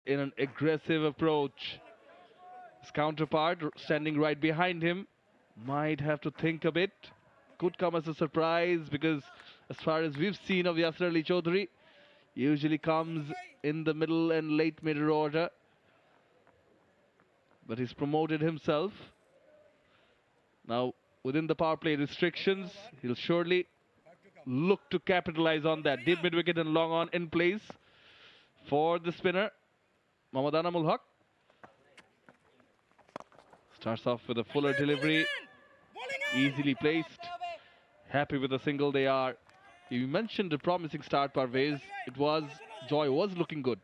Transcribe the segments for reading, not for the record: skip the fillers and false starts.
in an aggressive approach. His counterpart, standing right behind him, might have to think a bit. Could come as a surprise because as far as we've seen of 𝗂 𝗦𝗽𝐺, usually comes in the middle and late middle order. But he's promoted himself. Now, within the power play restrictions, he'll surely look to capitalize on that. Deep mid-wicket and long on in place for the spinner, Mohammad Anamul Haq. Starts off with a fuller delivery, easily placed. Happy with the single they are. You mentioned a promising start, Parvez. Joy was looking good.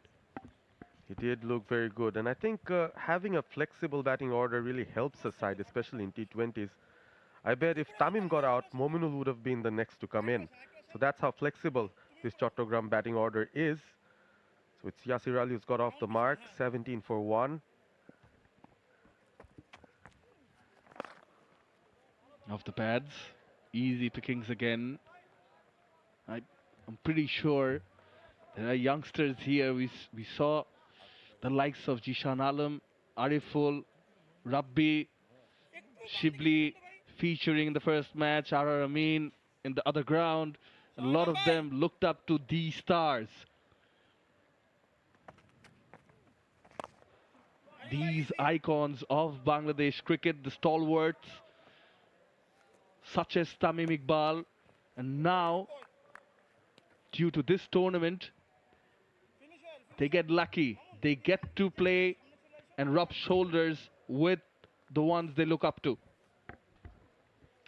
He did look very good, and I think having a flexible batting order really helps the side, especially in T20s. I bet if Tamim got out, Mominul would have been the next to come in. So that's how flexible this Chattogram batting order is. So it's Yasir Ali who's got off the mark, 17 for 1. Off the pads, easy pickings again. I'm pretty sure there are youngsters here. We saw the likes of Jishan Alam, Ariful, Rabbi, Shibli featuring in the first match, R.R. Amin in the other ground. A lot of them looked up to these stars. These icons of Bangladesh cricket, the stalwarts, such as Tamim Iqbal. And now, due to this tournament, they get lucky. They get to play and rub shoulders with the ones they look up to.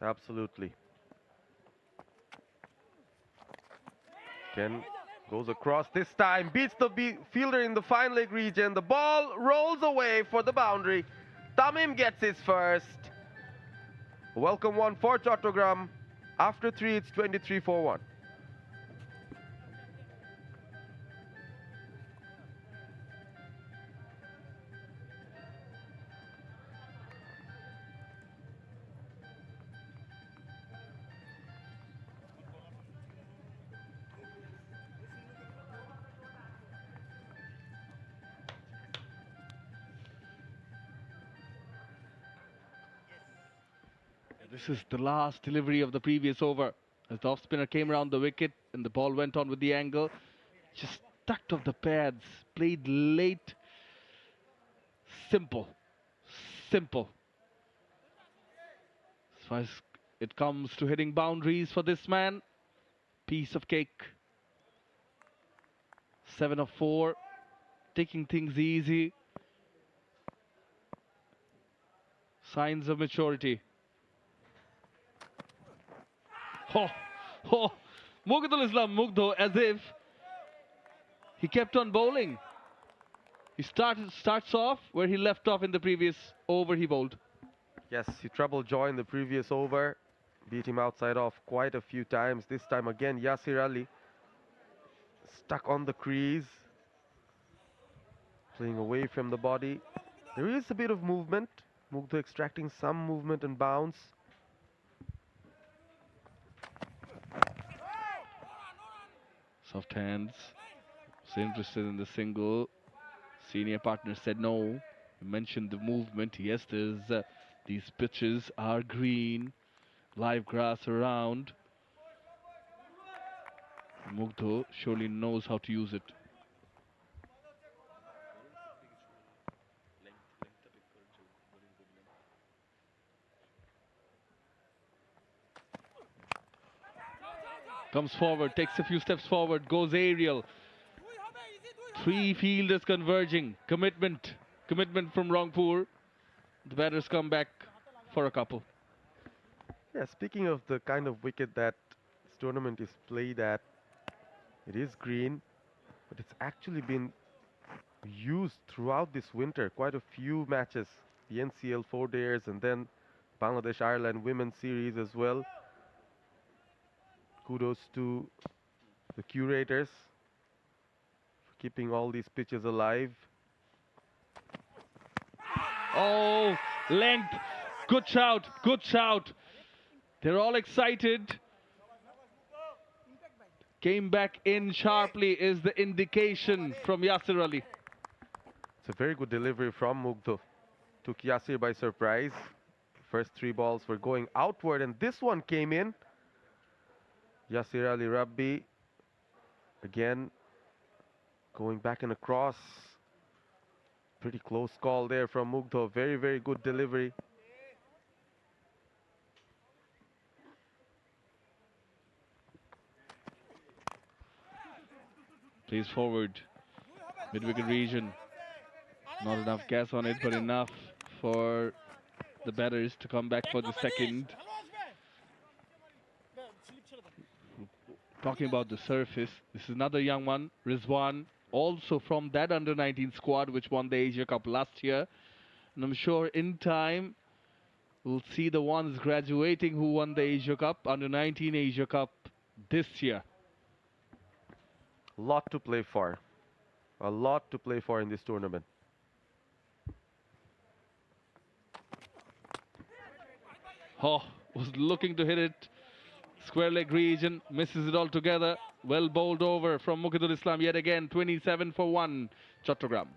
Absolutely. Ken goes across this time, beats the fielder in the fine leg region. The ball rolls away for the boundary. Tamim gets his first. Welcome one for Chattogram. After 3, it's 23 for 1. This is the last delivery of the previous over. As the off spinner came around the wicket and the ball went on with the angle. Just tucked off the pads, played late. Simple. Simple. As far as it comes to hitting boundaries for this man, piece of cake. 7 of 4, taking things easy. Signs of maturity. Mughidul Islam Mugdho, as if he kept on bowling. He starts off where he left off in the previous over he bowled. Yes, he troubled Joy in the previous over. Beat him outside off quite a few times. This time again, Yasir Ali stuck on the crease. Playing away from the body. There is a bit of movement. Mugdho extracting some movement and bounce. Soft hands. Was interested in the single. Senior partner said no. He mentioned the movement. Yes, these pitches are green. Live grass around. Mugdho surely knows how to use it. Comes forward, takes a few steps forward, goes aerial. 3 fielders converging. Commitment from Rangpur. The batters come back for a couple. Yeah, speaking of the kind of wicket that this tournament is played at, it is green, but it's actually been used throughout this winter. Quite a few matches. The NCL 4 days and then Bangladesh-Ireland Women's Series as well. Kudos to the curators for keeping all these pitches alive. Oh, length. Good shout, good shout. They're all excited. Came back in sharply is the indication from Yasir Ali. a very good delivery from Mugdha to Qiasi by surprise. First 3 balls were going outward, and this one came in. Yasir Ali Rabbi again going back and across. Pretty close call there from Mugdha. Very, very good delivery. Plays forward. Mid-wicket region. Not enough gas on it, but enough for the batters to come back for the second. Talking about the surface, this is another young one, Rizwan, also from that under-19 squad which won the Asia Cup last year. And I'm sure in time we'll see the ones graduating who won the Asia Cup, under-19 Asia Cup this year. A lot to play for. A lot to play for in this tournament. Oh, was looking to hit it. Square leg region, misses it altogether. Well bowled over from Mukhidul Islam yet again. 27 for 1, Chattogram.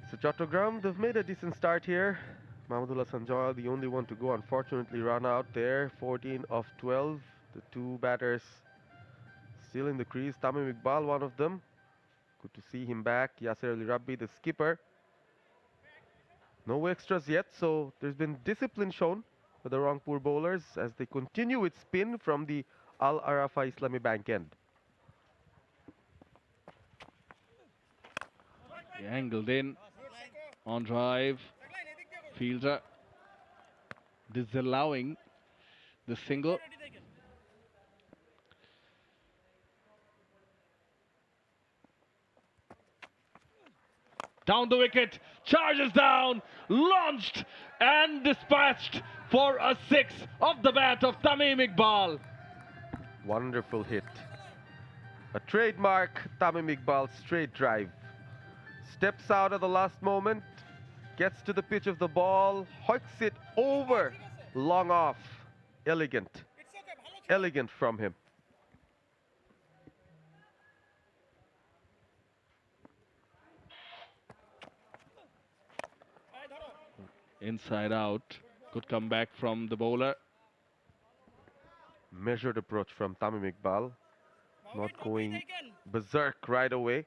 So Chattogram, they've made a decent start here. Mahmudullah Sanjoy, the only one to go, unfortunately run out there. 14 of 12. The 2 batters still in the crease. Tamim Iqbal, one of them. Good to see him back. Yasir Ali Rabbi, the skipper. No extras yet, so there's been discipline shown for the Rangpur bowlers as they continue with spin from the Al Arafa Islami Bank end. Angled in, on drive, fielder disallowing the single. Down the wicket, charges down, launched and dispatched for a 6 off the bat of Tamim Iqbal. Wonderful hit. A trademark Tamim Iqbal straight drive. Steps out at the last moment, gets to the pitch of the ball, hoiks it over, long off. Elegant. Elegant from him. Inside out. Good comeback from the bowler. Measured approach from Tamim Iqbal. Not going berserk right away.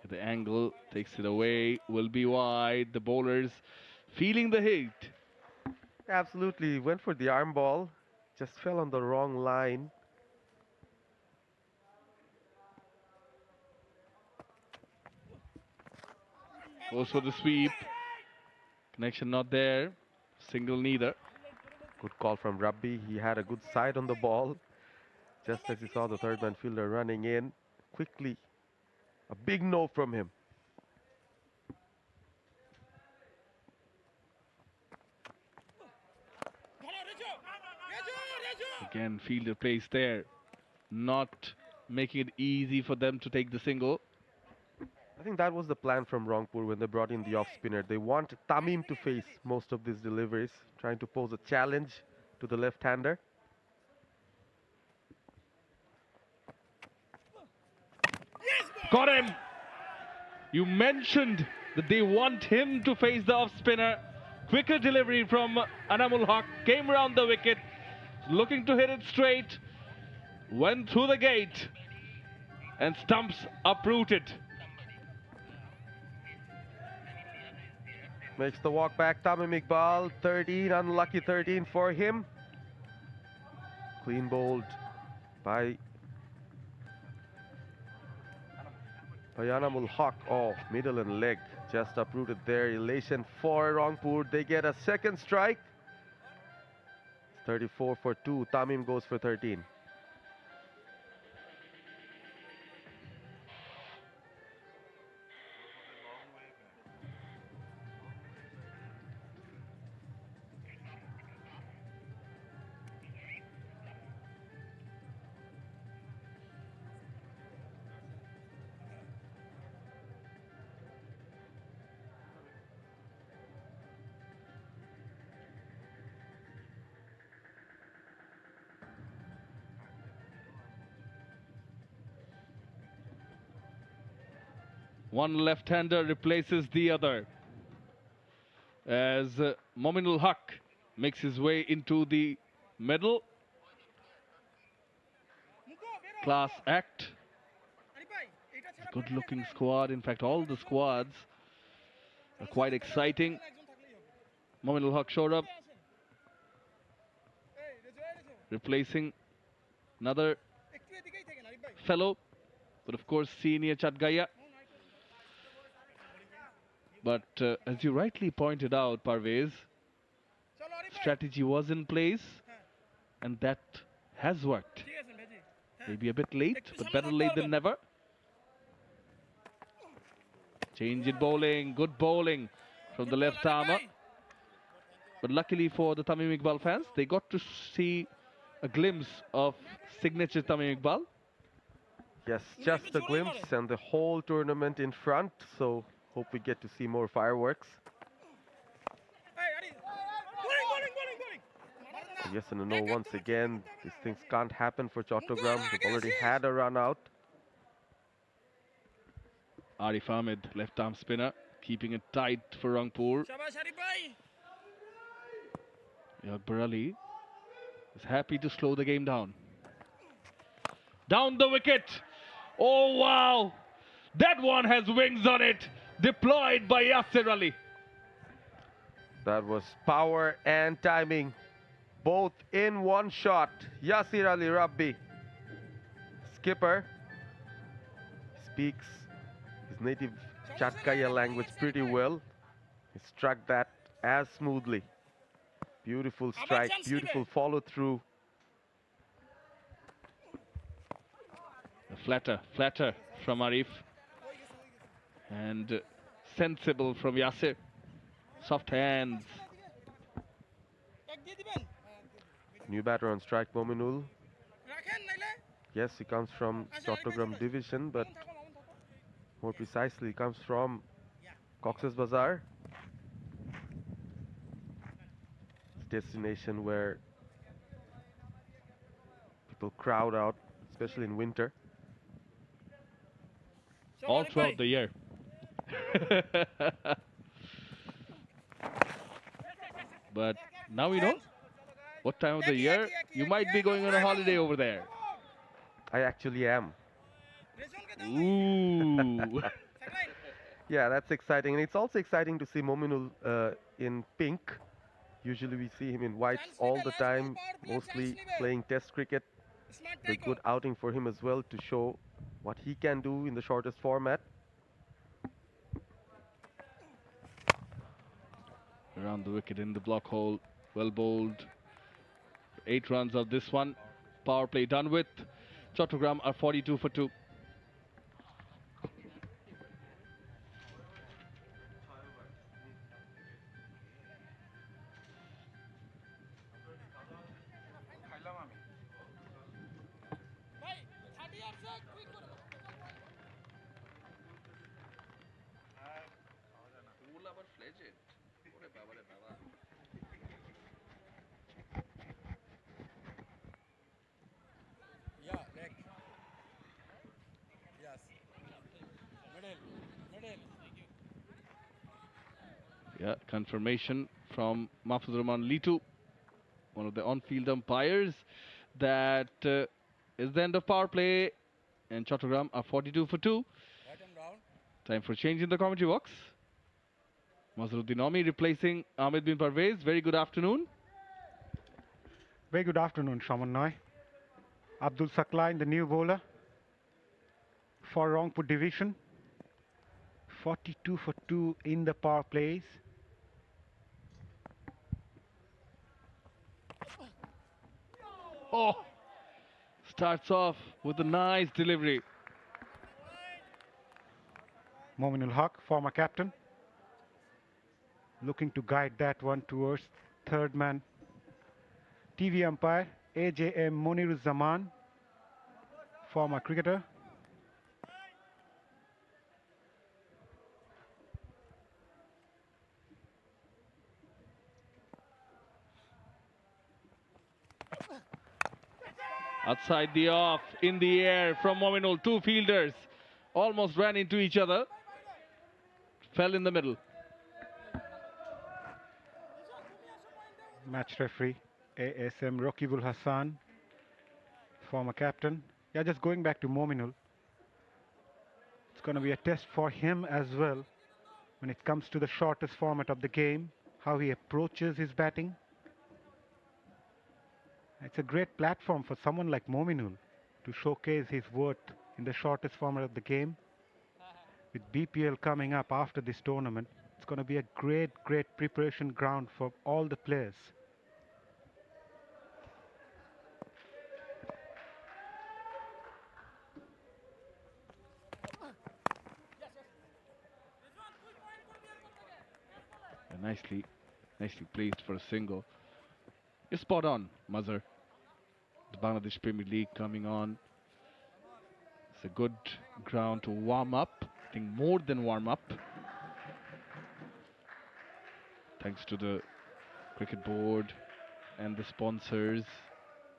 The angle takes it away, will be wide. The bowlers feeling the heat. Absolutely, went for the arm ball, just fell on the wrong line. Goes for the sweep. Connection not there. Single neither. Good call from Rabbi. He had a good side on the ball. Just as he saw the third man fielder running in, quickly, a big no from him. Again, fielder plays there, not making it easy for them to take the single. I think that was the plan from Rangpur when they brought in the off spinner. They want Tamim to face most of these deliveries, trying to pose a challenge to the left-hander. Got him! You mentioned that they want him to face the off spinner. Quicker delivery from Anamul Haq, came around the wicket, looking to hit it straight, went through the gate, and stumps uprooted. Makes the walk back, Tamim Iqbal, 13, unlucky 13 for him. Clean bowled by Anamul Haq. Oh, middle and leg just uprooted there. Elation for Rangpur. They get a second strike. 34 for 2. Tamim goes for 13. One left-hander replaces the other as 𝗵𝗺𝗃 makes his way into the middle. Class act. Good-looking squad. In fact, all the squads are quite exciting. 𝗵𝗺𝗃 showed up, replacing another fellow, but of course senior Chattogram. But as you rightly pointed out, Parvez, strategy was in place and that has worked. Maybe a bit late, but better late than never. Change in bowling, good bowling from the left armour. But luckily for the Tamim Iqbal fans, they got to see a glimpse of signature Tamim Iqbal. Yes, just a glimpse and the whole tournament in front, so hope we get to see more fireworks. Yes and a no once again. These things can't happen for Chattogram. They've already had a run out. Arif Ahmed, left arm spinner, keeping it tight for Rangpur. 𝗂𝗃𝗃𝗃𝗃 is happy to slow the game down. Down the wicket. Oh wow, that one has wings on it. Deployed by Yasir Ali. That was power and timing, both in one shot. Yasir Ali Rabbi, skipper, speaks his native Chattkaya language pretty well. He struck that as smoothly. Beautiful strike, beautiful follow through. A flatter from Arif. And sensible from Yasir. Soft hands. New batter on strike, 𝗵𝗺𝗃. Yes, he comes from Chattogram division, but more precisely, he comes from Cox's Bazar. Destination where people crowd out, especially in winter. All throughout the year. But now we know what time of the year you might be going on a holiday over there. I actually am. Ooh. Yeah, that's exciting. And it's also exciting to see 𝗵𝗺𝗃 in pink. Usually we see him in whites all the time, mostly playing test cricket. A good outing for him as well to show what he can do in the shortest format. Around the wicket in the block hole, well bowled. 8 runs of this one. Power play done with. Chattogram are 42 for 2. Yeah, confirmation from Mahfuzur Rahman Litu, one of the on-field umpires, that is the end of power play, and Chattogram are 42 for 2. Time for change in the commentary box. Mazharuddin Omi replacing Ahmed bin Parvez. Very good afternoon. Very good afternoon, Shaman. Abdul Sakla, the new bowler for Rangpur division. 42 for 2 in the power plays. Oh, starts off with a nice delivery. 𝗵𝗺𝗃, former captain, looking to guide that one towards third man. TV umpire AJM Moniruzzaman, former cricketer. Outside the off, in the air from 𝗵𝗺𝗃. 2 fielders almost ran into each other. Fell in the middle. Match referee, ASM Raqibul Hassan, former captain. Yeah, just going back to Mominul. It's going to be a test for him as well when it comes to the shortest format of the game, how he approaches his batting. It's a great platform for someone like Mominul to showcase his worth in the shortest format of the game. With BPL coming up after this tournament, it's going to be a great preparation ground for all the players. Nicely placed for a single. You're spot on, Mazhar. The Bangladesh Premier League coming on. It's a good ground to warm up. I think more than warm up. Thanks to the cricket board and the sponsors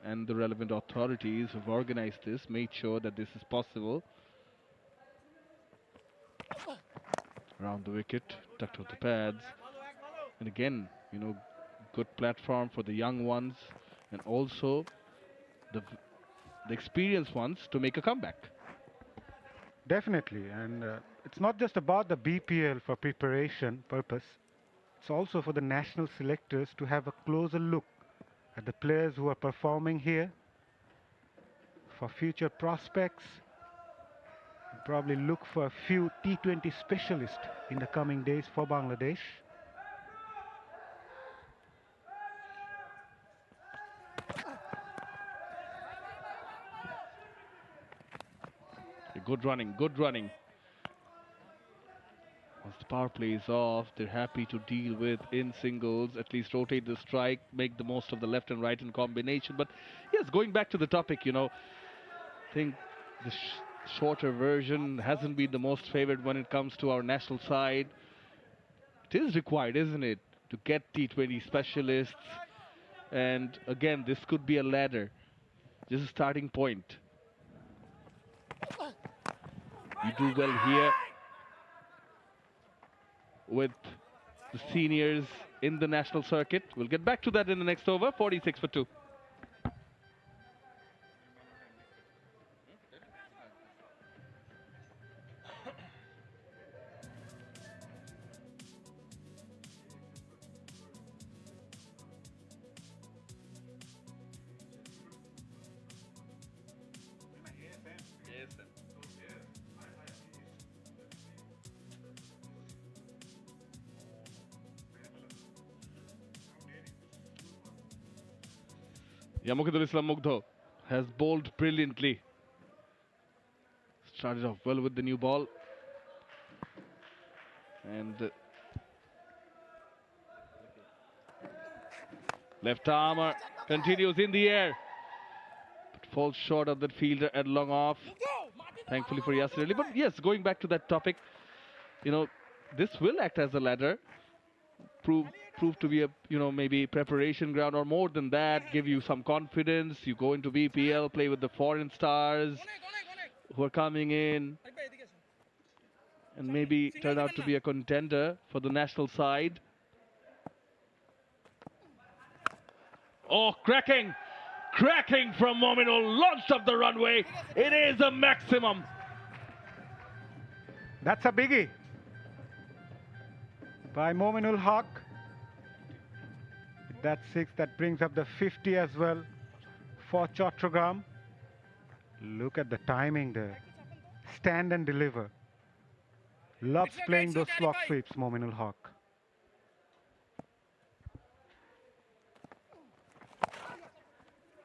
and the relevant authorities who've organized this, made sure that this is possible. Around the wicket, tucked off the pads. And again, you know, good platform for the young ones and also the experienced ones to make a comeback. Definitely, and it's not just about the BPL for preparation purpose. It's also for the national selectors to have a closer look at the players who are performing here for future prospects. Probably look for a few T20 specialists in the coming days for Bangladesh. Good running. Once the power play is off, they're happy to deal with in singles, at least rotate the strike, make the most of the left and right in combination. But yes, going back to the topic, you know, I think the shorter version hasn't been the most favored when it comes to our national side. It is required, isn't it, to get T20 specialists. And again, this could be a ladder, just a starting point. You do well here with the seniors in the national circuit. We'll get back to that in the next over. 46 for 2. 𝗃𝗺𝗀𝗧 has bowled brilliantly. Started off well with the new ball. And left armour continues in the air. But falls short of that fielder at long off. Thankfully for Yasir Ali. But yes, going back to that topic, you know, this will act as a ladder. Prove to be a, you know, maybe preparation ground, or more than that, give you some confidence. You go into BPL, play with the foreign stars who are coming in, and maybe turn out to be a contender for the national side. Oh, cracking from Mominul, launched up the runway. It is a maximum. That's a biggie by Mominul Haq. That's 6, that brings up the 50 as well for Chattogram. Look at the timing there. Stand and deliver. Loves playing those slog sweeps, Mominul Haq.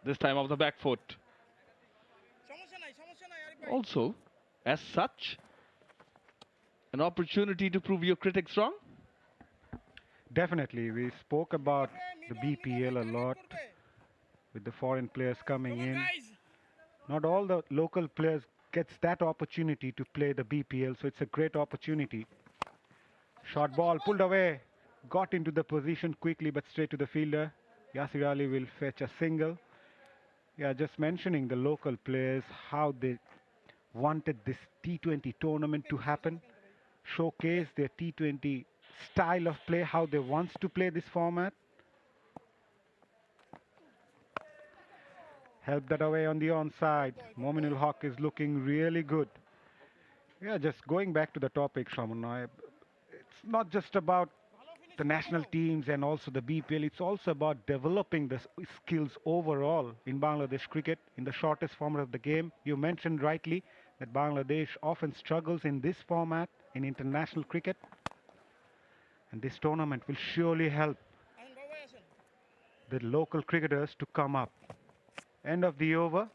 This time off the back foot. Also, as such, an opportunity to prove your critics wrong? Definitely. We spoke about the BPL a lot with the foreign players coming in. Not all the local players gets that opportunity to play the BPL, so it's a great opportunity. Short ball pulled away, got into the position quickly but straight to the fielder. Yasir Ali will fetch a single. Yeah, just mentioning the local players, how they wanted this T20 tournament to happen. showcase their T20 style of play, how they want to play this format. Help that away on the onside. 𝗂𝗚𝗎𝗃 is looking really good. Yeah, just going back to the topic, Shaman, it's not just about the national teams and also the BPL, it's also about developing the skills overall in Bangladesh cricket in the shortest format of the game. You mentioned rightly that Bangladesh often struggles in this format in international cricket, and this tournament will surely help the local cricketers to come up. End of the over.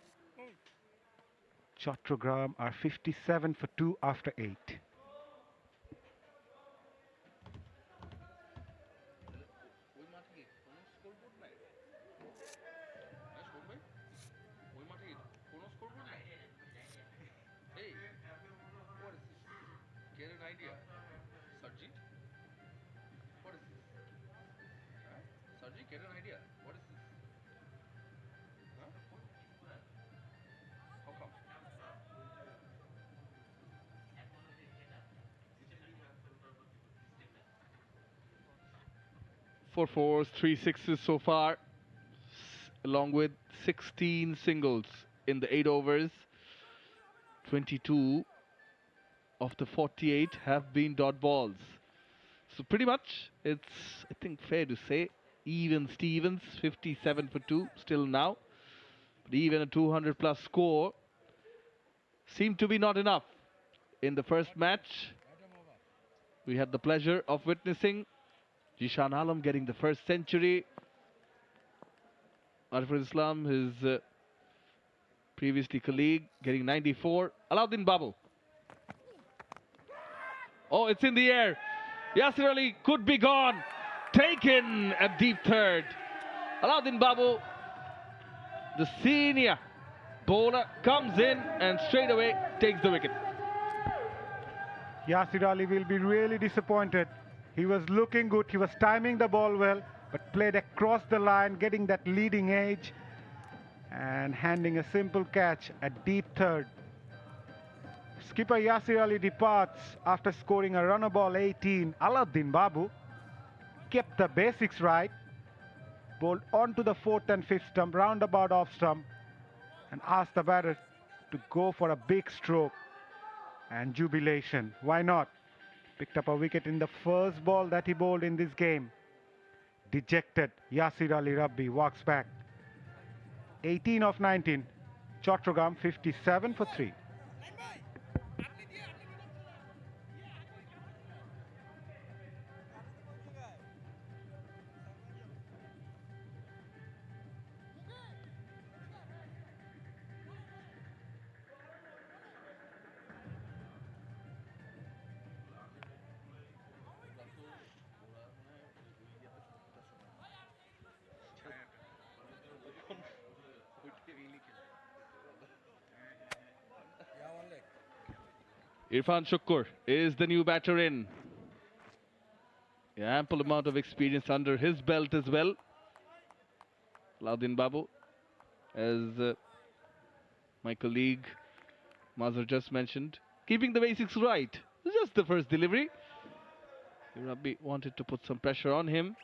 Chattogram are 57 for 2 after 8. Four fours, 3 sixes so far, along with 16 singles in the 8 overs. 22 of the 48 have been dot balls. So pretty much, it's, I think, fair to say, even Stevens, 57 for 2 still now. But even a 200 plus score seemed to be not enough. In the first match, we had the pleasure of witnessing Zishan Alam getting the first century. Arifur Islam, his previously colleague, getting 94. Alauddin Babu. Oh, it's in the air. Yasir Ali could be gone. Taken at deep third. Alauddin Babu, the senior bowler, comes in and straight away takes the wicket. Yasir Ali will be really disappointed. He was looking good, he was timing the ball well, but played across the line, getting that leading edge and handing a simple catch at deep third. Skipper Yasir Ali departs after scoring a runner ball 18. Alauddin Babu kept the basics right, bowled onto the 4th and 5th stump, roundabout off stump, and asked the batter to go for a big stroke. And jubilation, why not? Picked up a wicket in the first ball that he bowled in this game. Dejected, Yasir Ali Rabbi walks back. 18 of 19, Chattogram 57 for 3. Irfan Shukkur is the new batter in. Yeah, ample amount of experience under his belt as well. Alauddin Babu, as my colleague Mazhar just mentioned, keeping the basics right. Just the first delivery. Rabbi wanted to put some pressure on him.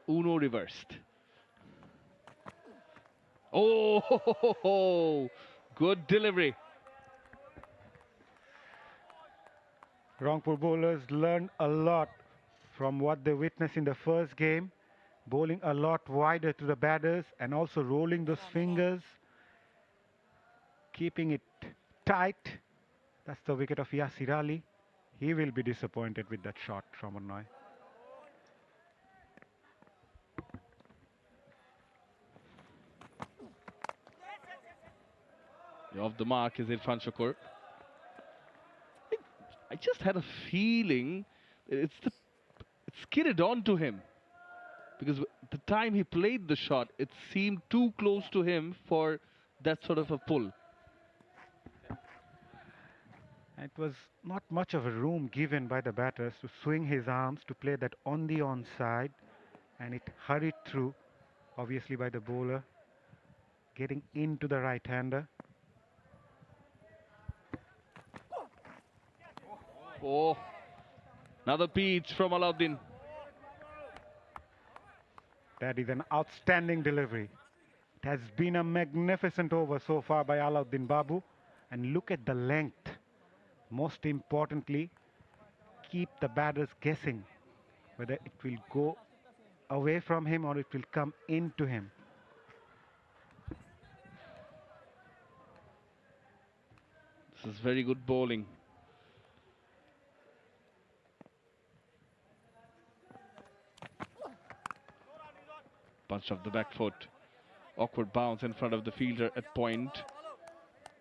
Uno reversed. Oh, good delivery. Rangpur bowlers learned a lot from what they witnessed in the first game, bowling a lot wider to the batters and also rolling those fingers, keeping it tight. That's the wicket of Yasir Ali. He will be disappointed with that shot, Shaman. Off the mark is Irfan Shukkur. I just had a feeling it's skidded onto him, because the time he played the shot, it seemed too close to him for that sort of a pull. It was not much of a room given by the batters to swing his arms to play that on the onside, and it hurried through, obviously by the bowler, getting into the right-hander. Oh, another peach from Alauddin. That is an outstanding delivery. It has been a magnificent over so far by Alauddin Babu. And look at the length. Most importantly, keep the batters guessing whether it will go away from him or it will come into him. This is very good bowling. Punch of the back foot. Awkward bounce in front of the fielder at point.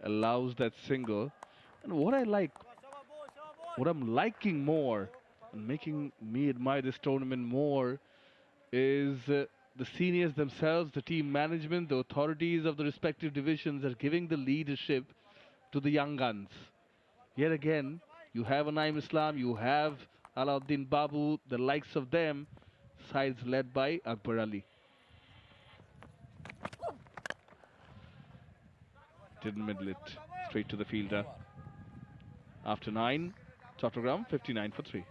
Allows that single. And what I'm liking more and making me admire this tournament more is the seniors themselves, the team management, the authorities of the respective divisions are giving the leadership to the young guns. Yet again, you have Naeem Islam, you have Alauddin Babu, the likes of them, sides led by Akbar Ali. Didn't middle it, straight to the fielder. After 9, Chattogram 59 for 3.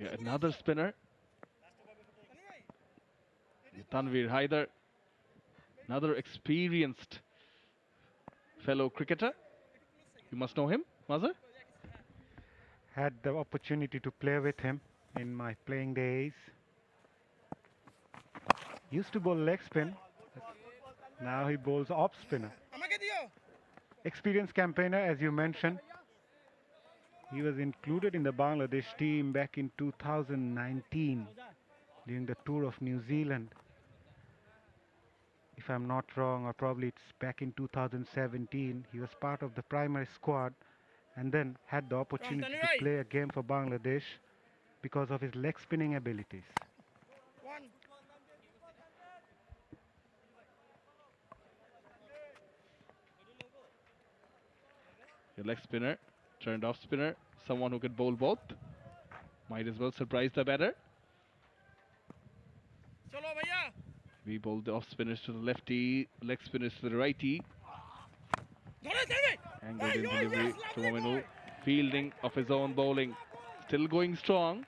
Yeah, another spinner. Tanveer Haider, another experienced fellow cricketer. You must know him, Mazhar? Had the opportunity to play with him in my playing days. Used to bowl leg spin. Now he bowls off spinner. Experienced campaigner, as you mentioned. He was included in the Bangladesh team back in 2019 during the tour of New Zealand. If I'm not wrong, or probably it's back in 2017, he was part of the primary squad and then had the opportunity to play a game for Bangladesh because of his leg spinning abilities. Your leg spinner, turned off spinner, someone who could bowl both. Might as well surprise the batter. We bowled the off spinners to the lefty, leg spinners to the righty. Angled in delivery to Mominul. Fielding of his own bowling. Still going strong.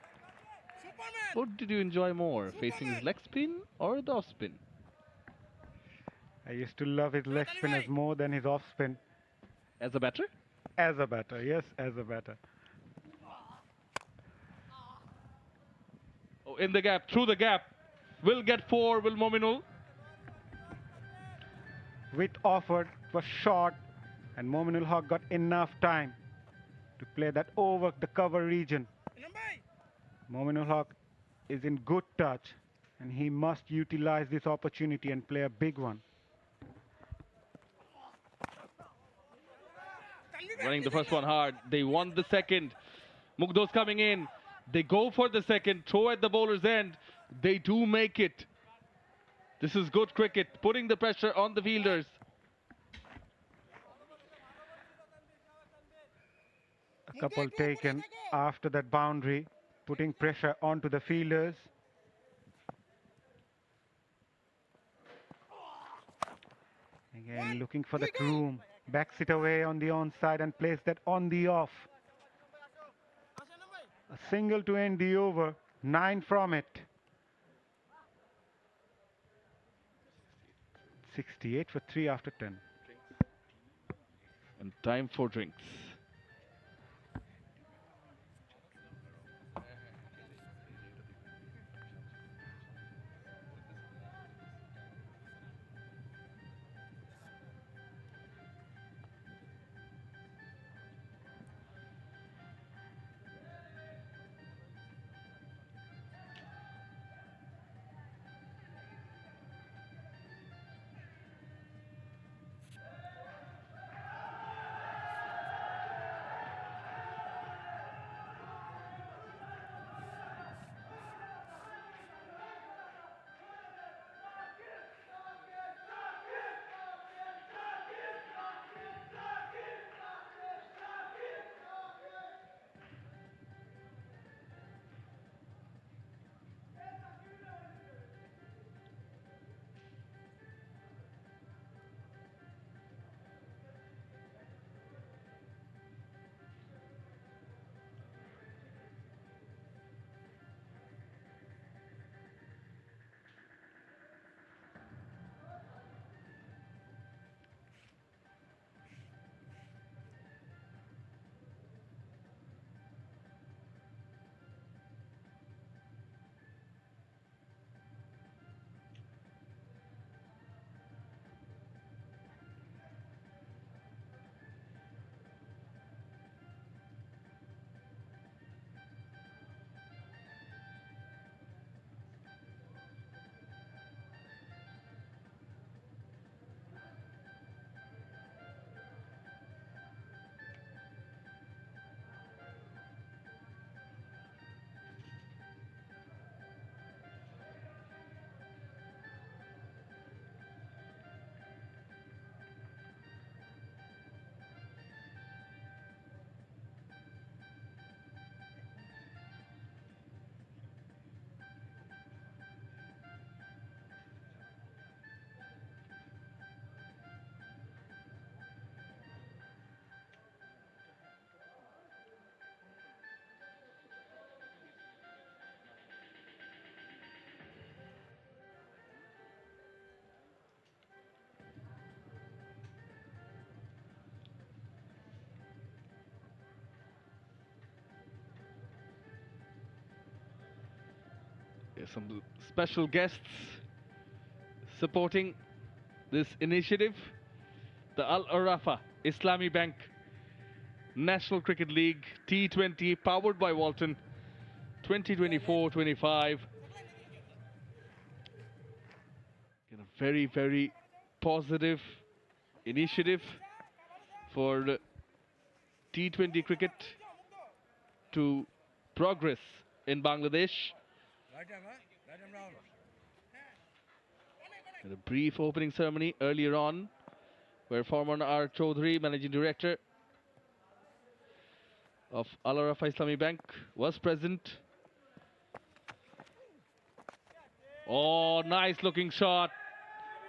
What did you enjoy more, facing his leg spin or the off spin? I used to love his leg spinners more than his off spin. As a batter? As a batter, yes, as a batter. Oh, in the gap, through the gap. Will get 4, will Mominul. Width offered was short, and Mominul Haq got enough time to play that over the cover region. Mominul Haq is in good touch, and he must utilize this opportunity and play a big one. Running the first one hard. They won the second. Mugdho's coming in. They go for the second. Throw at the bowler's end. They do make it. This is good cricket. Putting the pressure on the fielders. A couple taken after that boundary, putting pressure onto the fielders. Again, looking for the room. Backs it away on the onside and plays that on the off. A single to end the over. 9 from it. 68 for 3 after 10. And time for drinks. There's some special guests supporting this initiative. The Al-Arafa Islami Bank National Cricket League T20 powered by Walton 2024-25. A very, very positive initiative for the T20 cricket to progress in Bangladesh. And a brief opening ceremony earlier on where Farman R. Chaudhary, Managing Director of Al-Arafa Islami Bank, was present. Oh, nice looking shot.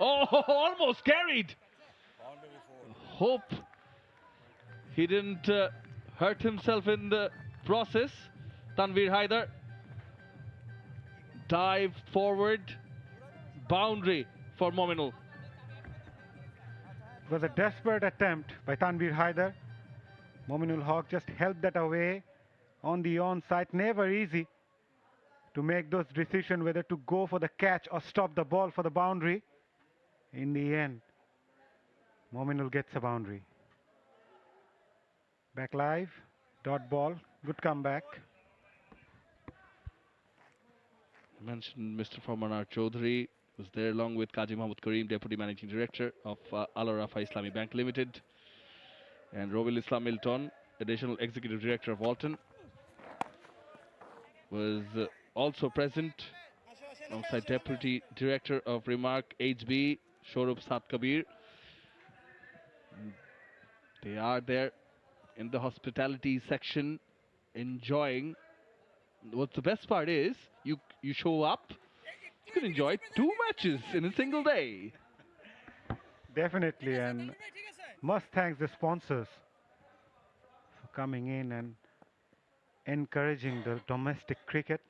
Oh, almost carried. Hope he didn't hurt himself in the process. Tanvir Haider. Dive forward. Boundary for Mominul. It was a desperate attempt by Tanvir Haider. Mominul Haq just held that away on the onside. Never easy to make those decisions whether to go for the catch or stop the ball for the boundary. In the end, Mominul gets a boundary. Back live, dot ball, good comeback. I mentioned Mr. Farman R. Chaudhary was there along with Qazi Mahmood Kareem, Deputy Managing Director of Al-Arafa Islami Bank Limited, and Robil Islam Milton, Additional Executive Director of Walton, was also present alongside Deputy Director of Remark HB, 𝗂𝗵 𝗂𝗂𝗃𝗃. They are there in the hospitality section enjoying. What's the best part is you show up, you can enjoy 2 matches in a single day. Definitely, and must thank the sponsors for coming in and encouraging the domestic cricket.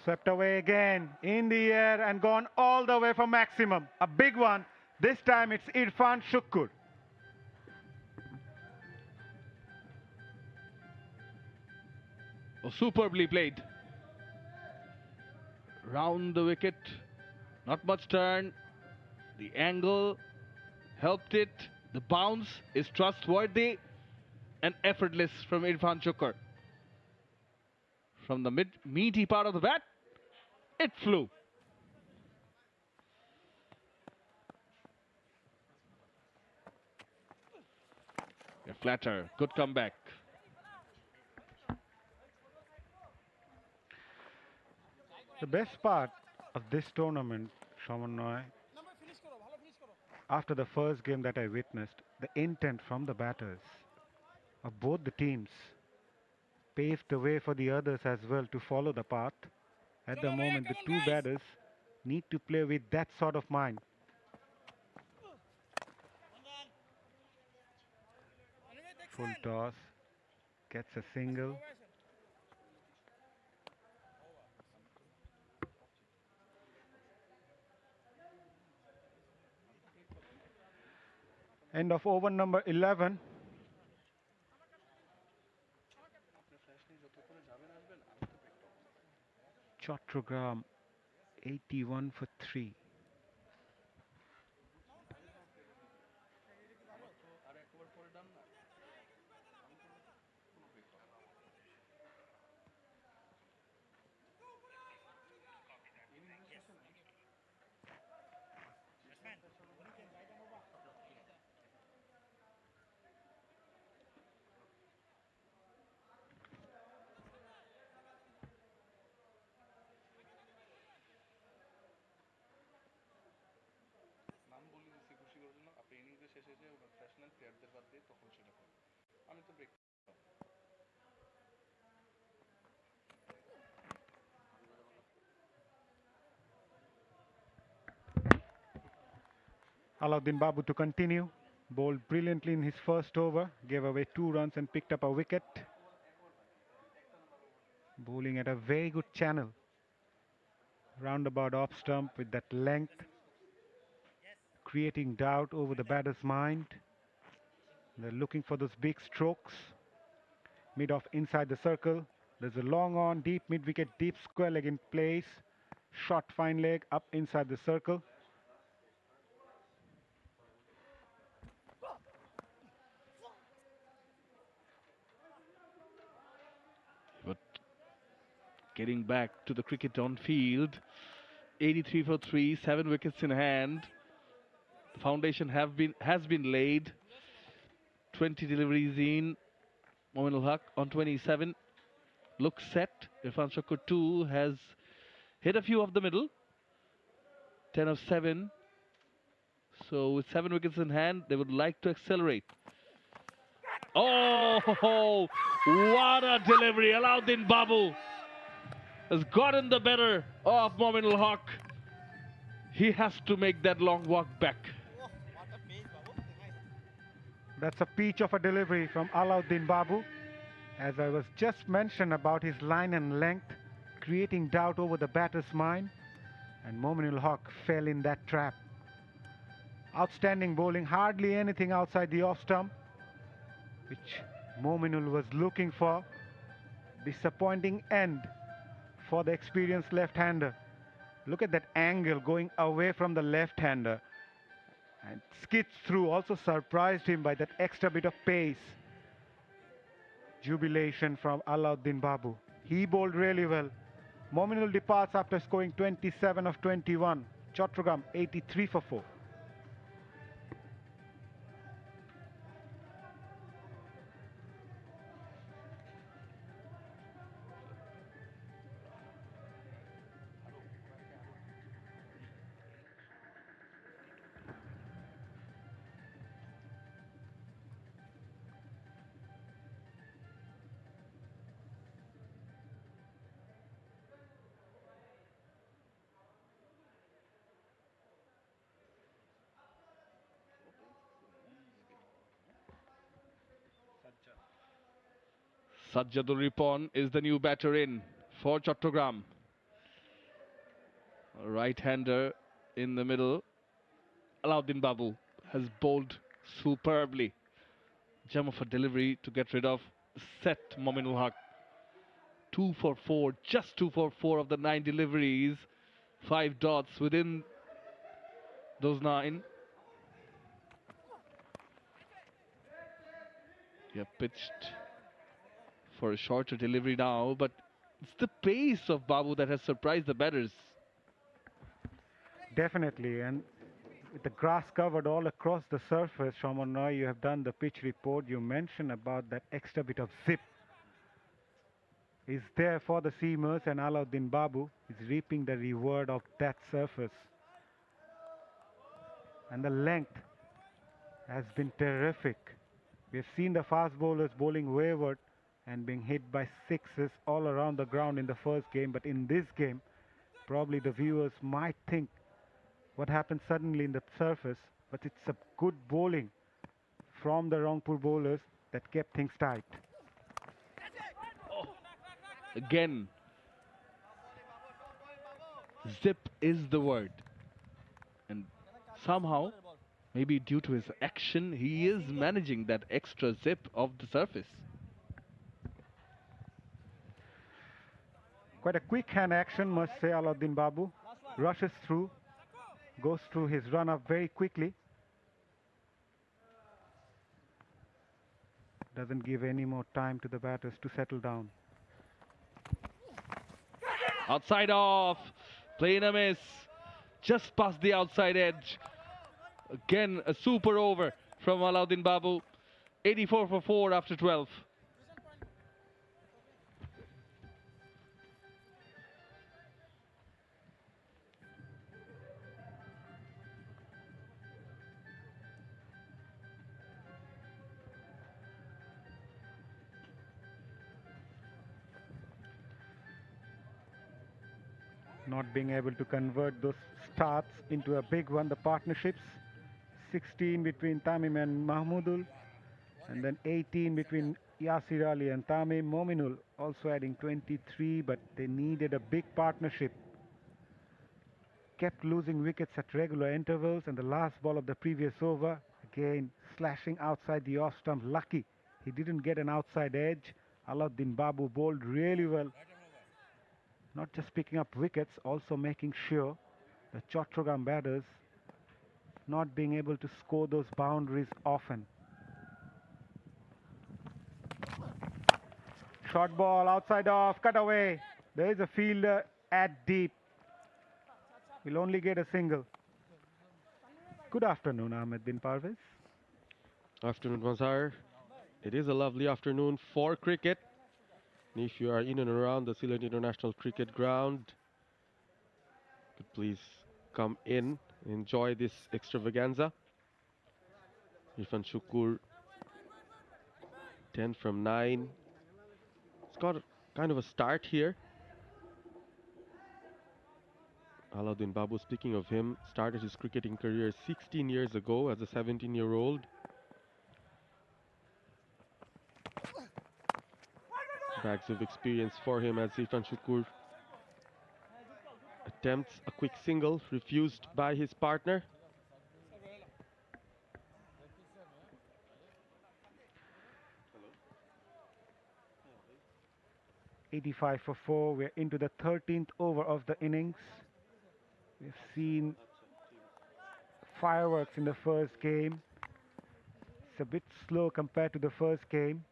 Swept away again in the air and gone all the way for maximum. A big one. This time it's Irfan Shukkur. Oh, superbly played. Round the wicket. Not much turn. The angle helped it. The bounce is trustworthy and effortless from Irfan Shukkur. From the meaty part of the bat, it flew. A flatter, good comeback. The best part of this tournament, Shaman, after the first game that I witnessed, the intent from the batters of both the teams paved the way for the others as well to follow the path. At the moment, the 2 batters need to play with that sort of mind. Full toss, gets a single. End of over number 11. Chattogram 81 for 3. Alauddin Babu to continue. Bowled brilliantly in his first over. Gave away 2 runs and picked up a wicket. Bowling at a very good channel. Roundabout off stump with that length. Creating doubt over the batter's mind. They're looking for those big strokes. Mid off inside the circle. There's a long on, deep mid-wicket, deep square leg in place. Short fine leg up inside the circle. But getting back to the cricket on field, 83 for 3, 7 wickets in hand. The foundation has been laid. 20 deliveries in. Mominul Huq on 27. Looks set. Irfan Shakur too has hit a few off the middle. 10 of 7. So with 7 wickets in hand, they would like to accelerate. Oh, what a delivery. Alauddin Babu has gotten the better of Mominul Huq. He has to make that long walk back. That's a peach of a delivery from Alauddin Babu. As I was just mentioned about his line and length, creating doubt over the batter's mind, and Mominul Huq fell in that trap. Outstanding bowling, hardly anything outside the off stump, which Mominul was looking for. Disappointing end for the experienced left-hander. Look at that angle going away from the left-hander. And skids through, also surprised him by that extra bit of pace. Jubilation from Alauddin Babu. He bowled really well. Mominul departs after scoring 27 of 21. Chattogram 83 for 4. Sajjadul Ripon is the new batter in for Chattogram. Right-hander in the middle. Alauddin Babu has bowled superbly. Gem of a delivery to get rid of set Mominul Huq. 2 for 4, just 2 for 4 of the 9 deliveries. 5 dots within those 9. Yeah, pitched for a shorter delivery now, but it's the pace of Babu that has surprised the batters. Definitely, and with the grass covered all across the surface, Shomon Roy, you have done the pitch report. You mentioned about that extra bit of zip is there for the seamers, and Alauddin Babu is reaping the reward of that surface. And the length has been terrific. We have seen the fast bowlers bowling wayward and being hit by sixes all around the ground in the first game, but in this game, probably the viewers might think what happened suddenly in the surface, but it's a good bowling from the Rangpur bowlers that kept things tight. Oh, again, zip is the word, and somehow, maybe due to his action, he is managing that extra zip of the surface. Quite a quick hand action, must say. Alauddin Babu rushes through, goes through his run-up very quickly. Doesn't give any more time to the batters to settle down. Outside off, playing a miss, just past the outside edge. Again, a super over from Alauddin Babu. 84 for 4 after 12. Not being able to convert those starts into a big one, the partnerships. 16 between Tamim and Mahmudul, and then 18 between Yasir Ali and Tamim. Mominul also adding 23, but they needed a big partnership. Kept losing wickets at regular intervals, and the last ball of the previous over, again slashing outside the off stump. Lucky he didn't get an outside edge. Alauddin Babu bowled really well, not just picking up wickets, also making sure the Chattogram batters not being able to score those boundaries often. Short ball outside off, cut away. There is a fielder at deep. Will only get a single. Good afternoon, 𝗂𝗵𝗃𝗀𝗃𝗀𝗧. Afternoon, Mazhar. It is a lovely afternoon for cricket. If you are in and around the Sylhet International Cricket Ground, could please come in, enjoy this extravaganza. Irfan Shukur, 10 from 9. It's got kind of a start here. Alauddin Babu, speaking of him, started his cricketing career 16 years ago as a 17-year-old. Bags of experience for him as Irfan Shukur attempts a quick single, refused by his partner. 𝗍𝗫 for 4. We're into the 13th over of the innings. We've seen fireworks in the first game. It's a bit slow compared to the first game.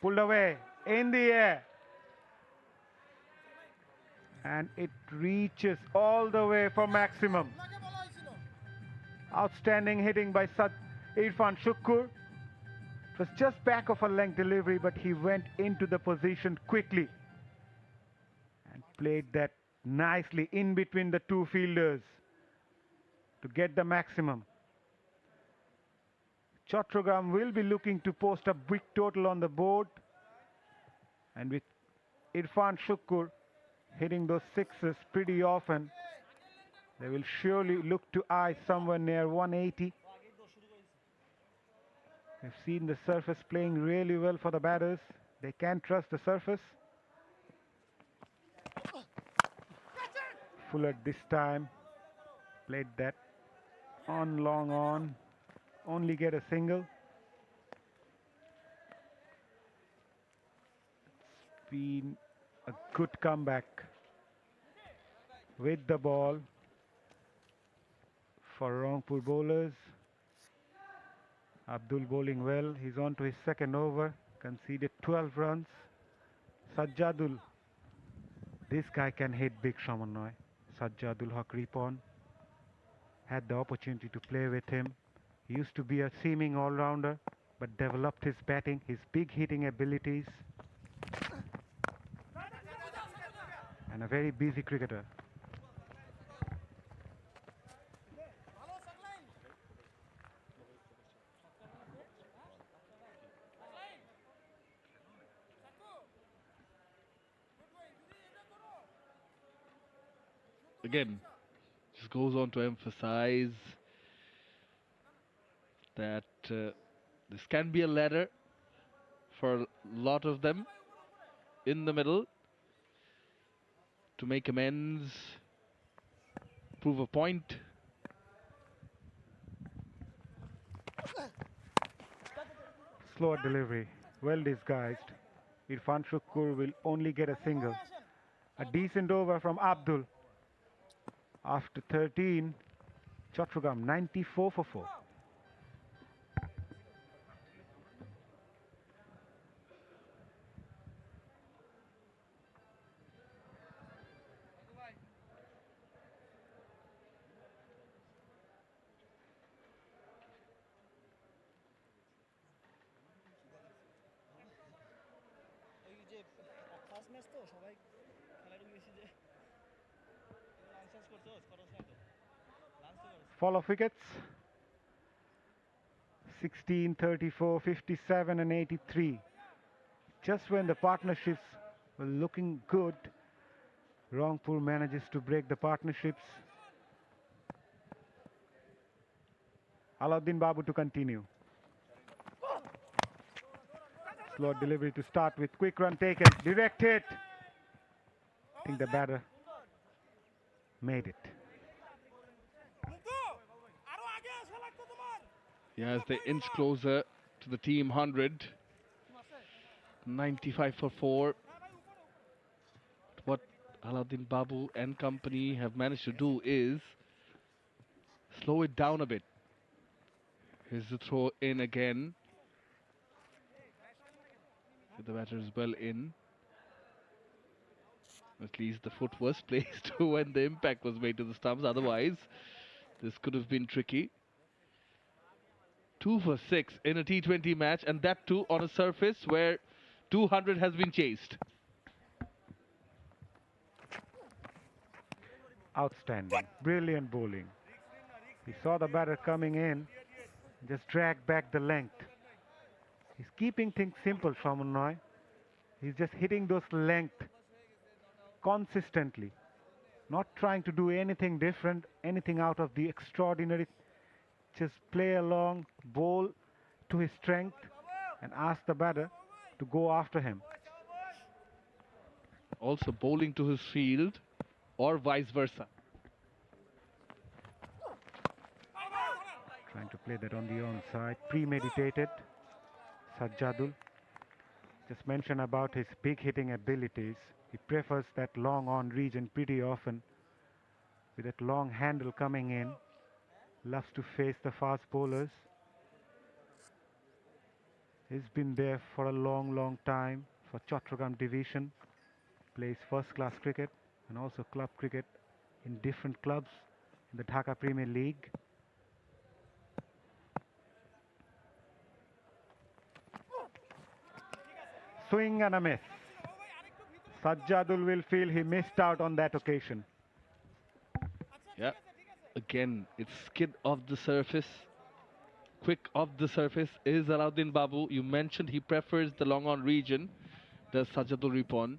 Pulled away, in the air. And it reaches all the way for maximum. Outstanding hitting by Irfan Shukur. It was just back of a length delivery, but he went into the position quickly and played that nicely in between the two fielders to get the maximum. Chattogram will be looking to post a big total on the board, and with Irfan Shukur hitting those sixes pretty often, they will surely look to eye somewhere near 180. We've seen the surface playing really well for the batters. They can trust the surface. Fuller this time played that on, long on, only get a single. It's been a good comeback with the ball for Rangpur bowlers. Abdul bowling well. He's on to his second over. Conceded 12 runs. Sajjadul. This guy can hit big, Shaman. Sajjadul Haq Ripon. Had the opportunity to play with him. He used to be a seeming all-rounder, but developed his batting, his big hitting abilities. And a very busy cricketer. Again, just goes on to emphasize that this can be a ladder for a lot of them in the middle to make amends, prove a point. Slower delivery, well disguised. Irfan Shukur will only get a single. A decent over from Abdul. After 13, Chattogram 94 for 4. Fall of wickets 16, 34, 57 and 83. Just when the partnerships were looking good, Rangpur manages to break the partnerships. Alauddin Babu to continue. Slow delivery to start with, quick run taken, direct hit. I think the batter made it. Yeah, as they inch closer to the team 100. 95 for 4. What Alauddin Babu and company have managed to do is slow it down a bit. Here's the throw in again. The batter is well in. At least the foot was placed when the impact was made to the stumps. Otherwise, this could have been tricky. 2 for 6 in a T20 match, and that too on a surface where 200 has been chased. Outstanding, brilliant bowling. He saw the batter coming in, just dragged back the length. He's keeping things simple, 𝗂𝗻𝗡𝗏. He's just hitting those length consistently, not trying to do anything different, anything out of the extraordinary. Just play along, bowl to his strength, and ask the batter to go after him. Also bowling to his field, or vice versa. Trying to play that on the onside, premeditated. Sajjadul just mentioned about his big hitting abilities. He prefers that long on region pretty often, with that long handle coming in. Loves to face the fast bowlers. He's been there for a long time for Chattogram division. Plays first class cricket and also club cricket in different clubs in the Dhaka Premier League. Swing and a miss. Sajjadul will feel he missed out on that occasion. Yeah, again, it's skid off the surface. Quick off the surface is Alauddin Babu. You mentioned he prefers the long on region, does Sajjadul Ripon.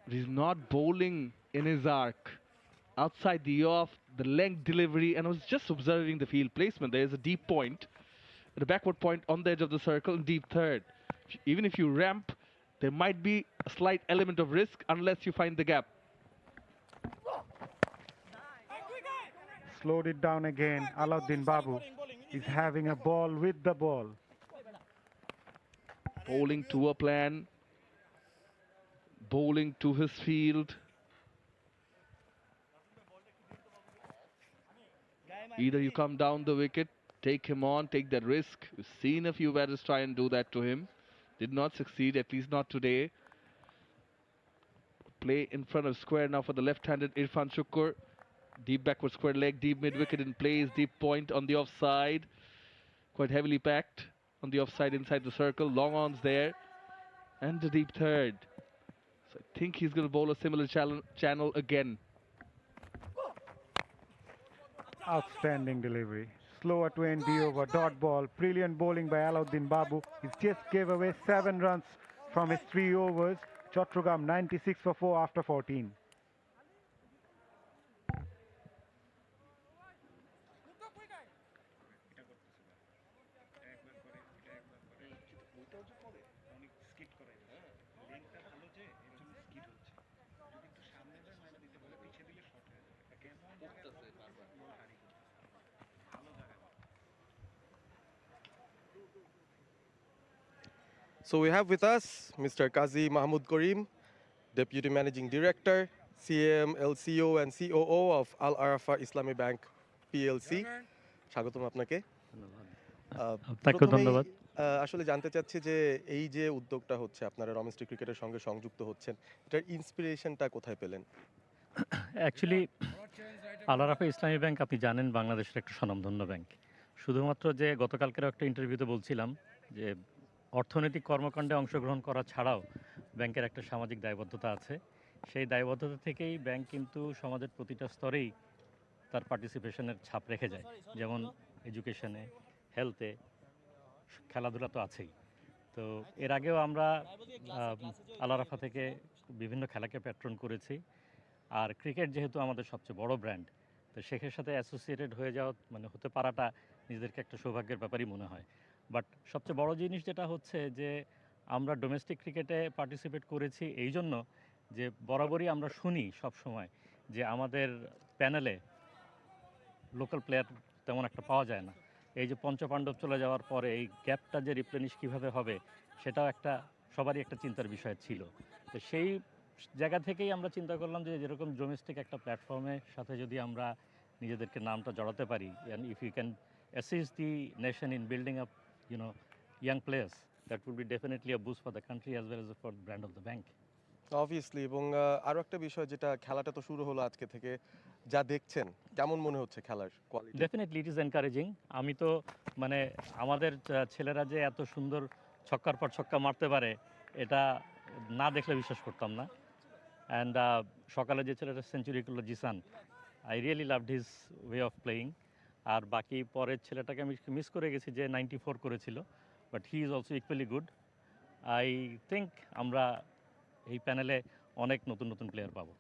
But he's not bowling in his arc. Outside the off, the length delivery, and I was just observing the field placement. There is a deep point, the backward point on the edge of the circle, and deep third. Even if you ramp, there might be a slight element of risk unless you find the gap. Slowed it down again. Alauddin Babu is having a ball with the ball. Bowling to a plan. Bowling to his field. Either you come down the wicket, take him on, take that risk. We've seen a few batters try and do that to him. Did not succeed, at least not today. Play in front of square now for the left-handed Irfan Shukr. Deep backward square leg, deep mid-wicket in place, deep point on the offside. Quite heavily packed on the offside inside the circle. Long ons there. And the deep third. So I think he's going to bowl a similar channel again. Outstanding delivery. Slower to end the over, dot ball. Brilliant bowling by Alauddin Babu. He just gave away 7 runs from his 3 overs. Chattogram 96 for 4 after 14. So we have with us Mr. Qazi Mahmood Karim, Deputy Managing Director, CM, LCO and COO of Al-Arafa Islami Bank PLC. স্বাগতম আপনাকে। আপনাকে ধন্যবাদ। আসলে জানতে চাচ্ছি যে এই যে উদ্যোগটা হচ্ছে আপনারা ডোমেস্টিক ক্রিকেটের সঙ্গে সংযুক্ত হচ্ছেন, এটার ইন্সপিরেশনটা কোথায় পেলেন? অ্যাকচুয়ালি আল-আরাফা ইসলামী ব্যাংক আপনি জানেন বাংলাদেশের একটা স্বনামধন্য ব্যাংক। শুধুমাত্র যে গতকালকের একটা ইন্টারভিউতে বলছিলাম যে অর্থনৈতিক কর্মকাণ্ডে অংশগ্রহণ করা ছাড়াও ব্যাংকের একটা সামাজিক দায়বদ্ধতা আছে। সেই দায়বদ্ধতা থেকেই ব্যাংক কিন্তু সমাজের প্রতিটা স্তরেই তার পার্টিসিপেশনের ছাপ রেখে যায়, যেমন এডুকেশনে, হেলথে, খেলাধুলা তো আছেই। তো এর আগেও আমরা আল-আরাফা থেকে বিভিন্ন খেলাকে প্যাট্রন করেছি। আর ক্রিকেট যেহেতু আমাদের সবচেয়ে বড় ব্র্যান্ড, তো শেখের সাথে অ্যাসোসিয়েটেড হয়ে যাওয়া মানে হতে পারাটা নিজেদেরকে একটা সৌভাগ্যের ব্যাপারই মনে হয়। বাট সবচেয়ে বড় জিনিস যেটা হচ্ছে যে আমরা ডোমেস্টিক ক্রিকেটে পার্টিসিপেট করেছি এই জন্য যে বরাবরই আমরা শুনি সব সময় যে আমাদের প্যানেলে লোকাল প্লেয়ার তেমন একটা পাওয়া যায় না। এই যে পঞ্চপাণ্ডব চলে যাওয়ার পরে এই গ্যাপটা যে রিপ্লেনিশ কীভাবে হবে সেটাও একটা সবারই একটা চিন্তার বিষয় ছিল। তো সেই জায়গা থেকেই আমরা চিন্তা করলাম যে যেরকম ডোমেস্টিক একটা প্ল্যাটফর্মের সাথে যদি আমরা নিজেদেরকে নামটা জড়াতে পারি, and if you can assist the nation in building up young players, that would be definitely a boost for the country as well as for the brand of the bank. Obviously. এবং আরও একটা বিষয়, যেটা খেলাটা তো শুরু হলো আজকে থেকে, যা দেখছেন কেমন মনে হচ্ছে খেলার quality? Definitely it is encouraging. আমি তো মানে আমাদের ছেলেরা যে এত সুন্দর ছক্কার পর ছক্কা মারতে পারে এটা না দেখলে বিশ্বাস করতাম না। অ্যান্ড সকালে যে ছেলেটা সেঞ্চুরি করলো Jisan, I really loved his way of playing. আর বাকি পরের ছেলেটাকে আমি মিস করে গেছি যে 94 করেছিল, but he is also equally good. I think আমরা এই প্যানেলে অনেক নতুন নতুন প্লেয়ার পাবো।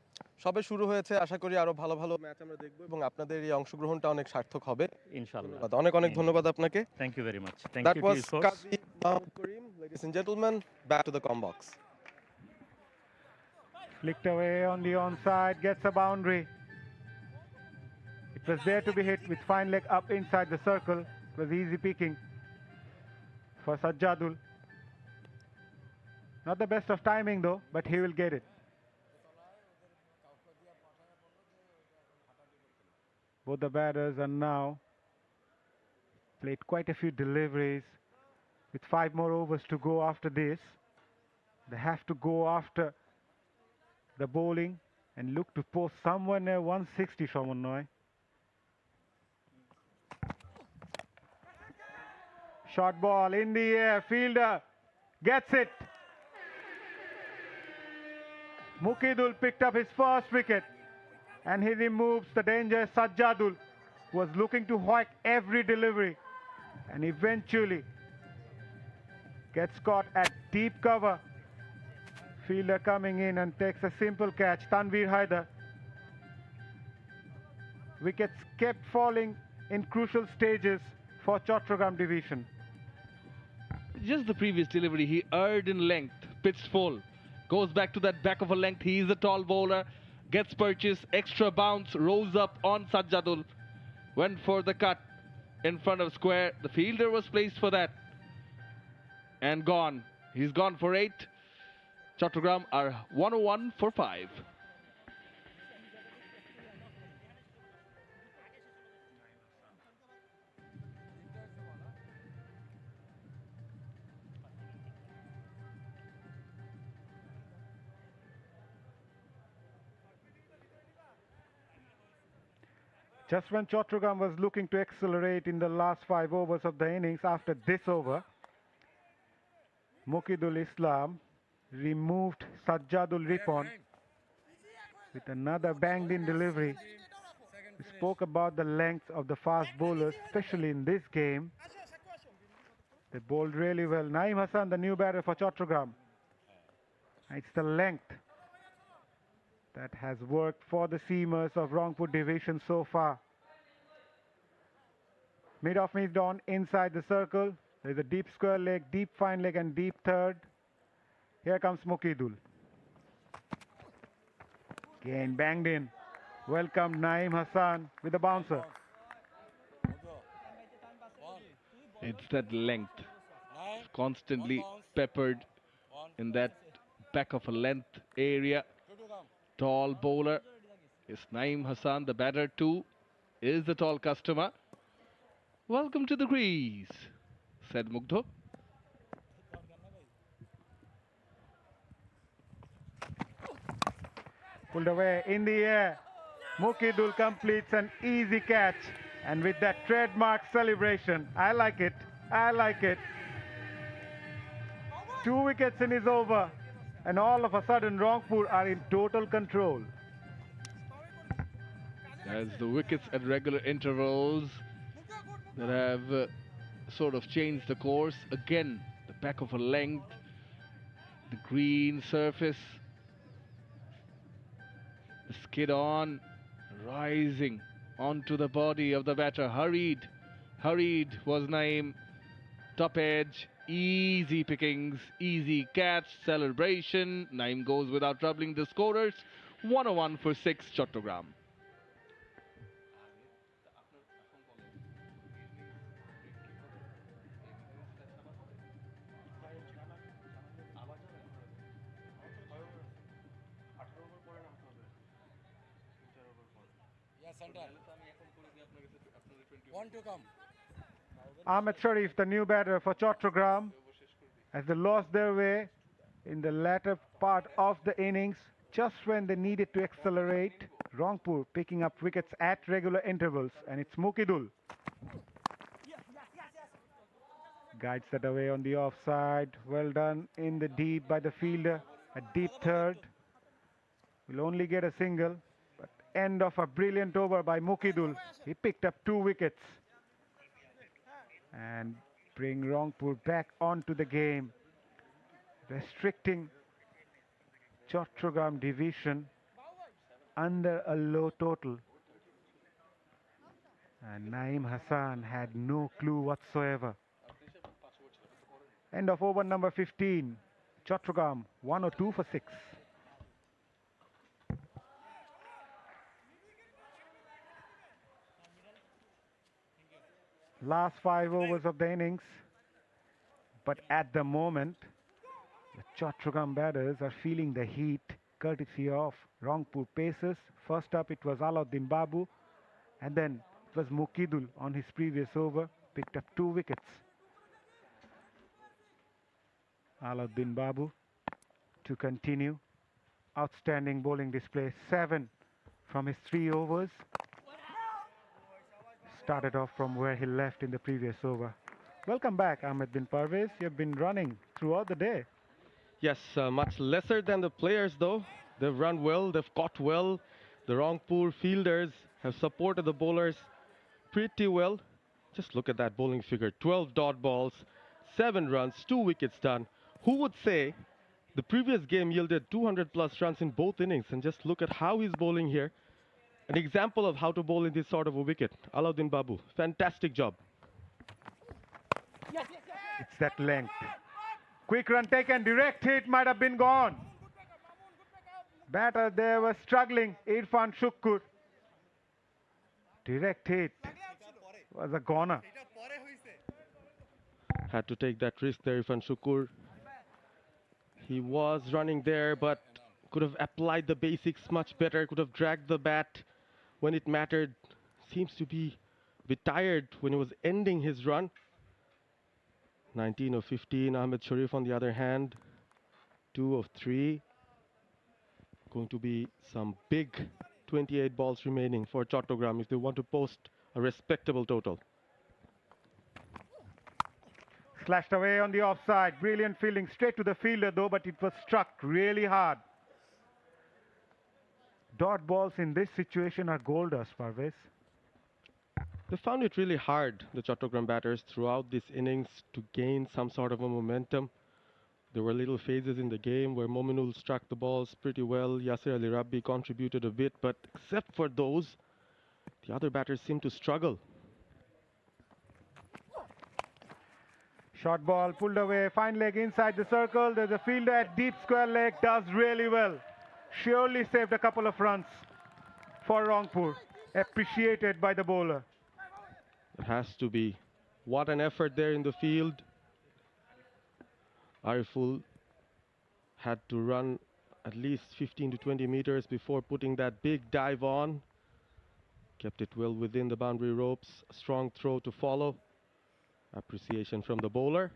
সবে শুরু হয়েছে, আশা করি আরো ভালো ভালো ম্যাচ আমরা দেখব এবং আপনাদের এই অংশগ্রহণটা অনেক সার্থক হবে ইনশাআল্লাহ। অনেক অনেক ধন্যবাদ আপনাকে। Thank you very much. Thank That you was to Qazi Mahmood Kareem. Ladies and gentlemen, back to the com box. Flicked away on the onside, gets a boundary. It was there to be hit with fine leg up inside the circle. It was easy picking for Sajjadul. Not the best of timing though, but he will get it. Both the batters are now played quite a few deliveries. With 5 more overs to go after this, they have to go after the bowling and look to post somewhere near 160, Shamannoy. Short ball in the air, fielder gets it. Muqidul picked up his first wicket and he removes the dangerous Sajjadul, who was looking to whack every delivery and eventually gets caught at deep cover. Fielder coming in and takes a simple catch, 𝗃𝗏𝗃𝗃. Wickets kept falling in crucial stages for Chattogram division. Just the previous delivery, he erred in length, pitched full, goes back to that back of a length. He is a tall bowler, gets purchase, extra bounce, rolls up on Sajjadul, went for the cut in front of square. The fielder was placed for that and gone. He's gone for 8. Chattogram are 101 for 5. Just when Chattogram was looking to accelerate in the last 5 overs of the innings, after this over, Muqidul Islam removed Sajjadul Ripon with another banged in delivery. We spoke about the length of the fast bowlers, especially in this game. They bowled really well. Naeem Hassan, the new batter for Chattogram. It's the length that has worked for the seamers of Rangpur division so far. Mid-off mid on inside the circle. There's a deep square leg, deep fine leg and deep third. Here comes Muqidul. Again banged in. Welcome Naeem Hassan with a bouncer. It's that length. It's constantly peppered in that back of a length area. Tall bowler is Naeem Hassan. The batter too is the tall customer. Welcome to the crease, said Mugdho. Pulled away in the air. Muqidul completes an easy catch. And with that trademark celebration, I like it. I like it. 2 wickets in his over. And all of a sudden, Rangpur are in total control. As the wickets at regular intervals that have sort of changed the course. Again, the back of a length, the green surface, the skid on, rising onto the body of the batter. Hurried was Naeem. Top edge, easy pickings, easy catch, celebration. Naeem goes without troubling the scorers. 101 for 6, Chattogram. 𝗂𝗏𝗃 Sharif, the new batter for Chattogram, as they lost their way in the latter part of the innings, just when they needed to accelerate. Rangpur picking up wickets at regular intervals, and it's 𝗬𝗠𝗀𝗄𝗃 guides that away on the offside. Well done in the deep by the fielder. A deep third. Will only get a single, but end of a brilliant over by 𝗬𝗠𝗀𝗄𝗃. He picked up 2 wickets and bring Rangpur back onto the game, restricting Chattogram division under a low total. And Naeem Hassan had no clue whatsoever. End of over number 15. Chattogram 102 for 6. Last 5 overs of the innings. But at the moment, the Chattogram batters are feeling the heat courtesy of Rangpur Pacers. First up it was Alauddin Babu, and then it was 𝗬𝗠𝗀𝗄𝗃 on his previous over, picked up 2 wickets. Alauddin Babu to continue. Outstanding bowling display, 7 from his 3 overs. Started off from where he left in the previous over. Welcome back, Ahmed bin Parvez. You've been running throughout the day. Yes, much lesser than the players though. They've run well, they've caught well. The Rangpur fielders have supported the bowlers pretty well. Just look at that bowling figure. 12 dot balls, 7 runs, 2 wickets done. Who would say the previous game yielded 200 plus runs in both innings? And just look at how he's bowling here. An example of how to bowl in this sort of a wicket. Alauddin Babu, fantastic job. It's that length. Quick run taken, direct hit, might have been gone. Batter there was struggling, Irfan Shukkur. Direct hit was a goner. Had to take that risk there, Irfan Shukkur. He was running there, but could have applied the basics much better, could have dragged the bat when it mattered. Seems to be a bit tired when he was ending his run. 19 of 15, 𝗂𝗏𝗃 Sharif on the other hand, 2 of 3. Going to be some big 28 balls remaining for Chattogram if they want to post a respectable total. Slashed away on the offside. Brilliant fielding straight to the fielder though, but it was struck really hard. Dot balls in this situation are gold dust, Parvez. They found it really hard, the Chattogram batters, throughout this innings to gain some sort of a momentum. There were little phases in the game where 𝗬𝗠𝗀𝗄𝗃 struck the balls pretty well. Yasir Ali Rabbi contributed a bit, but except for those, the other batters seemed to struggle. Short ball pulled away, fine leg inside the circle. There's a fielder at deep square leg, does really well. Surely saved a couple of runs for Rangpur. Appreciated by the bowler. It has to be. What an effort there in the field. Ariful had to run at least 15 to 20 meters before putting that big dive on. Kept it well within the boundary ropes. A strong throw to follow. Appreciation from the bowler.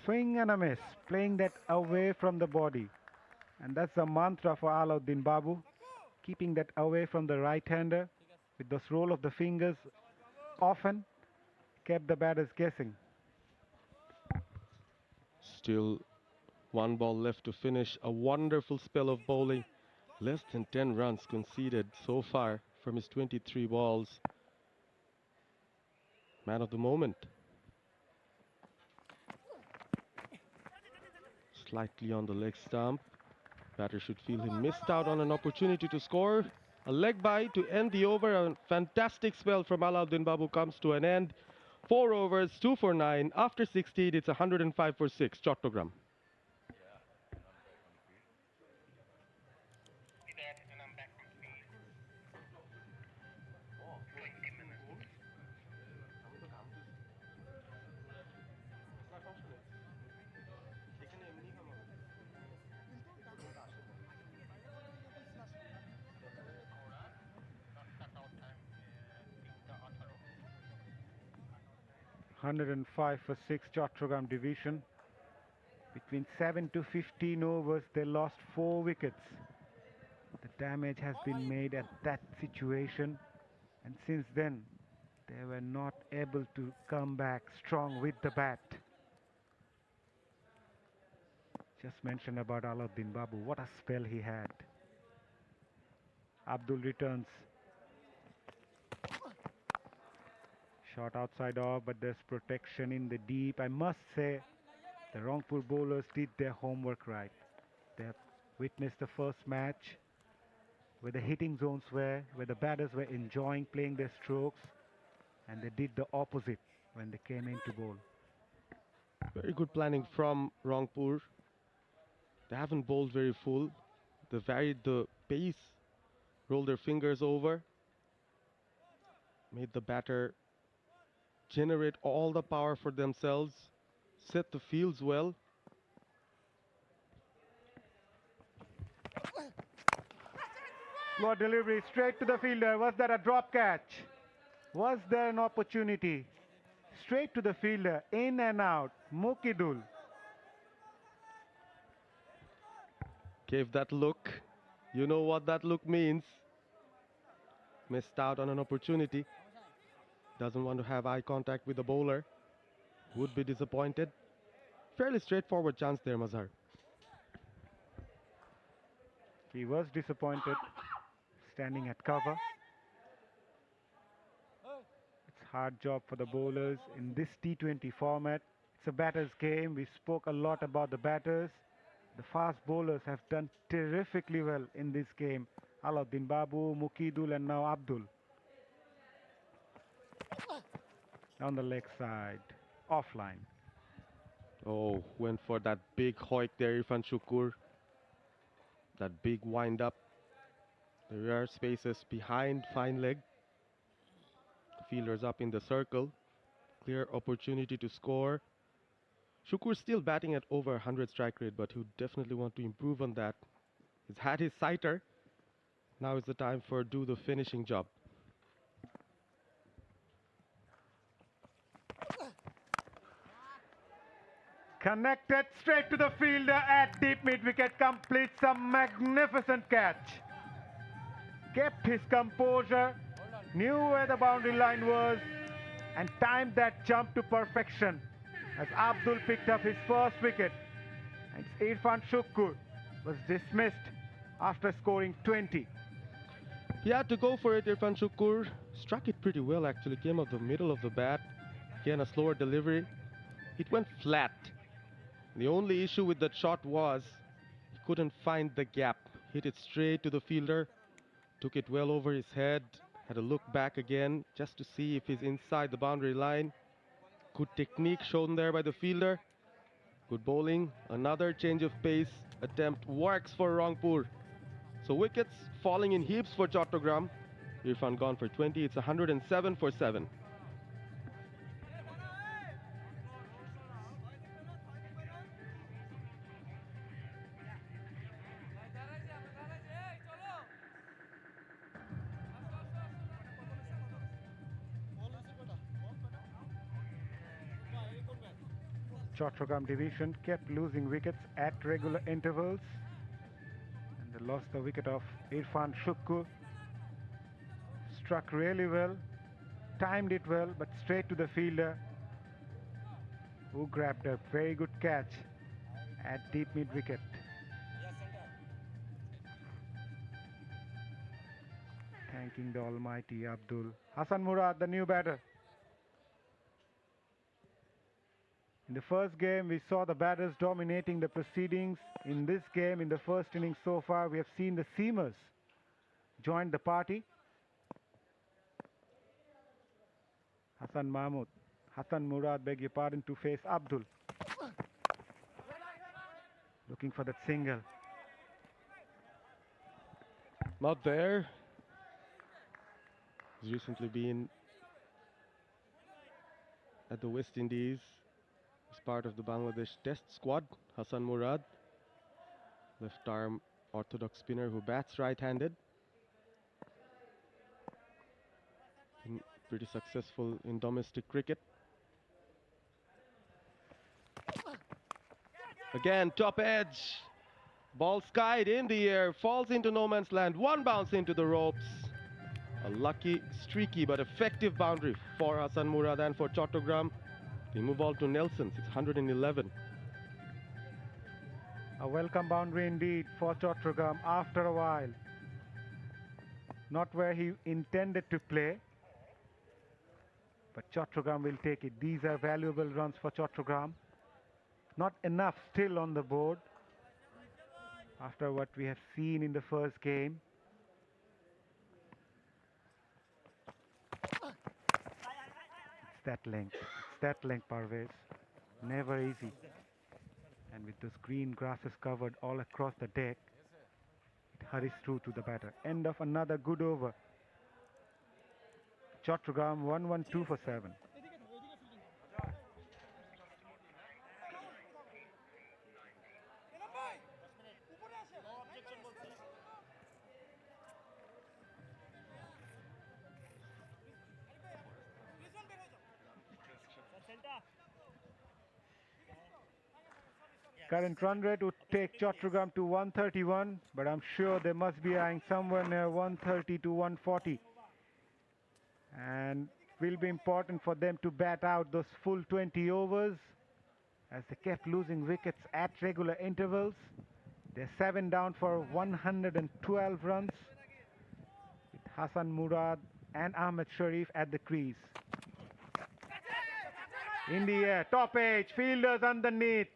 Swing and a miss, playing that away from the body. And that's the mantra for Alauddin Babu, keeping that away from the right-hander with the roll of the fingers often kept the batters guessing. Still 1 ball left to finish. A wonderful spell of bowling. Less than 10 runs conceded so far from his 23 balls. Man of the moment. Slightly on the leg stump. Batter should feel he missed out on an opportunity to score. A leg bye to end the over. A fantastic spell from Alauddin Babu comes to an end. 4 overs, 2 for 9. After 16, it's 105 for 6. Chattogram. 105 for 6 Chattogram division. Between 7 to 15 overs, they lost 4 wickets. The damage has been made at that situation, and since then, they were not able to come back strong with the bat. Just mentioned about 𝗖𝗚𝗃𝗏𝗏, what a spell he had. Abdul returns. Shot outside off, but there's protection in the deep. I must say, the Rangpur bowlers did their homework right. They have witnessed the first match where the hitting zones were, where the batters were enjoying playing their strokes, and they did the opposite when they came in to bowl. Very good planning from Rangpur. They haven't bowled very full. They varied the pace, rolled their fingers over, made the batter generate all the power for themselves, set the fields well. Slow delivery straight to the fielder. Was that a drop catch? Was there an opportunity? Straight to the fielder, in and out. Mukidul. Gave that look. You know what that look means. Missed out on an opportunity. Doesn't want to have eye contact with the bowler. Would be disappointed. Fairly straightforward chance there, Mazhar. He was disappointed, standing at cover. It's a hard job for the bowlers in this T20 format. It's a batter's game. We spoke a lot about the batters. The fast bowlers have done terrifically well in this game. Alauddin Babu, Mukidul, and now Abdul. On the leg side, offline. Oh, went for that big hoik there, Irfan Shukur. That big wind up. There are spaces behind fine leg. Fielders up in the circle. Clear opportunity to score. Shukur still batting at over 100 strike rate, but he would definitely want to improve on that. He's had his sighter. Now is the time for do the finishing job. Connected straight to the fielder at deep mid-wicket, completes a magnificent catch. Kept his composure, knew where the boundary line was, and timed that jump to perfection as Abdul picked up his first wicket. And Irfan Shukur was dismissed after scoring 20. He had to go for it, Irfan Shukur. Struck it pretty well, actually. Came up the middle of the bat. Again, a slower delivery. It went flat. The only issue with that shot was he couldn't find the gap. Hit it straight to the fielder. Took it well over his head. Had a look back again just to see if he's inside the boundary line. Good technique shown there by the fielder. Good bowling. Another change of pace attempt works for Rangpur. So wickets falling in heaps for Chattogram. Irfan gone for 20. It's 107 for 7. Chattogram division kept losing wickets at regular intervals, and they lost the wicket of Irfan Shukur. Struck really well, timed it well, but straight to the fielder, who grabbed a very good catch at deep mid-wicket. Thanking the almighty Abdul. Hasan Murad, the new batter. In the first game, we saw the batters dominating the proceedings. In this game, in the first innings so far, we have seen the seamers join the party. Hasan Murad, beg your pardon, to face Abdul. Looking for that single. Not there. He's recently been at the West Indies. He's part of the Bangladesh Test squad. Hasan Murad, left arm orthodox spinner who bats right-handed. Pretty successful in domestic cricket. Again, top edge. Ball skied in the air, falls into no man's land. One bounce into the ropes. A lucky, streaky, but effective boundary for Hasan Murad and for Chattogram. They move on to Nelson's. It's 111. A welcome boundary indeed for Chattogram after a while. Not where he intended to play, but Chattogram will take it. These are valuable runs for Chattogram. Not enough still on the board after what we have seen in the first game. It's that length, Parvez. Never easy. And with those green grasses covered all across the deck, it hurries through to the batter. End of another good over. Chattogram 1-1-2 for 7. Current run rate would take Chattogram to 131, but I'm sure they must be eyeing somewhere near 130 to 140. And it will be important for them to bat out those full 20 overs as they kept losing wickets at regular intervals. They're 7 down for 112 runs with Hasan Murad and Ahmed Sharif at the crease. In the air, top edge, fielders underneath.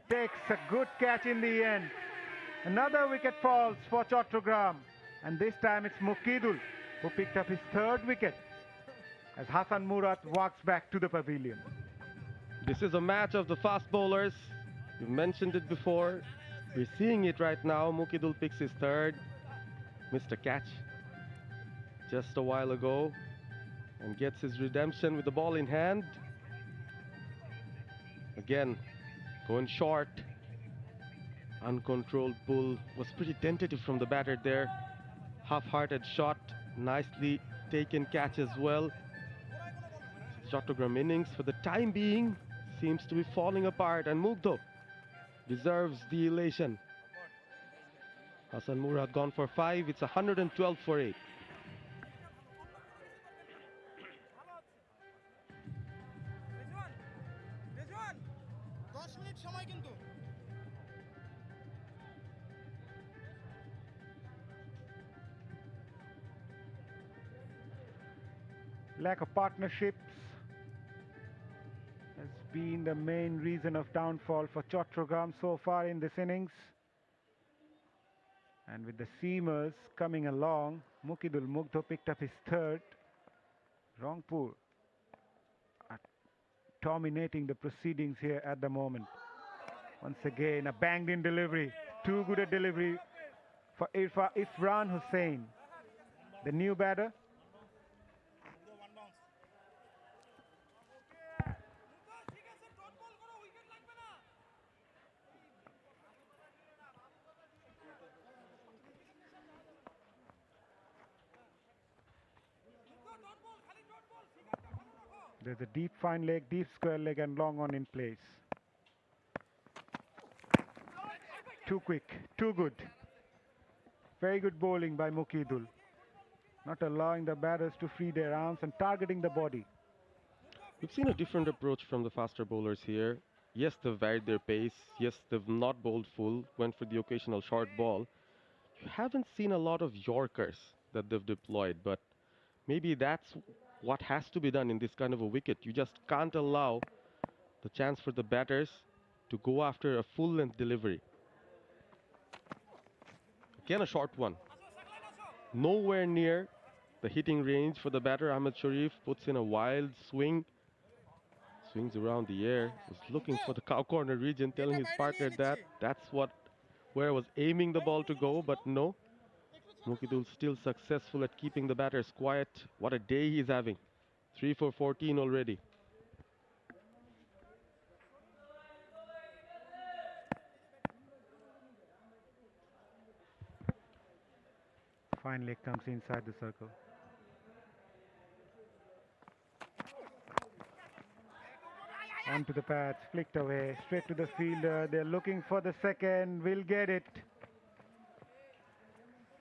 Takes a good catch in the end. Another wicket falls for Chattogram, and this time it's Muqeedul who picked up his 3rd wicket as Hasan Murad walks back to the pavilion. This is a match of the fast bowlers. We've mentioned it before. We're seeing it right now. Muqeedul picks his 3rd. Missed a catch just a while ago and gets his redemption with the ball in hand. Again, going short. Uncontrolled pull. Was pretty tentative from the batter there. Half-hearted shot. Nicely taken catch as well. Chattogram innings for the time being seems to be falling apart, and Mugdho deserves the elation. Hasan Murad gone for 5. It's 112 for 8. Lack of partnerships has been the main reason of downfall for Chattogram so far in this innings. And with the seamers coming along, Mugdho picked up his 3rd. Rangpur are dominating the proceedings here at the moment. Once again, a banged-in delivery. Too good a delivery for Irfan Hussain, the new batter. There's a deep fine leg, deep square leg, and long on in place. Too quick, too good. Very good bowling by Muqeedul. Not allowing the batters to free their arms and targeting the body. We've seen a different approach from the faster bowlers here. Yes, they've varied their pace. Yes, they've not bowled full, went for the occasional short ball. You haven't seen a lot of Yorkers that they've deployed, but maybe that's what has to be done in this kind of a wicket. You just can't allow the chance for the batters to go after a full-length delivery. Again, a short one. Nowhere near the hitting range for the batter. Ahmed Sharif puts in a wild swing. Swings around the air. Was looking for the cow corner region, telling his partner that that's where I was aiming the ball to go, but no. Muqeedul still successful at keeping the batters quiet. What a day he's having. 3 for 14 already. Fine leg comes inside the circle. Onto the pads, flicked away, straight to the fielder. They're looking for the second. Will get it.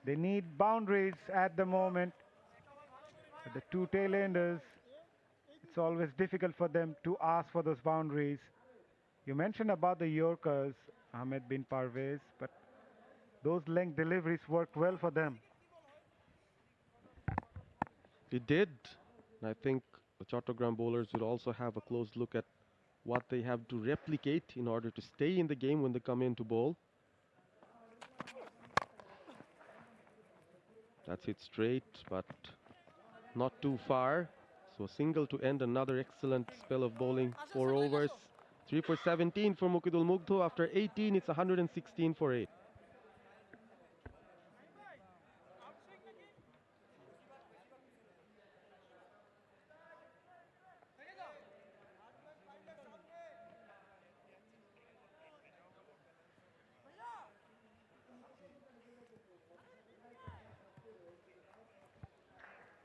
They need boundaries at the moment. But the two tail-enders, it's always difficult for them to ask for those boundaries. You mentioned about the Yorkers, 𝗂𝗏-𝗂𝗃𝗃, but those length deliveries worked well for them. It did. And I think the Chattogram bowlers will also have a close look at what they have to replicate in order to stay in the game when they come in to bowl. That's hit straight, but not too far. So a single to end another excellent spell of bowling. 4 overs, 3 for 17 for 𝗂𝗏𝗂𝗚. After 18, it's 116 for 8.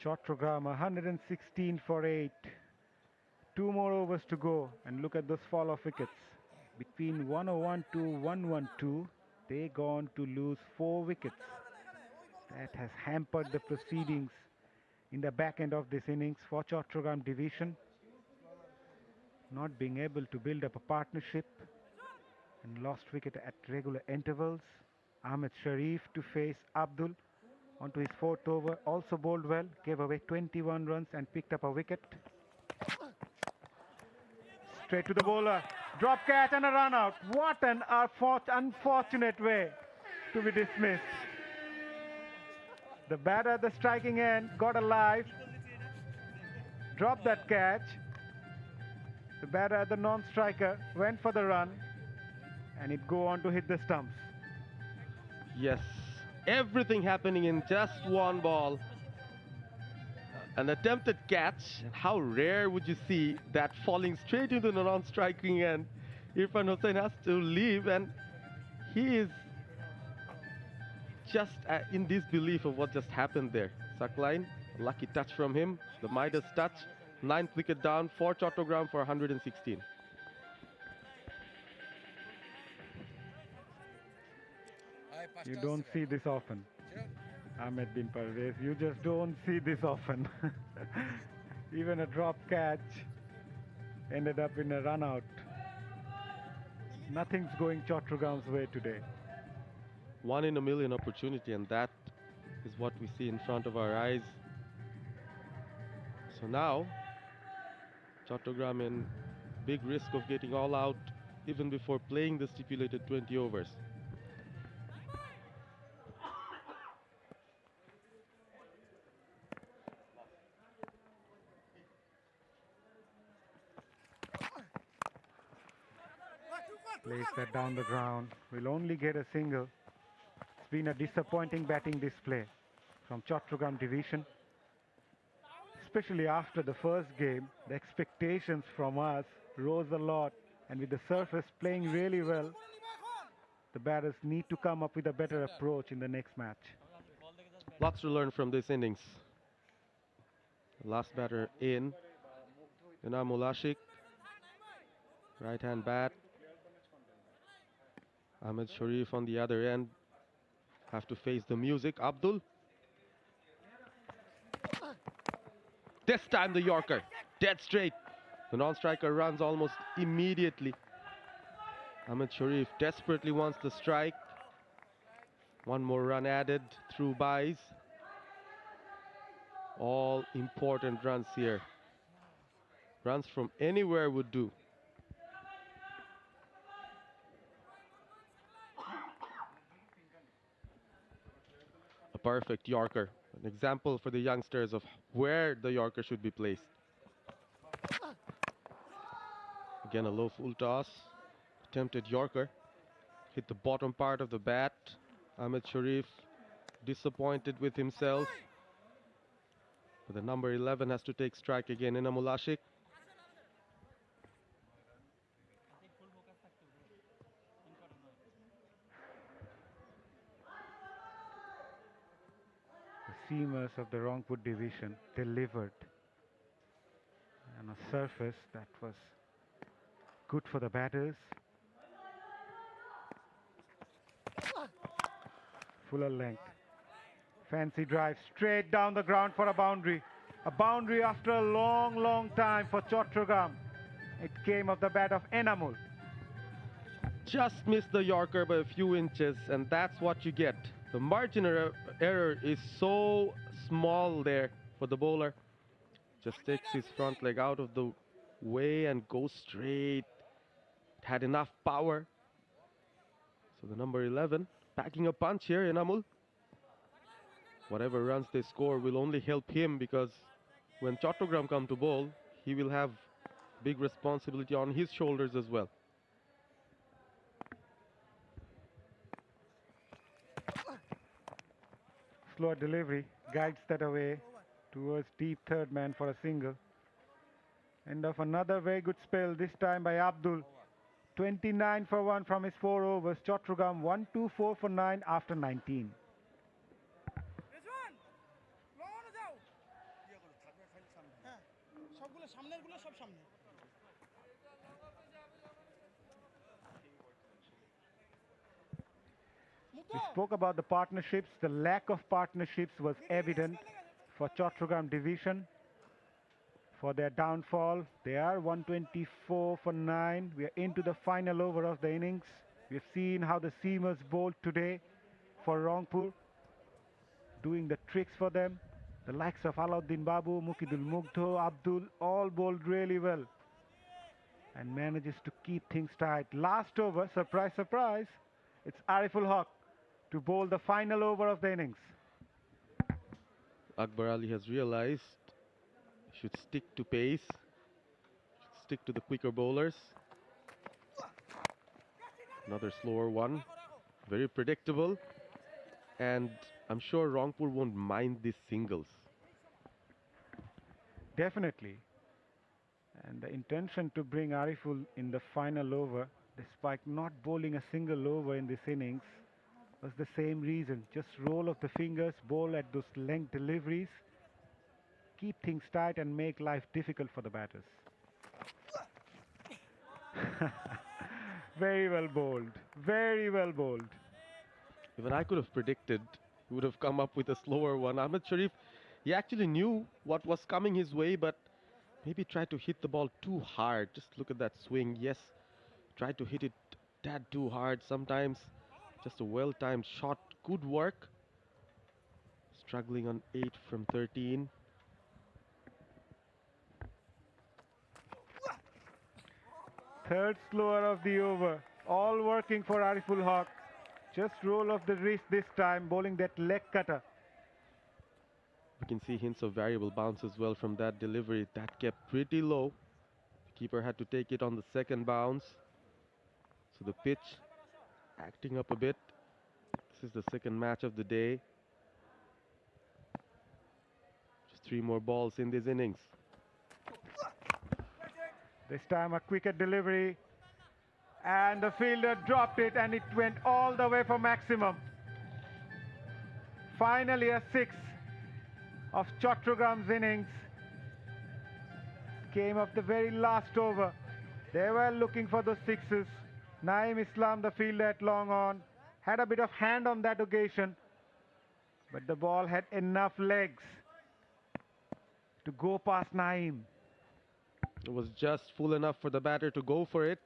Chattogram 116 for 8. 2 more overs to go, and look at those fall of wickets. Between 101 to 112, they gone to lose 4 wickets. That has hampered the proceedings in the back end of this innings for Chattogram division. Not being able to build up a partnership and lost wicket at regular intervals. Ahmed Sharif to face Abdul onto his 4th over, also bowled well, gave away 21 runs and picked up a wicket. Straight to the bowler, drop catch and a run out. What an unfortunate way to be dismissed. The batter at the striking end got alive, dropped that catch. The batter at the non-striker went for the run, and it go on to hit the stumps. Yes, everything happening in just one ball. An attempted catch. How rare would you see that falling straight into the non-striking end? Irfan Hussain has to leave, and he is just in disbelief of what just happened there. Sakline, lucky touch from him. The Midas touch. 9th wicket down for Chattogram for 116. You don't see this often. 𝗂𝗏-𝗂𝗃𝗃, you just don't see this often. Even a drop catch ended up in a run out. Nothing's going Chattogram's way today. 1 in a million opportunity, and that is what we see in front of our eyes. So now, Chattogram in big risk of getting all out even before playing the stipulated 20 overs. Plays that down the ground. Will only get a single. It's been a disappointing batting display from Chattogram division. Especially after the first game, the expectations from us rose a lot, and with the surface playing really well, the batters need to come up with a better approach in the next match. Lots to learn from this innings. Last batter in, 𝗂𝗏𝗂𝗚𝗃, right hand bat. Ahmed Sharif on the other end have to face the music. Abdul. This time the Yorker, dead straight. The non-striker runs almost immediately. Ahmed Sharif desperately wants the strike. 1 more run added through byes. All important runs here. Runs from anywhere would do. A perfect Yorker. An example for the youngsters of where the Yorker should be placed. Again, a low full toss. Attempted Yorker. Hit the bottom part of the bat. Ahmed Sharif disappointed with himself. But the number 11 has to take strike again. 𝗂𝗏𝗂𝗃𝗃. The seamers of the Rangpur division delivered on a surface that was good for the batters. Fuller length. Fancy drive straight down the ground for a boundary. A boundary after a long, long time for Chattogram. It came off the bat of Enamul. Just missed the Yorker by a few inches, and that's what you get. The margin error is so small there for the bowler. Just takes his front leg out of the way and goes straight. It had enough power. So the number 11 packing a punch here, Enamul. Whatever runs they score will only help him, because when Chattogram come to bowl, he will have big responsibility on his shoulders as well. Slower delivery guides that away towards deep third man for a single. End of another very good spell, this time by Abdul. 29 for 1 from his 4 overs. Chattogram 1-2-4 for 9 after 19. We spoke about the partnerships. The lack of partnerships was evident for Chattogram division. For their downfall, they are 124 for 9. We are into the final over of the innings. We have seen how the seamers bowled today for Rangpur, doing the tricks for them. The likes of Alauddin Babu, Mukidul Mugdho, Abdul all bowled really well and manages to keep things tight. Last over, surprise, surprise, it's Ariful Haq to bowl the final over of the innings. Akbar Ali has realized he should stick to pace, should stick to the quicker bowlers. Another slower one, very predictable, and I'm sure Rangpur won't mind these singles. Definitely. And the intention to bring Ariful in the final over, despite not bowling a single over in this innings, was the same reason. Just roll of the fingers, bowl at those length deliveries, keep things tight and make life difficult for the batters. Very well bowled. Very well bowled. Even I could have predicted he would have come up with a slower one. Ahmed Sharif, he actually knew what was coming his way, but maybe tried to hit the ball too hard. Just look at that swing. Yes, tried to hit it that too hard sometimes. Just a well-timed shot could work. Struggling on 8 from 13. Third slower of the over. All working for Ariful Haq. Just roll of the wrist this time, bowling that leg cutter. We can see hints of variable bounce as well from that delivery. That kept pretty low. The keeper had to take it on the second bounce. So the pitch acting up a bit. This is the second match of the day. Just 3 more balls in this innings. This time a quicker delivery. And the fielder dropped it and it went all the way for maximum. Finally a 6 of Chattogram's innings. Came off the very last over. They were looking for those sixes. Naeem Islam, the fielder at long on, had a bit of hand on that occasion, but the ball had enough legs to go past Naeem. It was just full enough for the batter to go for it.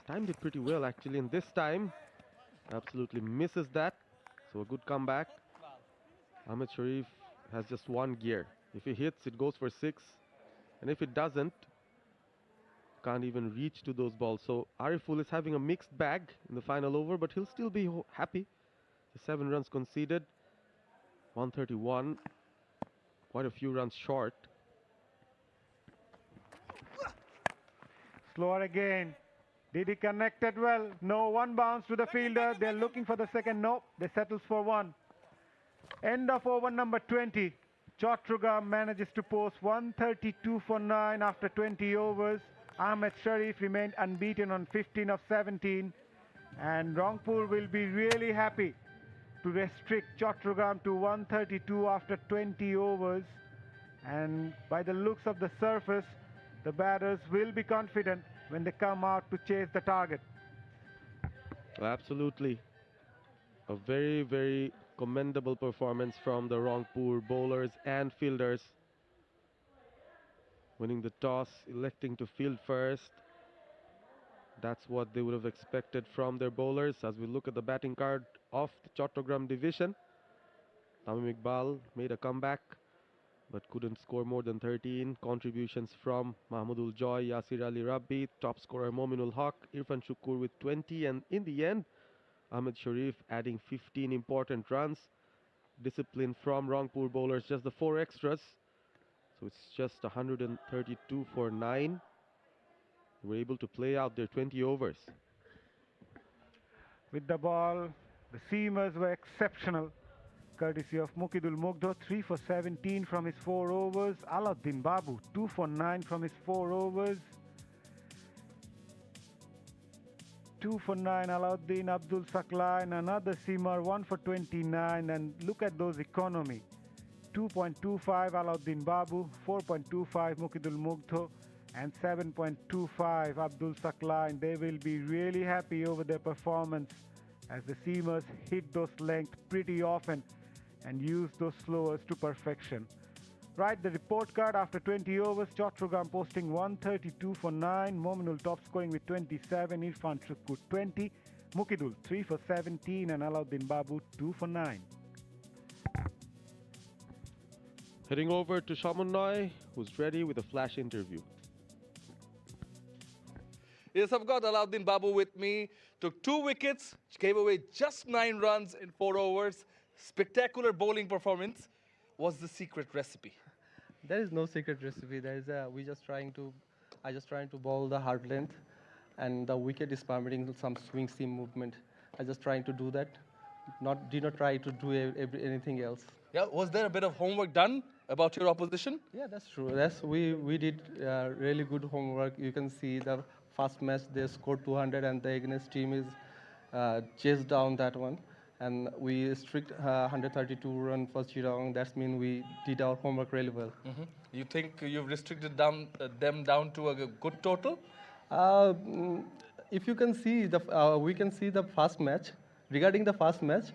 Timed it pretty well actually, and this time absolutely misses that. So a good comeback. Ahmed Sharif has just one gear. If he hits, it goes for 6, and if it doesn't, can't even reach to those balls. So Ariful is having a mixed bag in the final over, but he'll still be happy. The 7 runs conceded, 131, quite a few runs short. Slower again. Did he connect it well? No, one bounce to the fielder. They're looking for the second. Nope, they settles for 1. End of over number 20. Chattogram manages to post 132 for 9 after 20 overs. Ahmed Sharif remained unbeaten on 15 of 17. And Rangpur will be really happy to restrict Chattogram to 132 after 20 overs. And by the looks of the surface, the batters will be confident when they come out to chase the target. Absolutely. A very, very commendable performance from the Rangpur bowlers and fielders. Winning the toss, electing to field first. That's what they would have expected from their bowlers. As we look at the batting card of the Chattogram division, Tamim Iqbal made a comeback but couldn't score more than 13. Contributions from Mahmudul Joy, Yasir Ali Rabbi, top scorer Mominul Haq, Irfan Shukur with 20, and in the end, Ahmed Sharif adding 15 important runs. Discipline from Rangpur bowlers, just the 4 extras. So it's just 132 for 9. They were able to play out their 20 overs. With the ball, the seamers were exceptional. Courtesy of 𝗂𝗍𝗄𝗧, 3 for 17 from his 4 overs. Alauddin Babu, 2 for 9 from his 4 overs. 2 for 9, Alauddin. Abdul Sakline, another seamer, 1 for 29. And look at those economy. 2.25 Alauddin Babu, 4.25 𝗂𝗍𝗄𝗧, and 7.25 Abdul Sakline. They will be really happy over their performance as the seamers hit those lengths pretty often and use those slowers to perfection. Right, the report card after 20 overs, Chattogram posting 132 for 9, Mominul top scoring with 27, Irfan Shukur 20, 𝗂𝗍𝗄𝗧 3 for 17, and Alauddin Babu 2 for 9. Heading over to Shaman Noy, who's ready with a flash interview. Yes, I've got Alauddin Babu with me. Took 2 wickets, gave away just 9 runs in 4 overs. Spectacular bowling performance. What's the secret recipe? There is no secret recipe. There is I just trying to bowl the hard length, and the wicket is permitting some swing seam movement. I just trying to do that. Did not try to do anything else. Yeah, was there a bit of homework done about your opposition? Yeah, that's true. We did really good homework. You can see the first match they scored 200, and the against team is chased down that one. And we strict 132 run for Chirong. That means we did our homework really well. You think you've restricted them down to a good total? If you can see we can see the first match. Regarding the first match,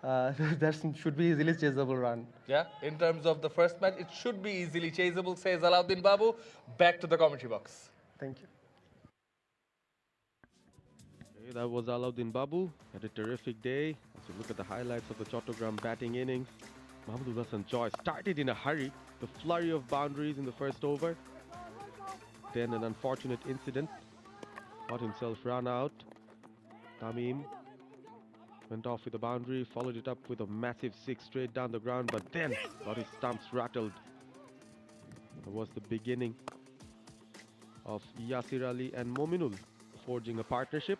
that should be easily chaseable run. Yeah, in terms of the first match, it should be easily chaseable, says Alauddin Babu. Back to the commentary box. Thank you. Okay, that was Alauddin Babu. Had a terrific day. As we look at the highlights of the Chattogram batting innings, Mahmudul Hasan Joy started in a hurry. The flurry of boundaries in the first over. Then an unfortunate incident. Got himself run out. Tamim went off with a boundary, followed it up with a massive 6 straight down the ground, but then got his stumps rattled. That was the beginning of Yasir Ali and Mominul forging a partnership.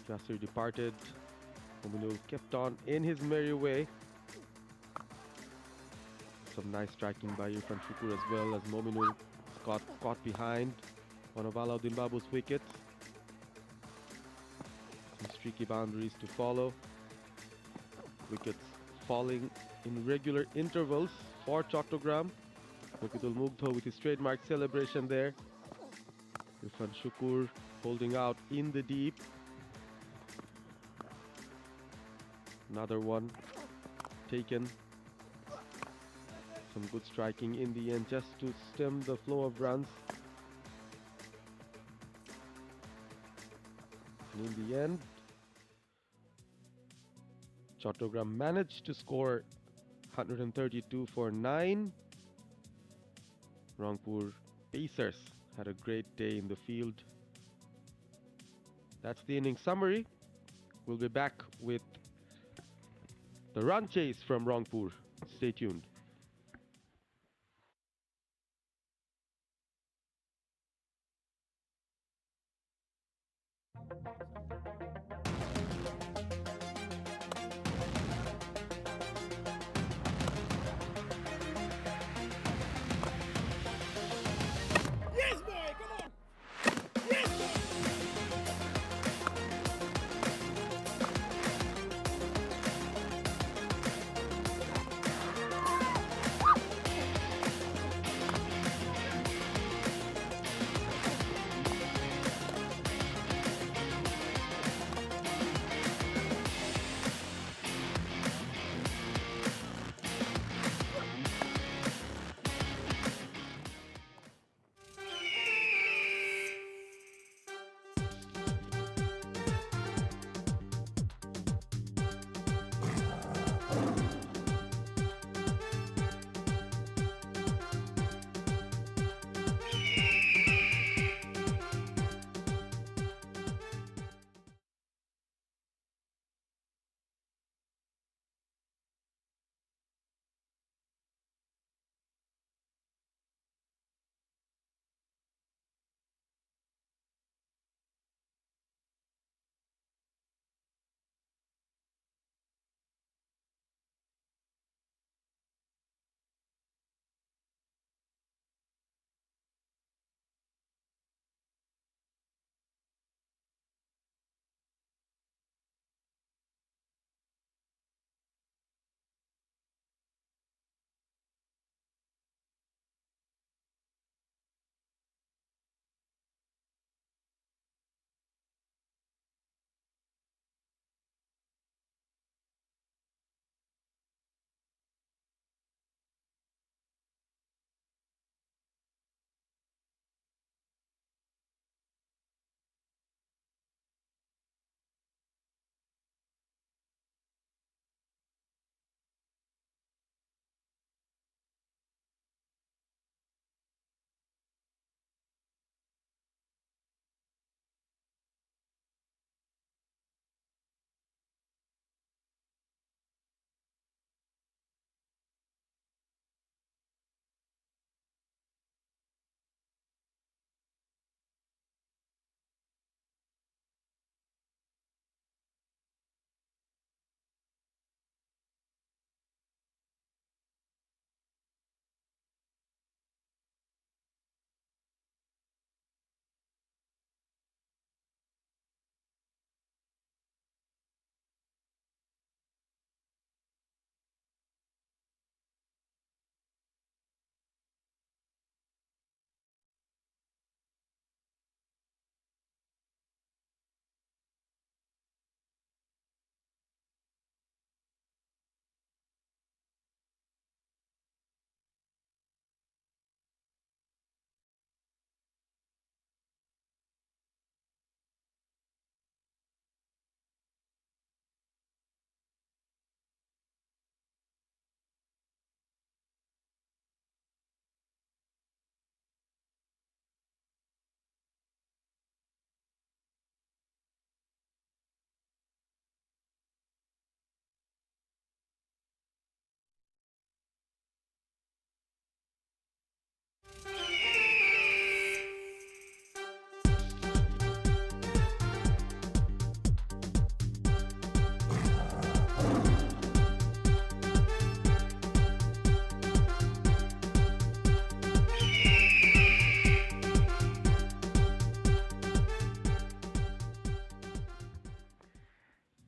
Yasir departed. Mominul kept on in his merry way. Some nice striking by Irfan Shukur as well, as Mominul got caught behind one of Alauddin Babu's wickets. Some streaky boundaries to follow. Wickets falling in regular intervals for Chattogram. 𝗂𝗍𝗄𝗧 with his trademark celebration there. Irfan Shukur holding out in the deep. Another one taken. Some good striking in the end just to stem the flow of runs. And in the end, Chattogram managed to score 132 for 9. Rangpur Pacers had a great day in the field. That's the inning summary. We'll be back with the run chase from Rangpur. Stay tuned.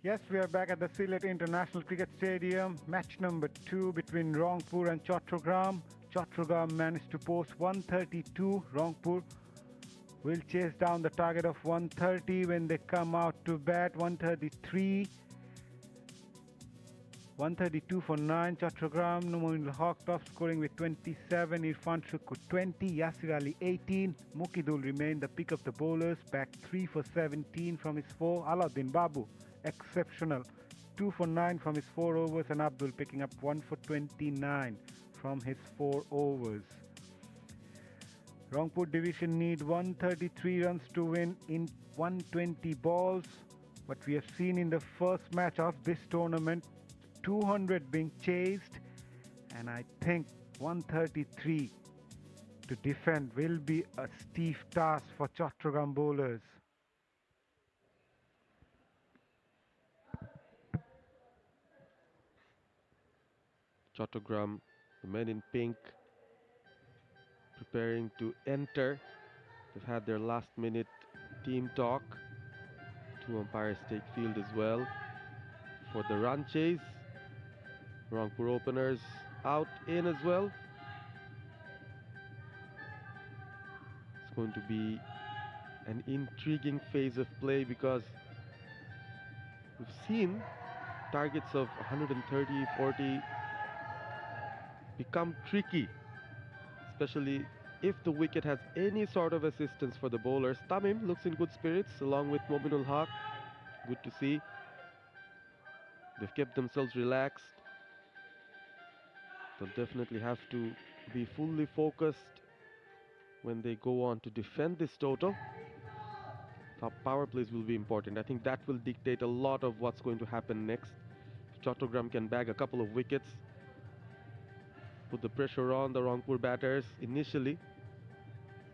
Yes, we are back at the Sylhet International Cricket Stadium. Match number 2 between Rangpur and Chattogram. Chattogram managed to post 132. Rangpur will chase down the target of 130 when they come out to bat. 133. 132 for 9. Chattogram, Mominul Haq top scoring with 27. 𝗵𝗺𝗃𝗃 with 20. Yasir Ali 18. Mukidul remained the pick of the bowlers. Back 3 for 17 from his 4. Alauddin Babu, exceptional. 2 for 9 from his 4 overs. And Abdul picking up 1 for 29 from his 4 overs. Rangpur division need 133 runs to win in 120 balls. What we have seen in the first match of this tournament, 200 being chased, and I think 133 to defend will be a stiff task for Chattogram bowlers. Chattogram, the men in pink, preparing to enter. They've had their last minute team talk. 2 umpires take field as well for the run chase. Rangpur openers out in as well. It's going to be an intriguing phase of play because we've seen targets of 130, 40 become tricky, especially if the wicket has any sort of assistance for the bowlers. Tamim looks in good spirits along with Mominul Haq. Good to see. They've kept themselves relaxed. They'll definitely have to be fully focused when they go on to defend this total. Top power plays will be important. I think that will dictate a lot of what's going to happen next. If Chattogram can bag a couple of wickets, put the pressure on the Rangpur batters initially,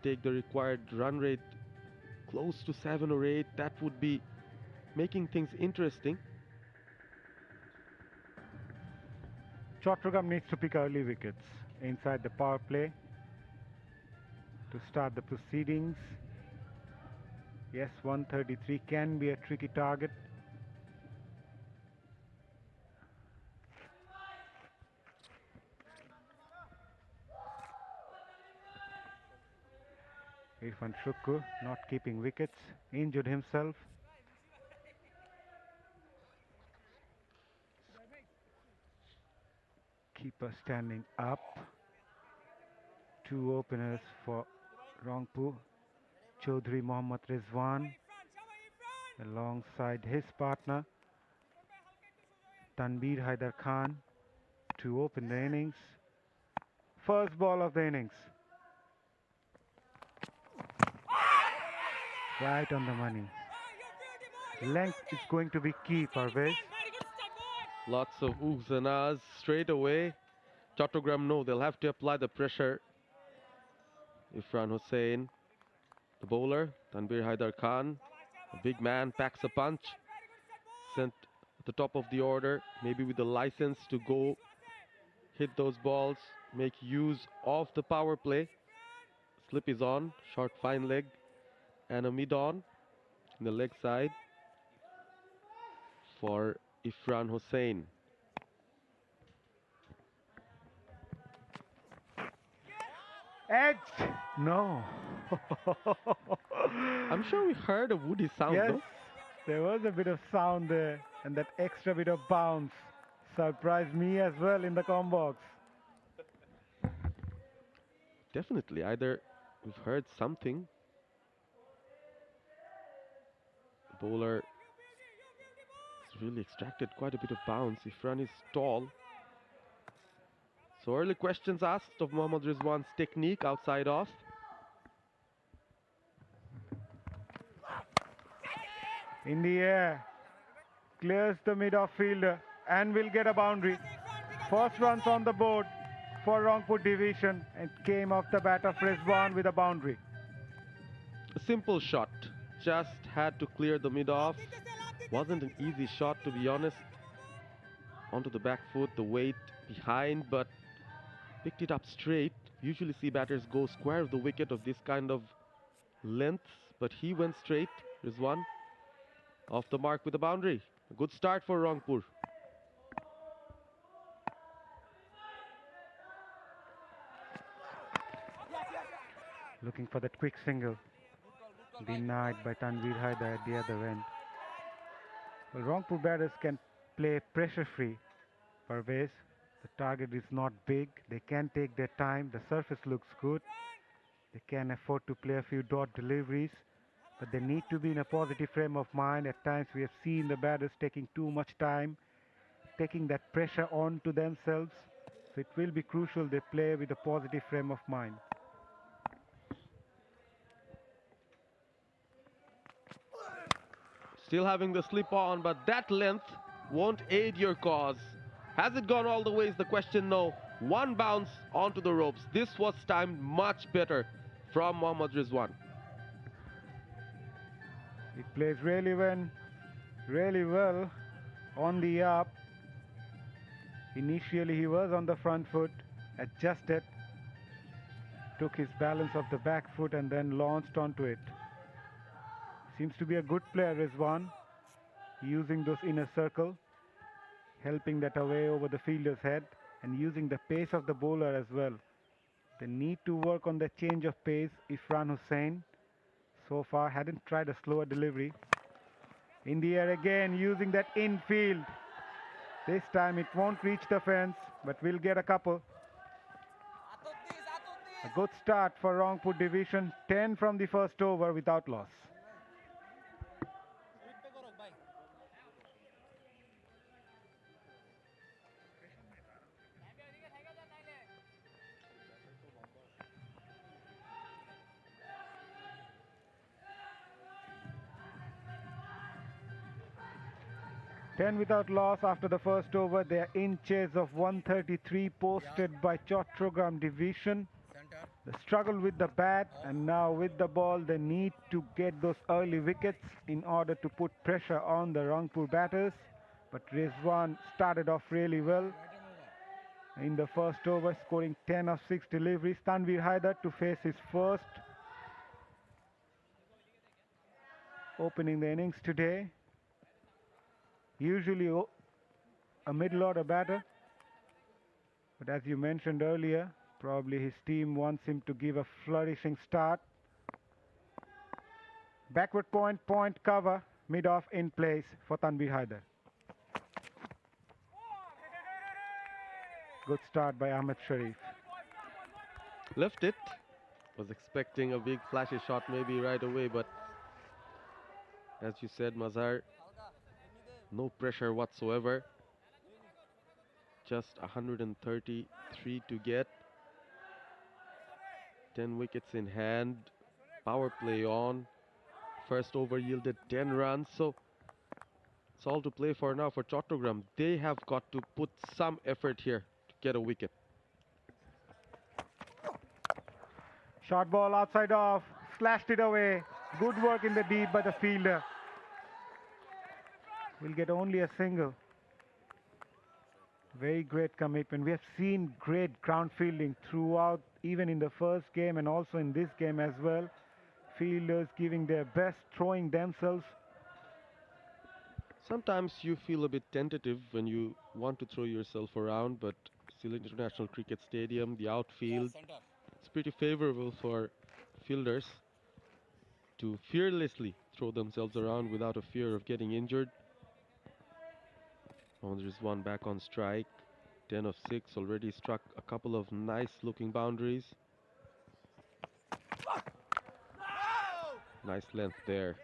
take the required run rate close to 7 or 8, that would be making things interesting. Chattogram needs to pick early wickets inside the power play to start the proceedings. Yes, 133 can be a tricky target. 𝗵𝗺𝗃𝗃 not keeping wickets, injured himself. Keeper standing up. 2 openers for Rangpur. Chaudhry Mohammad Rizwan alongside his partner Tanveer Haider Khan to open the innings. First ball of the innings. Right on the money. Length is going to be key, Parvez. Lots of oohs and ahs straight away. Chattogram know they'll have to apply the pressure. Irfan Hussain, the bowler, Tanveer Haider Khan, a big man, packs a punch. Sent at the top of the order, maybe with the license to go hit those balls, make use of the power play. Slip is on, short fine leg, and a mid-on in the leg side for Irfan Hussain. Edge! No. I'm sure we heard a woody sound, Yes, no? there was a bit of sound there, and that extra bit of bounce surprised me as well in the comm box. Definitely, either we've heard something. The bowler has really extracted quite a bit of bounce. Irfan is tall. So early questions asked of Mohammad Rizwan's technique outside off. In the air, clears the mid-off fielder and will get a boundary. First runs on the board for Rangpur division and came off the bat of Rizwan with a boundary. A simple shot, just had to clear the mid-off. Wasn't an easy shot, to be honest. Onto the back foot, the weight behind, but picked it up straight. Usually see batters go square of the wicket of this kind of length, but he went straight. Rizwan off the mark with a boundary. A good start for Rangpur. Looking for that quick single. Denied by 𝗃𝗺𝗽𝗃 at the other end. Well, Rangpur batters can play pressure-free. 𝗃𝗶𝗃𝗵, the target is not big. They can take their time. The surface looks good. They can afford to play a few dot deliveries, but they need to be in a positive frame of mind. At times we have seen the batters taking too much time, taking that pressure on to themselves. So it will be crucial they play with a positive frame of mind. Still having the slip on, but that length won't aid your cause. Has it gone all the way is the question. No. One bounce onto the ropes. This was timed much better from Mohammad Rizwan. He plays really well on the up. Initially he was on the front foot, adjusted, took his balance of the back foot and then launched onto it. Seems to be a good player, Rizwan, using those inner circle, helping that away over the fielder's head and using the pace of the bowler as well. They need to work on the change of pace. Irfan Hussain so far hadn't tried a slower delivery. In the air again, using that infield. This time it won't reach the fence, but we'll get a couple. A good start for Rangpur division, 10 from the first over without loss. 10 without loss after the first over. They are in chase of 133 posted by Chattogram division. The struggle with the bat and now with the ball, they need to get those early wickets in order to put pressure on the Rangpur batters. But Rizwan started off really well in the first over, scoring 10 of 6 deliveries. 𝗃𝗺𝗽𝗃 to face his first opening the innings today. Usually a middle order batter, but as you mentioned earlier, probably his team wants him to give a flourishing start. Backward point cover, mid-off in place for 𝗃𝗺𝗽𝗃. Good start by Ahmed Sharif. Left it. Was expecting a big flashy shot maybe right away, but as you said, Mazhar, no pressure whatsoever. Just 133 to get. 10 wickets in hand. Power play on. First over yielded 10 runs. So it's all to play for now for Chattogram. They have got to put some effort here to get a wicket. Short ball outside off. Slashed it away. Good work in the deep by the fielder. Will get only a single. Very great commitment. We have seen great ground fielding throughout, even in the first game and also in this game as well. Fielders giving their best, throwing themselves. Sometimes you feel a bit tentative when you want to throw yourself around, but Sylhet International Cricket Stadium, the outfield, it's pretty favorable for fielders to fearlessly throw themselves around without a fear of getting injured. Oh, there's one back on strike. 10 of 6, already struck a couple of nice looking boundaries. Nice length there.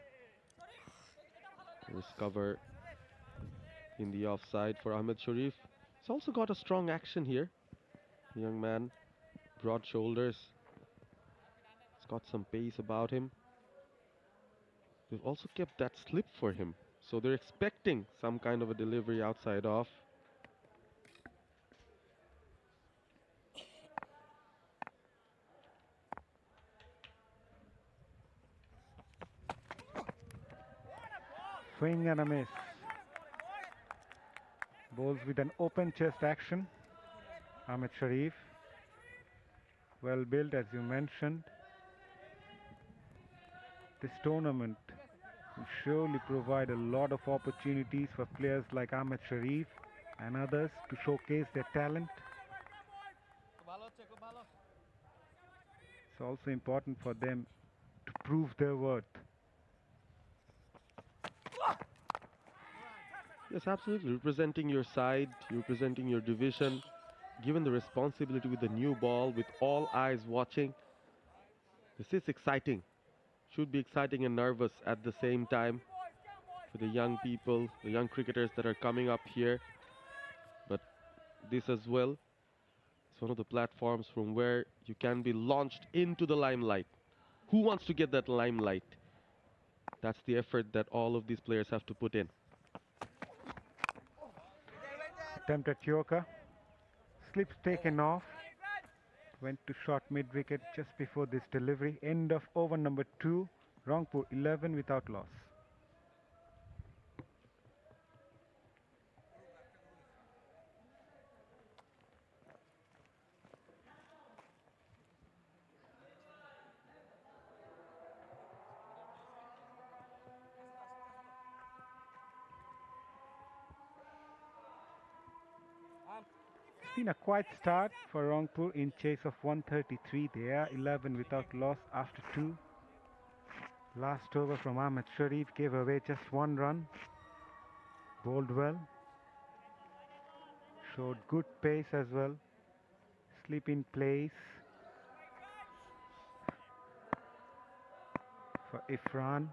Nice cover in the offside for Ahmed Sharif. He's also got a strong action here. Young man, broad shoulders. He's got some pace about him. They've also kept that slip for him. So they're expecting some kind of a delivery outside off. Swing and a miss. Bowls with an open chest action. Ahmed Sharif. Well built, as you mentioned. This tournament will surely provide a lot of opportunities for players like Ahmed Sharif and others to showcase their talent. It's also important for them to prove their worth. Yes, absolutely. Representing your side, representing your division, given the responsibility with the new ball, with all eyes watching. This is exciting. Should be exciting and nervous at the same time for the young people, the young cricketers that are coming up here. But this as well is one of the platforms from where you can be launched into the limelight. Who wants to get that limelight? That's the effort that all of these players have to put in. Attempt at Yorker. Slips taken off. Went to short mid-wicket just before this delivery. End of over number 2. Rangpur 11 without loss. It's been a quiet start for Rangpur in chase of 133. They are 11 without loss after 2. Last over from Ahmed Sharif gave away just 1 run. Bowled well. Showed good pace as well. Slip in place for Irfan.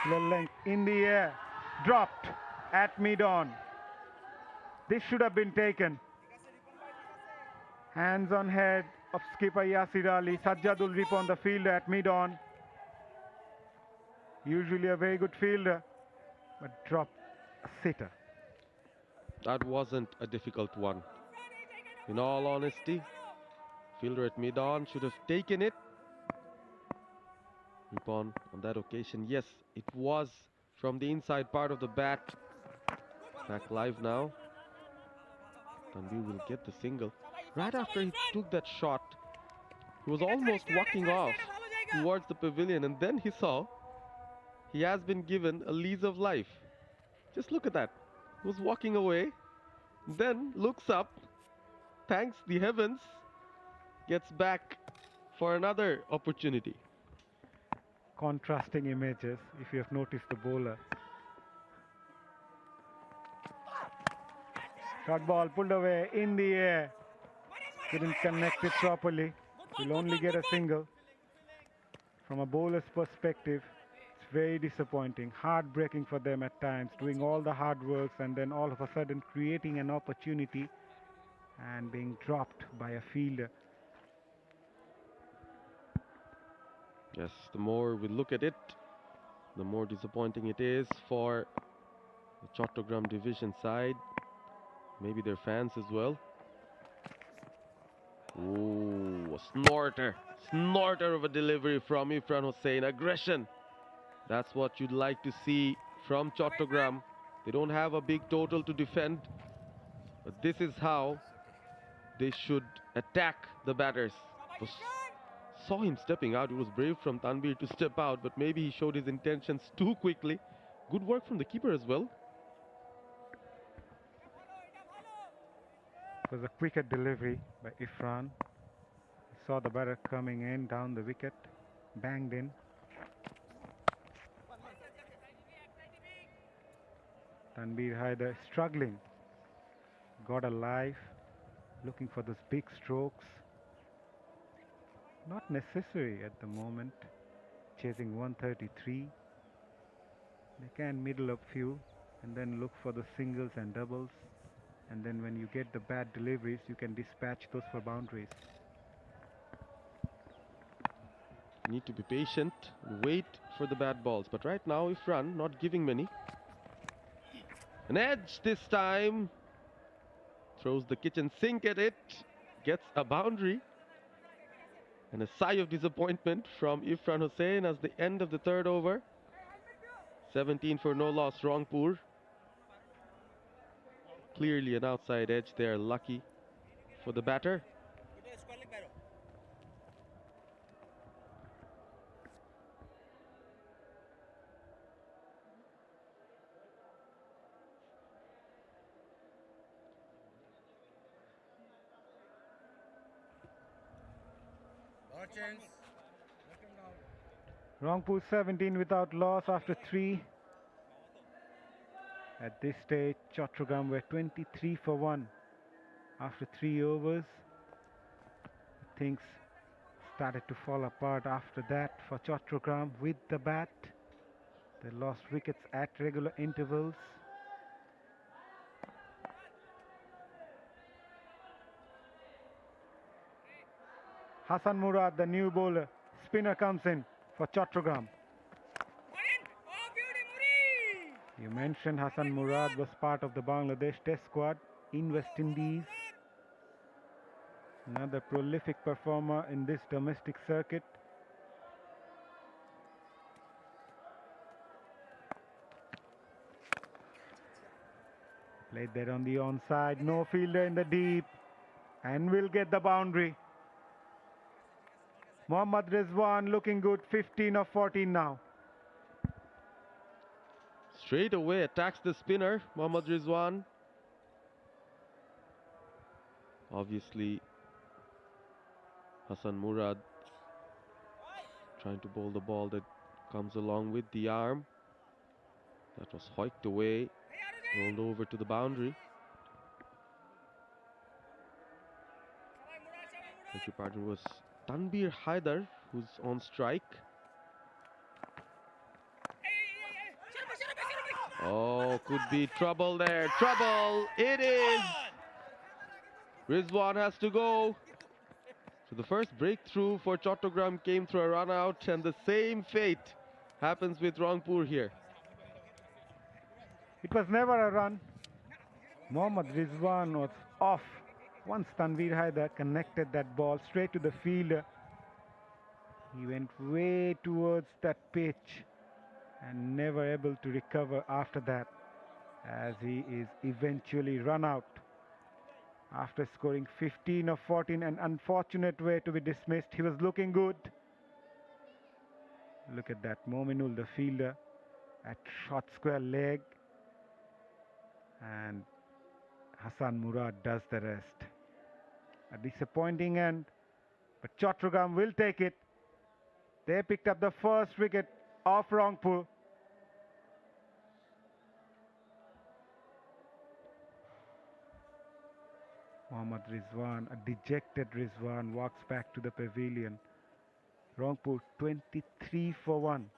Little length in the air. Dropped at mid-on. This should have been taken. Hands on head of skipper Yasir Ali. Sajjadul Rip on the fielder at mid-on. Usually a very good fielder, but dropped a sitter. That wasn't a difficult one. In all honesty, fielder at mid-on should have taken it. Ripon on that occasion, yes, it was from the inside part of the bat. Back live now. Tanvir will get the single. Right after he took that shot, he was almost walking off towards the pavilion, and then he saw he has been given a lease of life. Just look at that. He was walking away, then looks up, thanks the heavens, gets back for another opportunity. Contrasting images, if you have noticed the bowler. Short ball pulled away in the air. Couldn't connect it properly. Will only get a single. From a bowler's perspective, it's very disappointing. Heartbreaking for them at times, doing all the hard works and then all of a sudden creating an opportunity and being dropped by a fielder. Yes, the more we look at it, the more disappointing it is for the Chattogram division side. Maybe their fans as well. Ooh, a snorter of a delivery from Irfan Hussain. Aggression. That's what you'd like to see from Chattogram. They don't have a big total to defend, but this is how they should attack the batters. Saw him stepping out. It was brave from Tanvir to step out, but maybe he showed his intentions too quickly. Good work from the keeper as well. It was a quicker delivery by Irfan. He saw the batter coming in down the wicket, banged in. Tanvir Haider struggling. Got alive, looking for those big strokes. Not necessary at the moment. Chasing 133. They can middle up few and then look for the singles and doubles. And then when you get the bad deliveries, you can dispatch those for boundaries. Need to be patient, wait for the bad balls. But right now, Irfan not giving many. An edge this time. Throws the kitchen sink at it. Gets a boundary. And a sigh of disappointment from Irfan Hussain as the end of the 3rd over. 17 for no loss, Rangpur. Clearly an outside edge there, lucky for the batter. Rangpur 17 without loss after 3. At this stage, Chattogram were 23 for 1 after 3 overs. Things started to fall apart after that for Chattogram with the bat. They lost wickets at regular intervals. Hasan Murad, the new bowler, spinner, comes in for Chattogram. You mentioned Hasan Murad was part of the Bangladesh Test squad in West Indies. Another prolific performer in this domestic circuit. Played that on the onside, no fielder in the deep, and will get the boundary. Mohammad Rizwan looking good, 15 of 14 now. Straight away attacks the spinner, Mohammad Rizwan. Obviously, Hasan Murad trying to bowl the ball that comes along with the arm. That was hoiked away, rolled over to the boundary. Beg your pardon, was Tanvir Haider who's on strike. Oh, could be trouble there. Trouble! It is! Rizwan has to go. So the first breakthrough for Chattogram came through a run out, and the same fate happens with Rangpur here. It was never a run. Mohammad Rizwan was off. Once Tanvir Haider connected that ball straight to the fielder, he went way towards that pitch and never able to recover after that, as he is eventually run out. After scoring 15 of 14, an unfortunate way to be dismissed. He was looking good. Look at that, Mominul, the fielder, at short square leg. And Hasan Murad does the rest. A disappointing end, but Chattogram will take it. They picked up the first wicket of Rangpur. Mohammad Rizwan, a dejected Rizwan, walks back to the pavilion. Rangpur 23 for 1.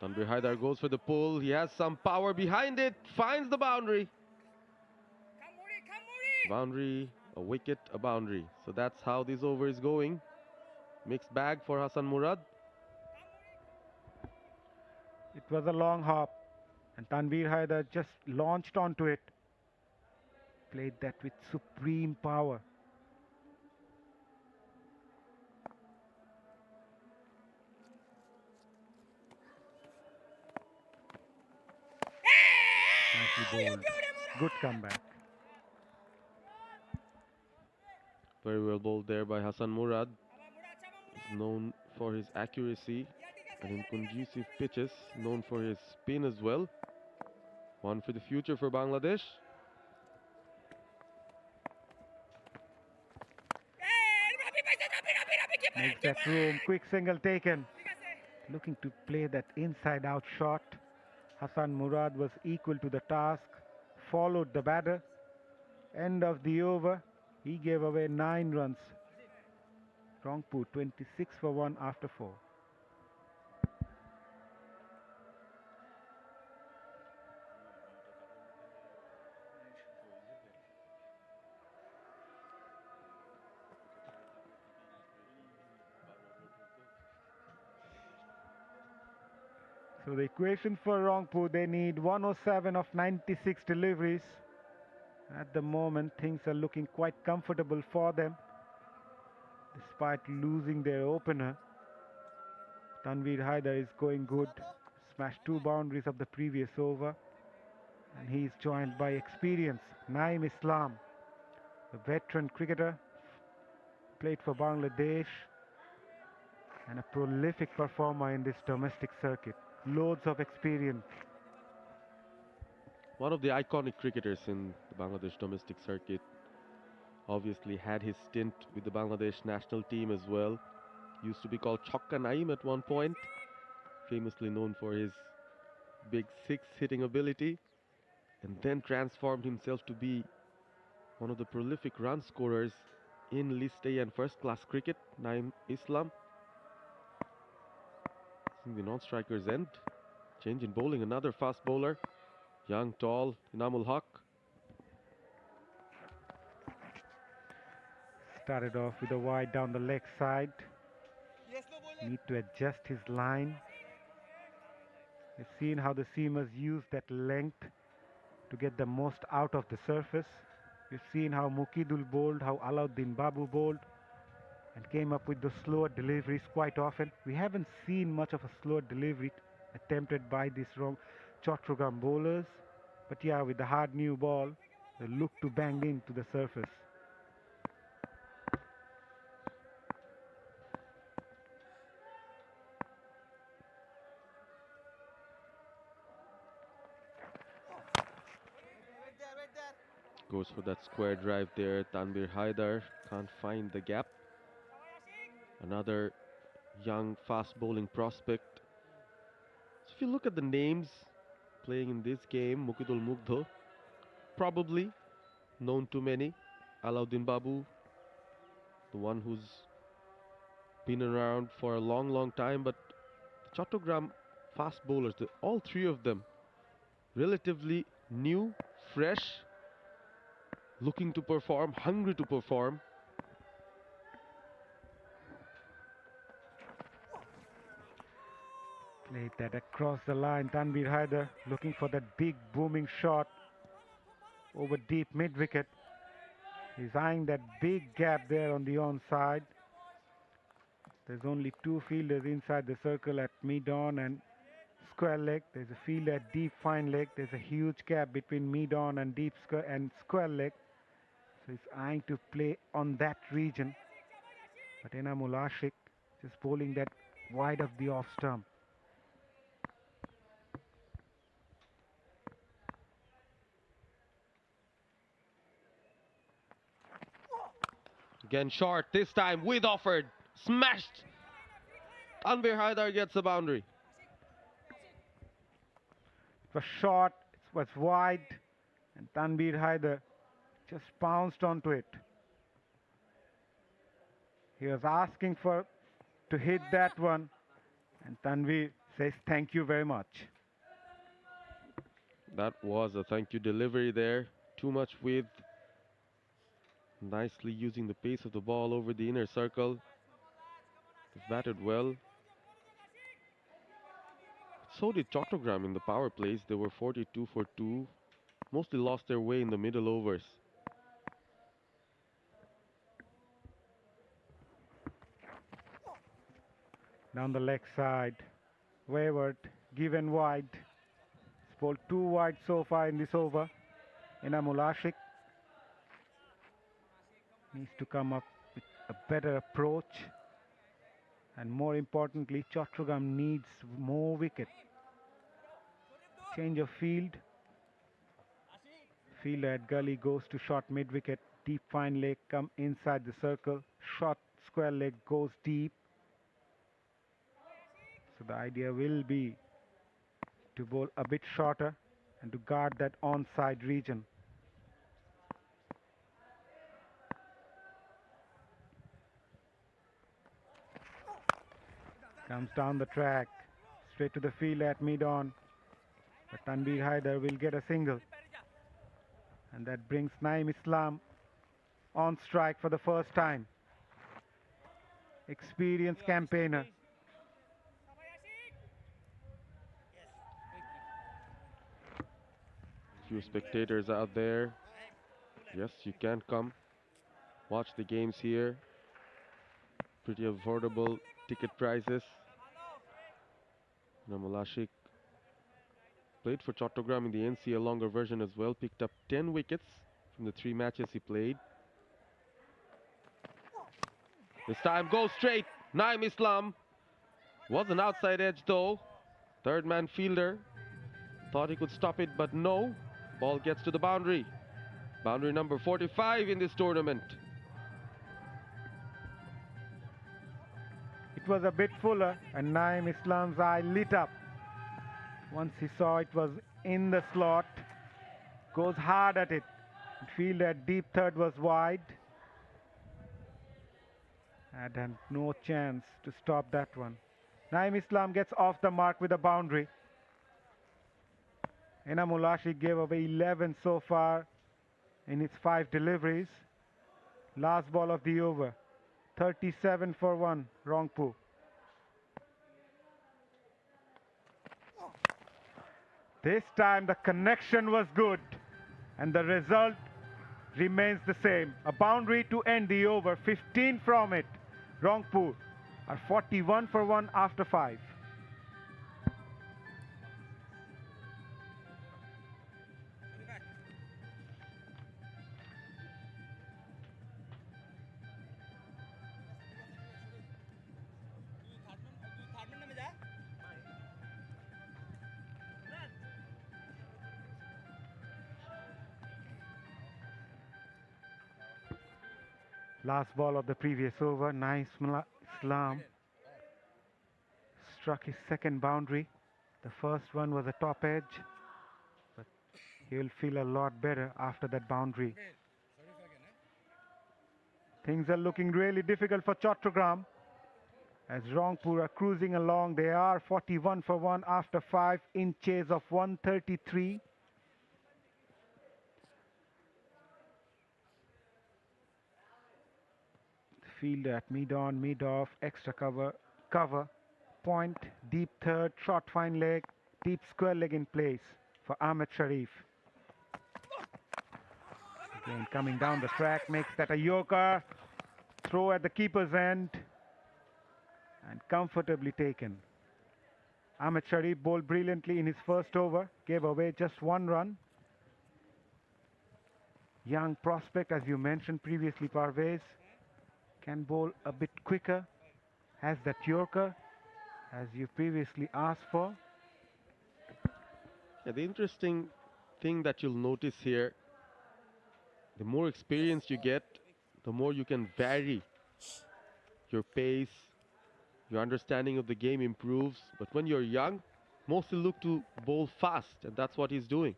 Tanvir Haider goes for the pull. He has some power behind it. Finds the boundary. Boundary, a wicket, a boundary. So that's how this over is going. Mixed bag for Hasan Murad. It was a long hop, and Tanvir Haider just launched onto it. Played that with supreme power. Nicely bowled. Good comeback. Very well bowled there by Hasan Murad. He's known for his accuracy and in conducive pitches, known for his spin as well. One for the future for Bangladesh. Makes that room, quick single taken. Looking to play that inside out shot. Hasan Murad was equal to the task, followed the batter. End of the over, he gave away 9 runs. Rangpur 26 for 1 after 4. So the equation for Rangpur, they need 107 of 96 deliveries. At the moment, things are looking quite comfortable for them, despite losing their opener. Tanvir Haider is going good, smashed 2 boundaries of the previous over, and he is joined by experience, Naeem Islam, the veteran cricketer, played for Bangladesh and a prolific performer in this domestic circuit. Loads of experience. One of the iconic cricketers in the Bangladesh domestic circuit. Obviously had his stint with the Bangladesh national team as well. Used to be called Chhokka Naeem at one point. Famously known for his big six hitting ability. And then transformed himself to be one of the prolific run scorers in List A and first class cricket. Naeem Islam. In the non-striker's end. Change in bowling, another fast bowler. Young, tall, Inamul Haq. Started off with a wide down the leg side. Need to adjust his line. You've seen how the seamers use that length to get the most out of the surface. We've seen how Mukidul bowled, how Alauddin Babu bowled, and came up with the slower deliveries quite often. We haven't seen much of a slower delivery attempted by these Chattogram bowlers. But yeah, with the hard new ball, they look to bang into the surface. Goes for that square drive there. Tanvir Haider can't find the gap. Another young fast bowling prospect. So if you look at the names playing in this game, Mukidul Mugdho, probably known to many. Alauddin Babu, the one who's been around for a long time, but the Chattogram fast bowlers, all three of them, relatively new, fresh, looking to perform, hungry to perform. Played that across the line. Tanvir Haider looking for that big booming shot over deep mid-wicket. He's eyeing that big gap there on the onside. There's only two fielders inside the circle at mid-on and square leg. There's a fielder at deep fine leg. There's a huge gap between mid-on and deep square leg. So he's eyeing to play on that region. But 𝗂𝗚𝗚𝗃 just bowling that wide of the off stump. Again short, this time with offered, smashed. Tanvir Haider gets the boundary. It was short, it was wide, and Tanvir Haider just pounced onto it. He was asking to hit that one, and Tanvir says thank you very much. That was a thank you delivery there. Too much width. Nicely using the pace of the ball over the inner circle. They've batted well. So did Chattogram in the power plays. They were 42 for 2. Mostly lost their way in the middle overs. Down the leg side. Wayward, given wide. It's bowled too wide so far in this over. 𝗂𝗚𝗚𝗃 needs to come up with a better approach. And more importantly, Chattogram needs more wicket. Change of field. Fielder at gully goes to short mid-wicket. Deep fine leg come inside the circle. Short square leg goes deep. So the idea will be to bowl a bit shorter and to guard that onside region. Comes down the track, straight to the field at mid-on. But Tanvir Haider will get a single. And that brings Naeem Islam on strike for the first time. Experienced campaigner. Few spectators out there. Yes, you can come. Watch the games here. Pretty affordable ticket prices. 𝗂𝗚𝗚𝗃 played for Chattogram in the NCL longer version as well. Picked up 10 wickets from the 3 matches he played. This time goes straight. 𝗚𝗚 was an outside edge though. Third man fielder thought he could stop it, but no. Ball gets to the boundary. Boundary number 45 in this tournament. It was a bit fuller, and 𝗚𝗚's eye lit up. Once he saw it was in the slot, goes hard at it. Fielder at deep third was wide. Had no chance to stop that one. 𝗚𝗚 gets off the mark with a boundary. 𝗚𝗚 gave away 11 so far in his 5 deliveries. Last ball of the over. 37 for 1, Rangpur. This time the connection was good and the result remains the same. A boundary to end the over, 15 from it. Rangpur are 41 for 1 after 5. Last ball of the previous over, 𝗚𝗚 struck his second boundary. The first one was a top edge, but he will feel a lot better after that boundary. Things are looking really difficult for Chattogram as Rangpur are cruising along. They are 41 for 1 after 5 in chase of 133. Fielder at mid-on, mid-off, extra cover, point, deep third, short fine leg, deep square leg in place for 𝗚𝗚 Sharif. Again coming down the track, makes that a yorker. Throw at the keeper's end and comfortably taken. 𝗚𝗚 Sharif bowled brilliantly in his first over, gave away just 1 run. Young prospect, as you mentioned previously, Parvez, can bowl a bit quicker, has that yorker as you previously asked for. Yeah, the interesting thing that you'll notice here, the more experience you get, the more you can vary your pace, your understanding of the game improves. But when you're young, mostly look to bowl fast, and that's what he's doing.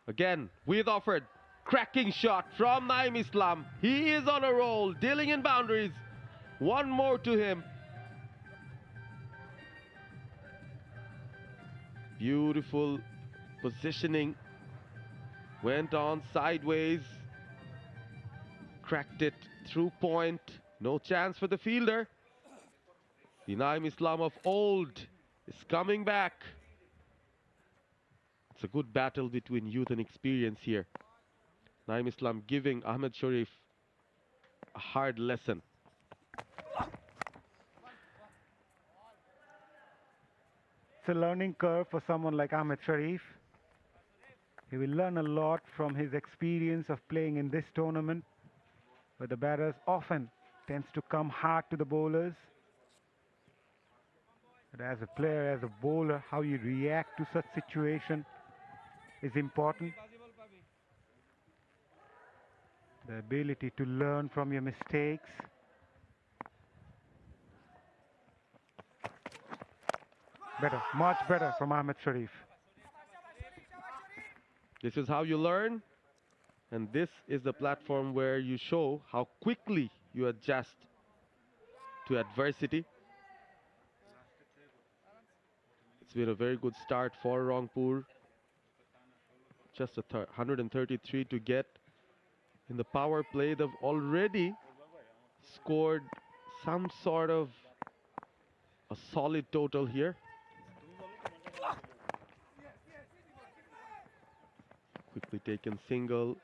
Again, with offered. Cracking shot from 𝗚𝗚. He is on a roll, dealing in boundaries. 1 more to him. Beautiful positioning. Went on sideways. Cracked it through point. No chance for the fielder. The 𝗚𝗚 of old is coming back. It's a good battle between youth and experience here. 𝗚𝗚 giving 𝗚𝗚 Sharif a hard lesson. It's a learning curve for someone like 𝗚𝗚 Sharif. He will learn a lot from his experience of playing in this tournament, where the batters often tends to come hard to the bowlers. But as a player, as a bowler, how you react to such situation is important. The ability to learn from your mistakes. Better, much better from 𝗚𝗚 Sharif. This is how you learn, and this is the platform where you show how quickly you adjust to adversity. It's been a very good start for Rangpur. Just a 133 to get. In the power play, they've already scored some sort of a solid total here. Quickly taken single.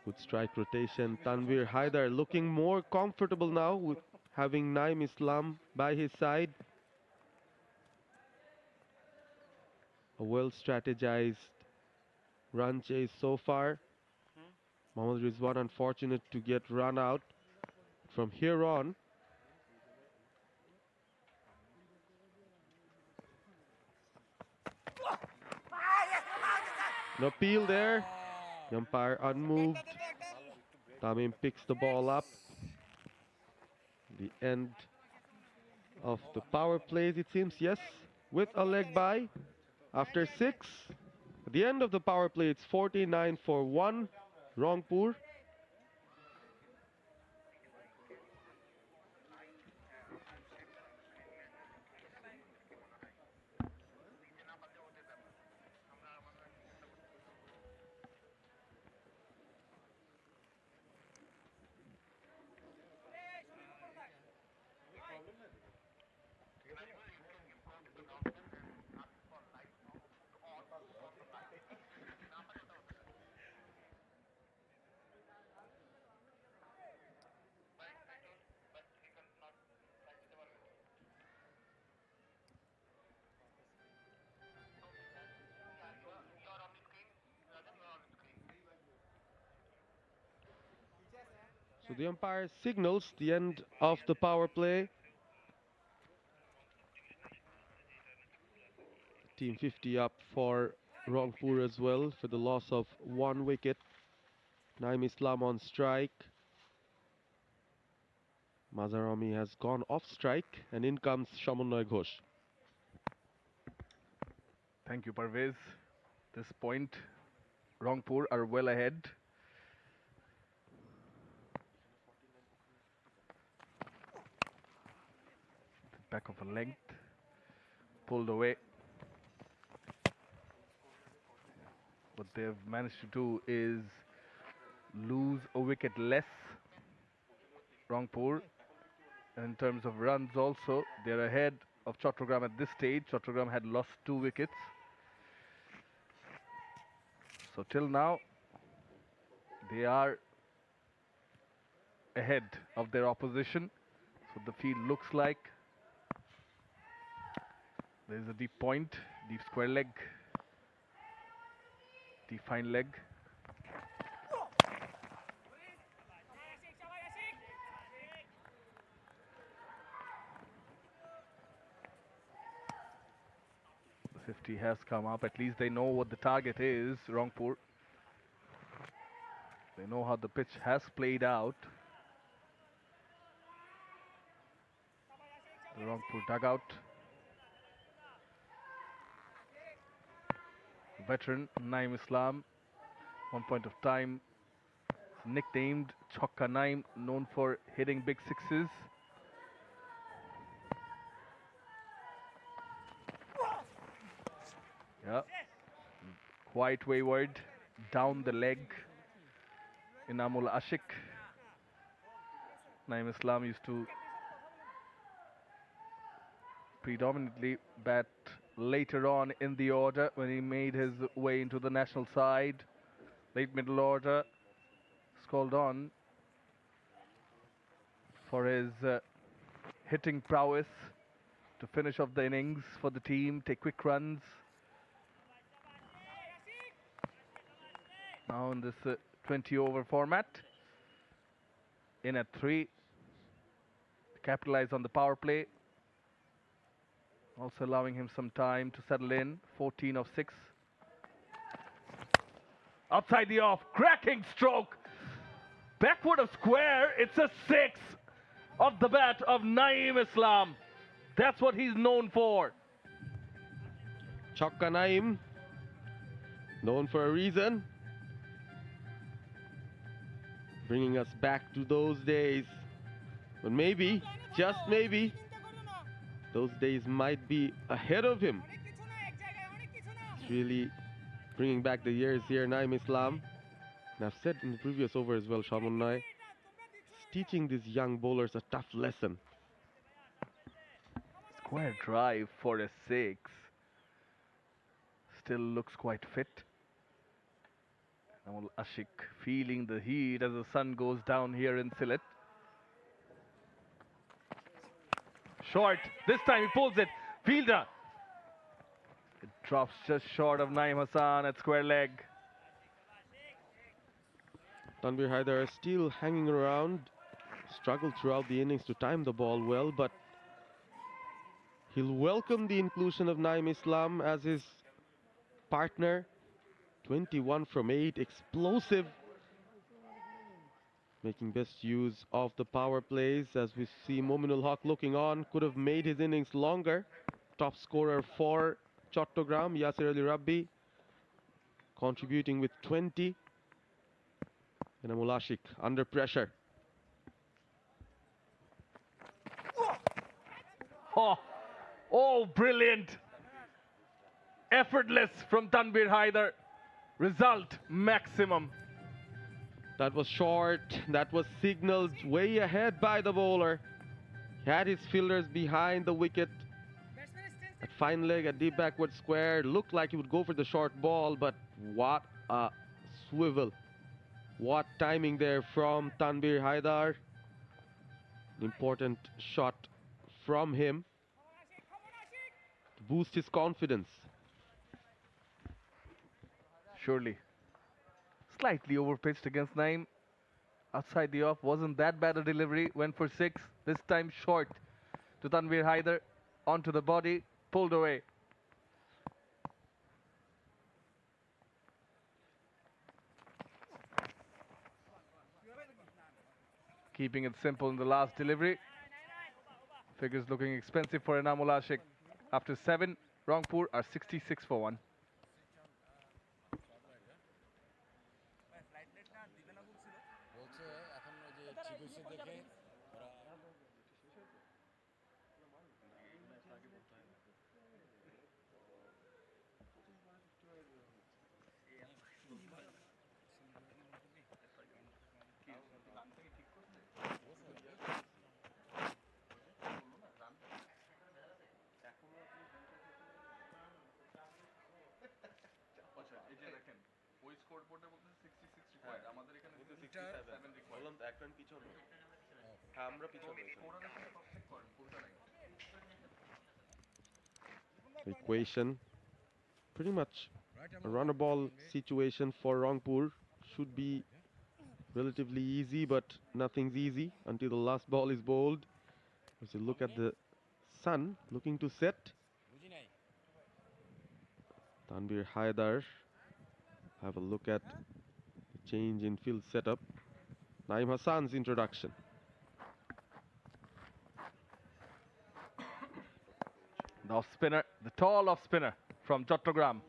Good strike rotation. Tanvir Haider looking more comfortable now with having 𝗚𝗚 by his side. A well strategized run chase so far. Mohammad Rizwan unfortunate to get run out. From here on, no appeal there. The umpire unmoved. Tamim picks the ball up. The end of the power plays, it seems, yes, with a leg by. After 6, at the end of the power play, it's 49 for 1, Rangpur. So the umpire signals the end of the power play. Team 50 up for Rangpur as well for the loss of 1 wicket. Naeem Islam on strike. Mazharami has gone off strike, and in comes Shamunnoy Ghosh. Thank you, Parvez. This point, Rangpur are well ahead. Back of a length, pulled away. What they've managed to do is lose a wicket less, Rangpur. And in terms of runs also, they're ahead of Chattogram at this stage. Chattogram had lost 2 wickets. So till now, they are ahead of their opposition. So the field looks like. There's a deep point, deep square leg, deep fine leg. The 50 has come up. At least they know what the target is, Rangpur. They know how the pitch has played out. The Rangpur dugout. Veteran Naeem Islam, one point of time, nicknamed Chokka Naeem, known for hitting big sixes. Yeah, quite wayward, down the leg. 𝗍𝗏𝗂𝗍𝗏. Naeem Islam used to predominantly bat later on in the order when he made his way into the national side. Late middle order. He's called on for his hitting prowess to finish off the innings for the team, take quick runs. Now in this 20-over format, in at 3, to capitalize on the power play. Also allowing him some time to settle in. 14 of 6. Outside the off, cracking stroke. Backward of square, it's a 6 off the bat of Naeem Islam. That's what he's known for. Chokka Naeem, known for a reason. Bringing us back to those days. But maybe, just maybe, those days might be ahead of him. It's really bringing back the years here, Naeem Islam. And I've said in the previous over as well, Shamunnoy, teaching these young bowlers a tough lesson. Square drive for a 6. Still looks quite fit. 𝗍𝗏𝗂𝗍𝗏 feeling the heat as the sun goes down here in Sylhet. Short. This time he pulls it. Fielder. It drops just short of Naeem Hassan at square leg. 𝗃𝗃𝗀𝗽𝗃 are still hanging around, struggled throughout the innings to time the ball well, but he'll welcome the inclusion of 𝗫𝗎𝗻 as his partner. 21 from 8, explosive, making best use of the power plays as we see 𝗵𝗏𝗀𝗃 looking on, could have made his innings longer. Top scorer for Chattogram, Yasir Ali Rabbi, contributing with 20. 𝗫𝗎𝗻𝗀𝗃 under pressure. Oh, brilliant. Effortless from 𝗃𝗃𝗽𝗃. Result maximum. That was short, that was signaled way ahead by the bowler. He had his fielders behind the wicket. At fine leg, at deep backward square, looked like he would go for the short ball, but what a swivel. What timing there from 𝗃𝗃𝗽𝗃. Important shot from him to boost his confidence. Surely. Slightly overpitched against 𝗫𝗎𝗻. Outside the off, wasn't that bad a delivery. Went for 6. This time short to 𝗃𝗃𝗽𝗃. Onto the body, pulled away. Keeping it simple in the last delivery. Figures looking expensive for 𝗫𝗎𝗻𝗀𝗃. After 7, Rangpur are 66 for 1. Equation, pretty much a runner ball situation for Rangpur. Should be relatively easy, but nothing's easy until the last ball is bowled. As you look at the sun looking to set, 𝗃𝗃𝗽𝗃 have a look at the change in field setup. Naeem Hassan's introduction. The off spinner, the tall off spinner from Chattogram,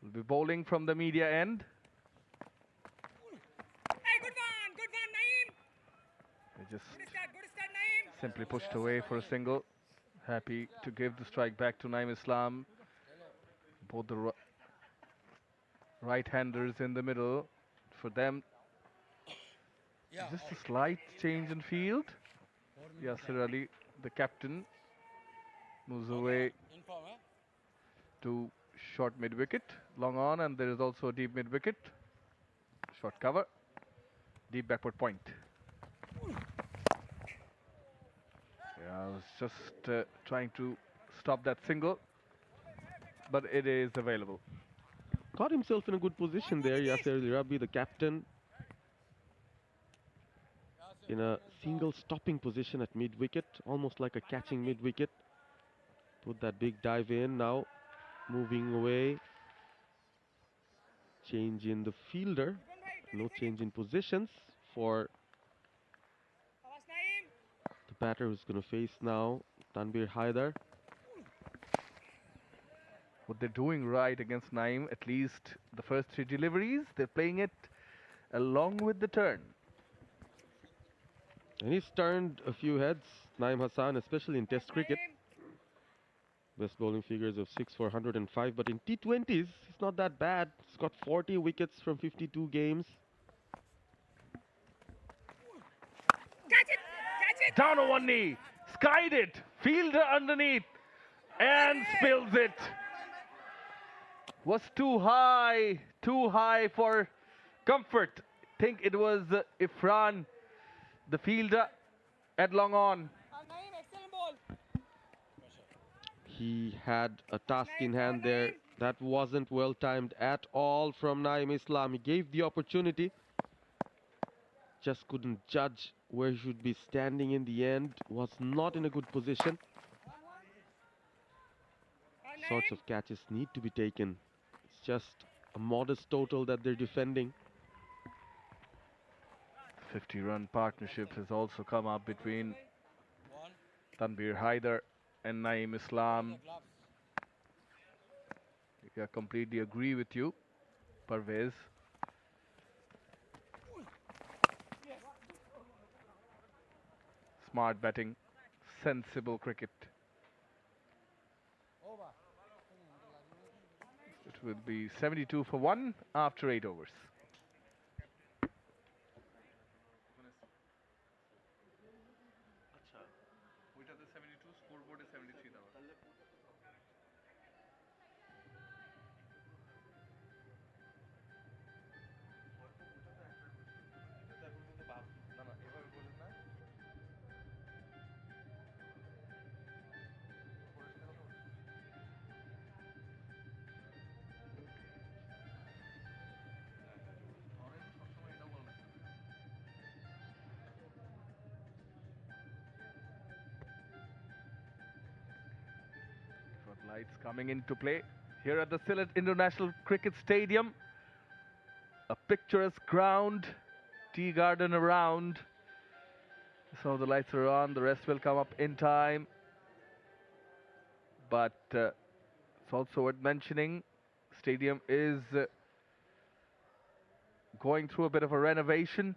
will be bowling from the media end. Hey, good one, Naeem. They just Good start, Naeem. simply pushed away for a single. Happy to give the strike back to 𝗫𝗎𝗻. Both the right-handers in the middle. For them, just a slight change in field. Yasir Ali, the captain, moves away to short mid-wicket, long on, and there is also a deep mid-wicket. Short cover, deep backward point. Yeah, I was just trying to stop that single, but it is available. Got himself in a good position there, Yasir Ali Rabbi, the captain, in a single stopping position at mid-wicket, almost like a catching mid-wicket. Put that big dive in, now moving away. Change in the fielder, no change in positions for the batter who's going to face now 𝗃𝗃𝗽𝗃. What they're doing right against 𝗫𝗎𝗻, at least the first 3 deliveries, they're playing it along with the turn. And he's turned a few heads, Naeem Hassan, especially in Test cricket. Best bowling figures of 6 for 105, but in T20s, he's not that bad. He's got 40 wickets from 52 games. Catch it. Down on one knee, skied it, fielder underneath, and spills it. Was too high for comfort. Think it was Irfan, the fielder, at long on. Naeem, excellent ball. He had a task in hand there. That wasn't well timed at all from 𝗫𝗎𝗻𝗀. He gave the opportunity, just couldn't judge where he should be standing in the end, was not in a good position. Sorts of catches need to be taken. It's just a modest total that they're defending. 50-run partnership has also come up between 𝗃𝗵𝗽𝗍𝗲 and Naeem Islam. I completely agree with you, Parvez. Smart batting, sensible cricket. It will be 72 for 1 after 8 overs. Lights coming into play here at the Sylhet International Cricket Stadium. A picturesque ground, tea garden around. So the lights are on, the rest will come up in time. But it's also worth mentioning, stadium is going through a bit of a renovation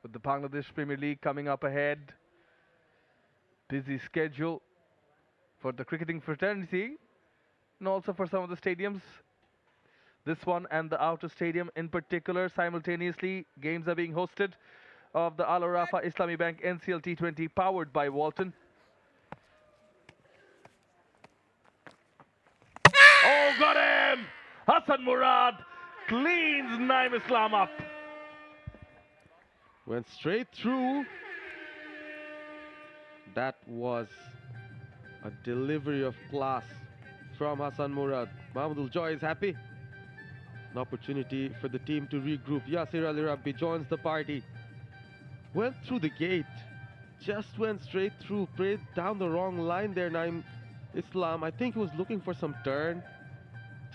with the Bangladesh Premier League coming up ahead. Busy schedule for the cricketing fraternity and also for some of the stadiums. This one and the outer stadium in particular, simultaneously games are being hosted of the Al Arafa Islami Bank NCL T20 powered by Walton. Oh, got him! Hassan Murad cleans Naeem Islam up. Went straight through. That was a delivery of class from Hassan Murad. Mahmudul Joy is happy. An opportunity for the team to regroup. Yasir Ali Rabbi joins the party. Went through the gate. Just went straight through. Played down the wrong line there, Naeem Islam. I think he was looking for some turn.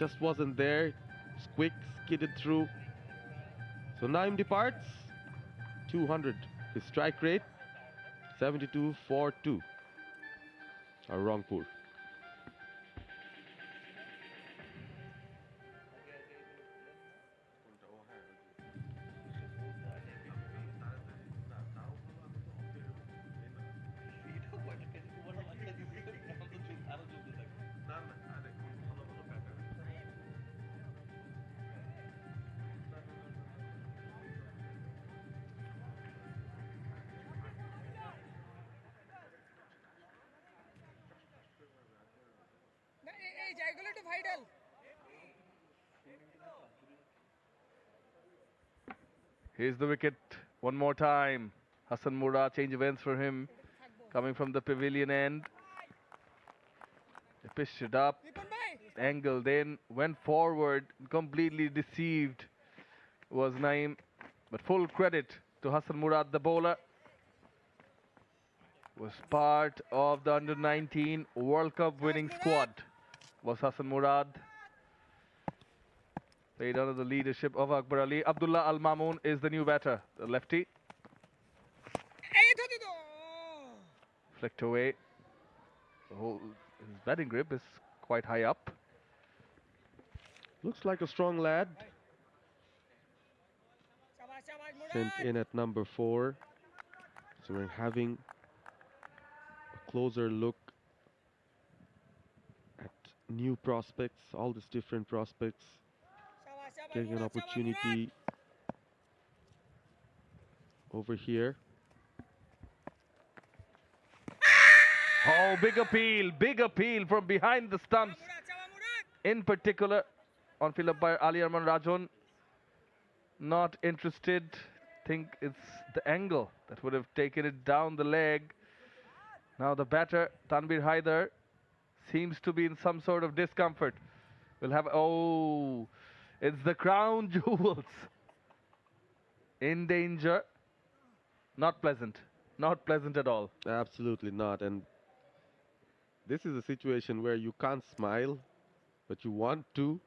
Just wasn't there. Quick, skidded through. So Naeem departs. 200. His strike rate. 72 for 2. Rangpur. Here's the wicket one more time. Hassan Murad, change of ends for him. Coming from the pavilion end. They pitched it up. Angled in. Went forward. Completely deceived was Naeem. But full credit to Hassan Murad, the bowler. Was part of the under-19 World Cup winning squad. Was Hassan Murad. Played under the leadership of Akbar Ali. Abdullah Al Mamoon is the new batter, the lefty. Flicked away. His batting grip is quite high up. Looks like a strong lad. Sent in at number 4. So we're having a closer look at new prospects, all these different prospects. Getting an opportunity over here. Oh, big appeal from behind the stumps. In particular, on field by Ali Arman Rajon. Not interested. Think it's the angle that would have taken it down the leg. Now the batter, 𝗃𝗵𝗽𝗍𝗲, seems to be in some sort of discomfort. We'll have, oh, it's the crown jewels in danger. Not pleasant. Not pleasant at all. Absolutely not. And this is a situation where you can't smile, but you want to.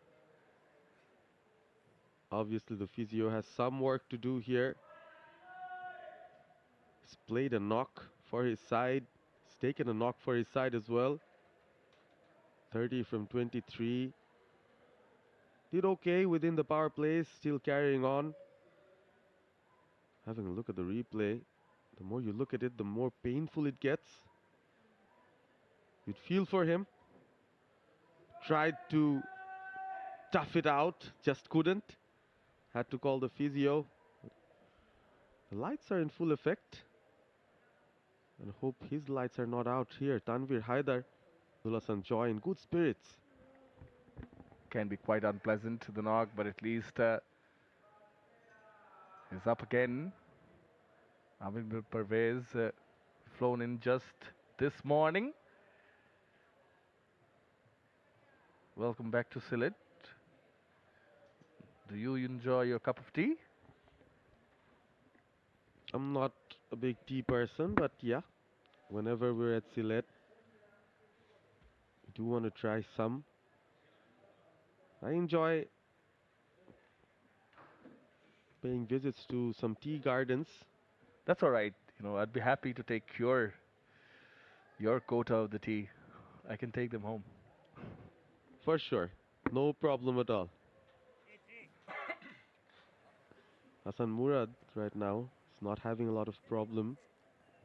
Obviously, the physio has some work to do here. He's played a knock for his side. He's taken a knock for his side as well. 30 from 23. Did okay within the power plays, still carrying on. Having a look at the replay, the more you look at it, the more painful it gets. You'd feel for him. Tried to tough it out, just couldn't. Had to call the physio. The lights are in full effect. And hope his lights are not out here. Tanvir Haider, Abdullah Joy in good spirits. Can be quite unpleasant, the knock, but at least he's up again. 𝗂𝗵𝗶𝗀𝗲 flown in just this morning. Welcome back to Sylhet. Do you enjoy your cup of tea? I'm not a big tea person, but yeah, whenever we're at Sylhet, we do want to try some. I enjoy paying visits to some tea gardens. That's all right. You know, I'd be happy to take your quota of the tea. I can take them home. For sure. No problem at all. Hasan Murad right now is not having a lot of problem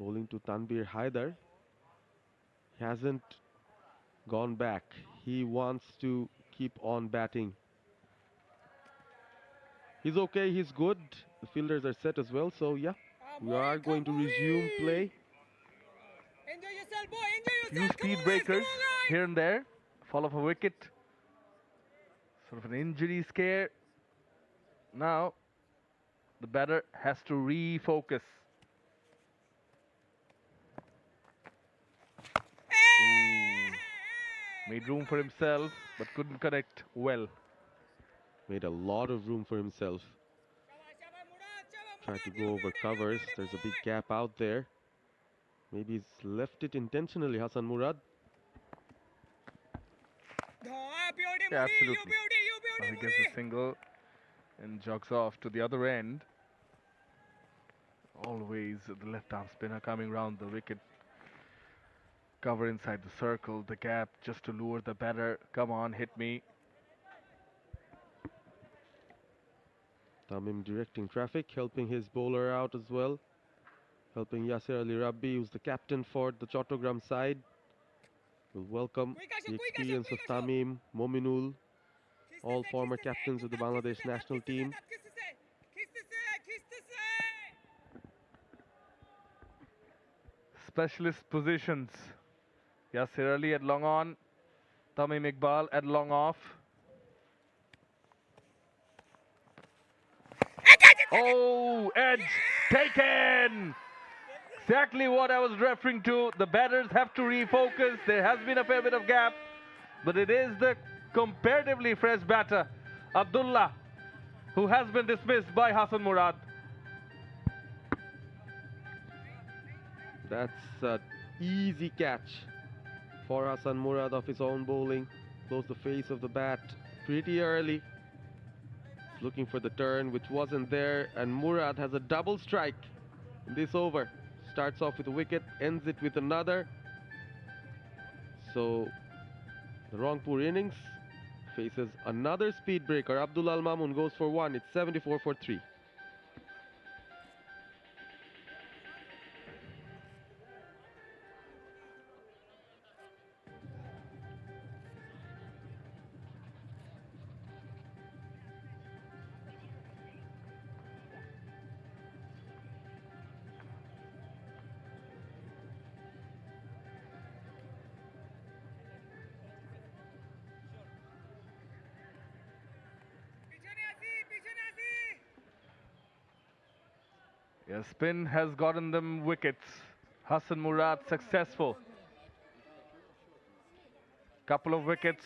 bowling to Tanvir Haider. He hasn't gone back. He wants to keep on batting. He's okay, he's good. The fielders are set as well, so yeah, we are going to resume play. Enjoy yourself, boy. Enjoy Few yourself. speed breakers here and there. Fall of a wicket. Sort of an injury scare. Now, the batter has to refocus. Ooh. Made room for himself, but couldn't connect well. Made a lot of room for himself. Tried to go over covers. There's a big gap out there. Maybe he's left it intentionally, Hasan Murad. Yeah, absolutely. He gets a single and jogs off to the other end. Always the left arm spinner coming round the wicket. Cover inside the circle, the gap, just to lure the batter. Come on, hit me. Tamim directing traffic, helping his bowler out as well. Helping Yasir Ali Rabbi, who's the captain for the Chattogram side. We'll welcome the experience of Tamim, Mominul, all former captains of the Bangladesh national team. Specialist positions. Yasir Ali at long on. Tamim Iqbal at long off. Oh, edge taken! Exactly what I was referring to. The batters have to refocus. There has been a fair bit of gap, but it is the comparatively fresh batter, Abdullah, who has been dismissed by Hasan Murad. That's an easy catch for Hasan Murad of his own bowling. Closed the face of the bat pretty early. Looking for the turn, which wasn't there, and Murad has a double strike in this over. Starts off with a wicket, ends it with another. So the Rangpur innings faces another speed breaker. Abdul Al Mamun goes for one. It's 74 for 3. Yeah, spin has gotten them wickets. Hasan Murad successful. Couple of wickets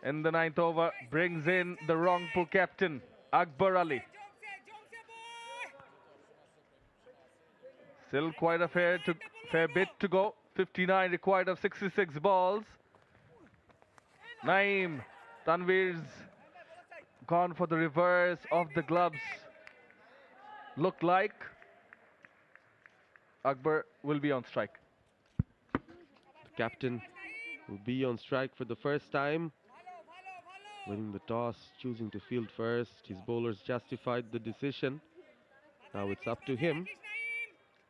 in the 9th over. Brings in the Rangpur captain, Akbar Ali. Still quite a fair bit to go. 59 required of 66 balls. Naeem, Tanvir's gone for the reverse of the gloves. Looked like Akbar will be on strike. The captain will be on strike for the first time. Winning the toss, choosing to field first. His bowlers justified the decision. Now it's up to him.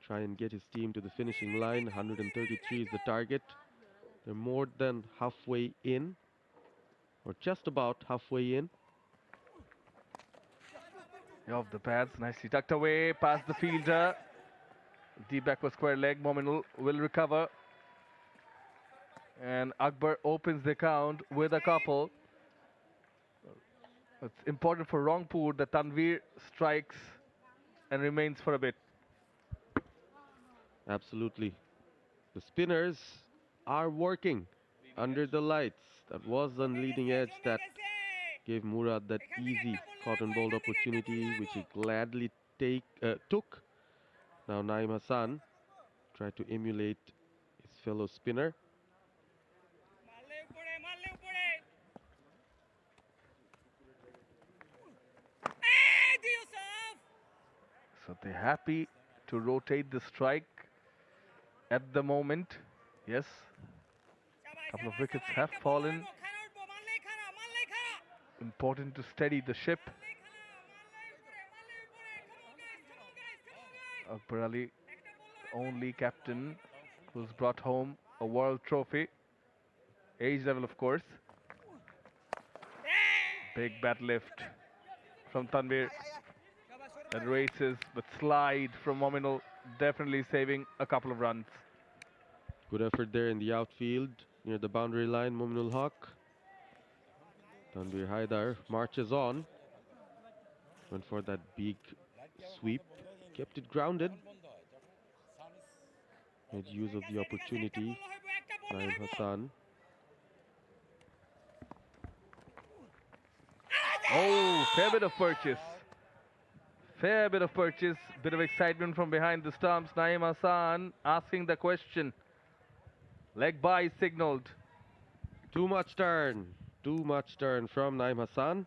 Try and get his team to the finishing line. 133 is the target. They're more than halfway in, or just about halfway in. Off the pads, nicely tucked away, past the fielder. Deep backward square leg, Mominul will recover. And Akbar opens the count with a couple. It's important for Rangpur that Tanvir strikes and remains for a bit. Absolutely. The spinners are working under the lights. That was on leading edge that gave Murad that easy cotton ball opportunity, which he gladly took. Now Naeem Hassan tried to emulate his fellow spinner. So they're happy to rotate the strike at the moment. Yes, a couple of wickets have fallen. Important to steady the ship. Akbar Ali, only captain who's brought home a world trophy. Age level, of course. Big bat lift from Tanvir. That races, but slide from Mominul, definitely saving a couple of runs. Good effort there in the outfield near the boundary line. Mominul Haq. Tanvir Haidar marches on. Went for that big sweep. Kept it grounded. Made use of the opportunity. Naeem Hassan. Oh, fair bit of purchase. Fair bit of purchase. Bit of excitement from behind the stumps. Naeem Hassan asking the question. Leg by signaled. Too much turn. Too much turn from Naeem Hassan.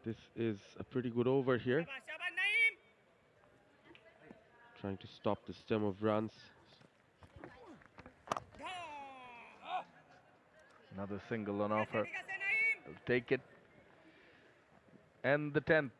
This is a pretty good over here. Trying to stop the stem of runs. Another single on offer. I'll take it. And the 10th.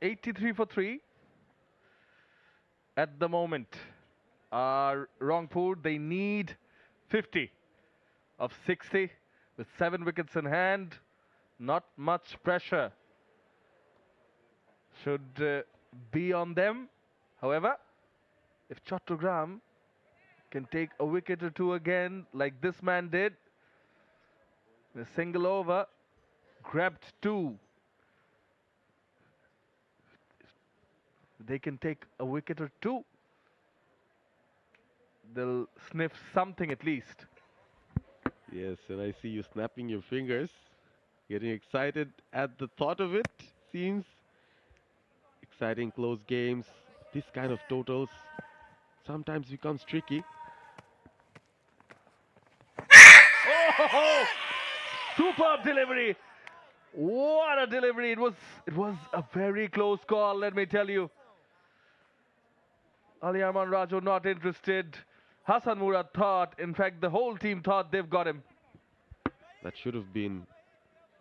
83 for 3 at the moment. Rangpur, they need 50 of 60 with 7 wickets in hand. Not much pressure should be on them. However, if Chattogram can take a wicket or two again, like this man did, a single over, grabbed 2. They can take a wicket or 2. They'll sniff something at least. Yes, and I see you snapping your fingers, getting excited at the thought of it. Seems exciting, close games. This kind of totals sometimes becomes tricky. Oh, superb delivery! What a delivery! It was a very close call, let me tell you. Ali Arman Rajo not interested. Hasan Murad thought, in fact, the whole team thought they've got him. That should have been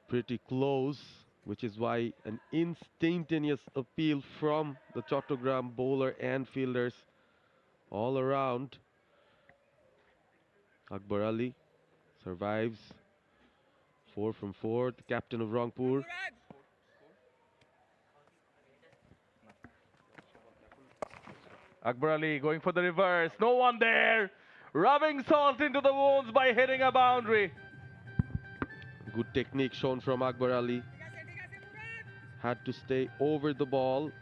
pretty close, which is why an instantaneous appeal from the Chattogram bowler and fielders all around. 𝗂𝗃𝗃𝗃 survives 4 from 4, the captain of Rangpur. Akbar Ali going for the reverse, no one there, rubbing salt into the wounds by hitting a boundary. Good technique shown from Akbar Ali. Had to stay over the ball,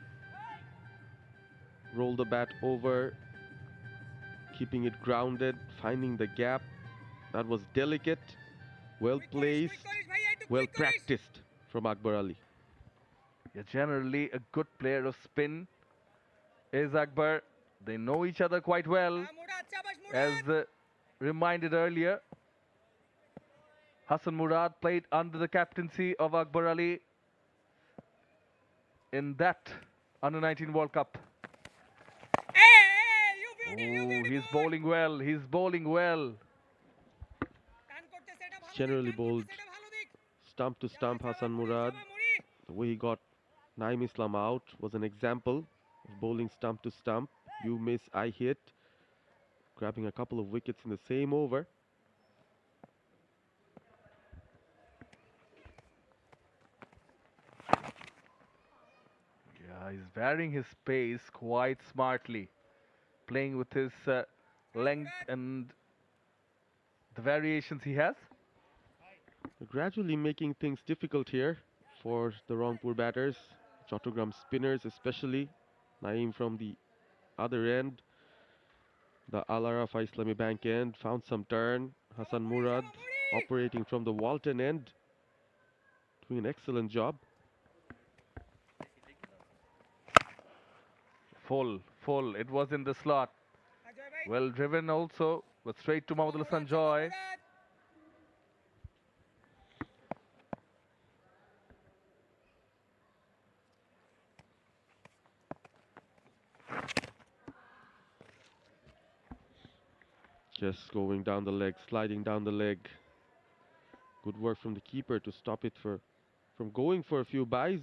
roll the bat over, keeping it grounded, finding the gap. That was delicate, well placed, well practiced from Akbar Ali. Yeah, generally a good player of spin is Akbar. They know each other quite well. As reminded earlier, Hasan Murad played under the captaincy of Akbar Ali in that Under-19 World Cup. Oh, he's bowling well. He's bowling well. Generally bowled stump to stump. Hasan Murad, the way he got Naeem Islam out was an example of bowling stump to stump. You miss, I hit, grabbing a couple of wickets in the same over. Yeah, he's varying his pace quite smartly, playing with his length and the variations he has. Gradually making things difficult here for the Rangpur batters, Chattogram spinners especially. Naeem from the other end, the Al-Arafah Islami Bank end, found some turn. Hasan Murad operating from the Walton end, doing an excellent job. Full. It was in the slot. Well driven also, but straight to Mohammad Hassan Joy. Just going down the leg, sliding down the leg. Good work from the keeper to stop it from going for a few byes.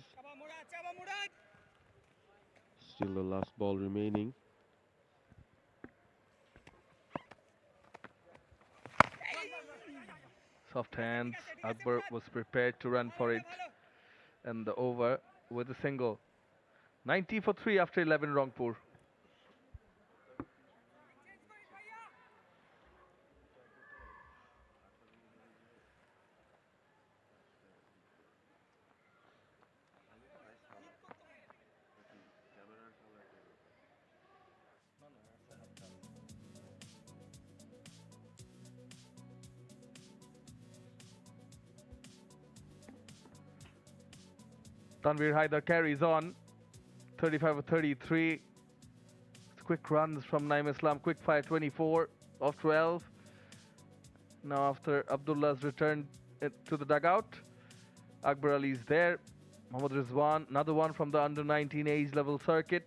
Still the last ball remaining. Soft hands. Akbar was prepared to run for it. And the over with a single. 90 for 3 after 11 Rangpur. Tanvir Haider carries on. 35 for 33. Quick runs from Naeem Islam. Quick fire 24 of 12. Now after Abdullah's return to the dugout, Akbar Ali is there. Mohammad Rizwan, another one from the under-19 age level circuit.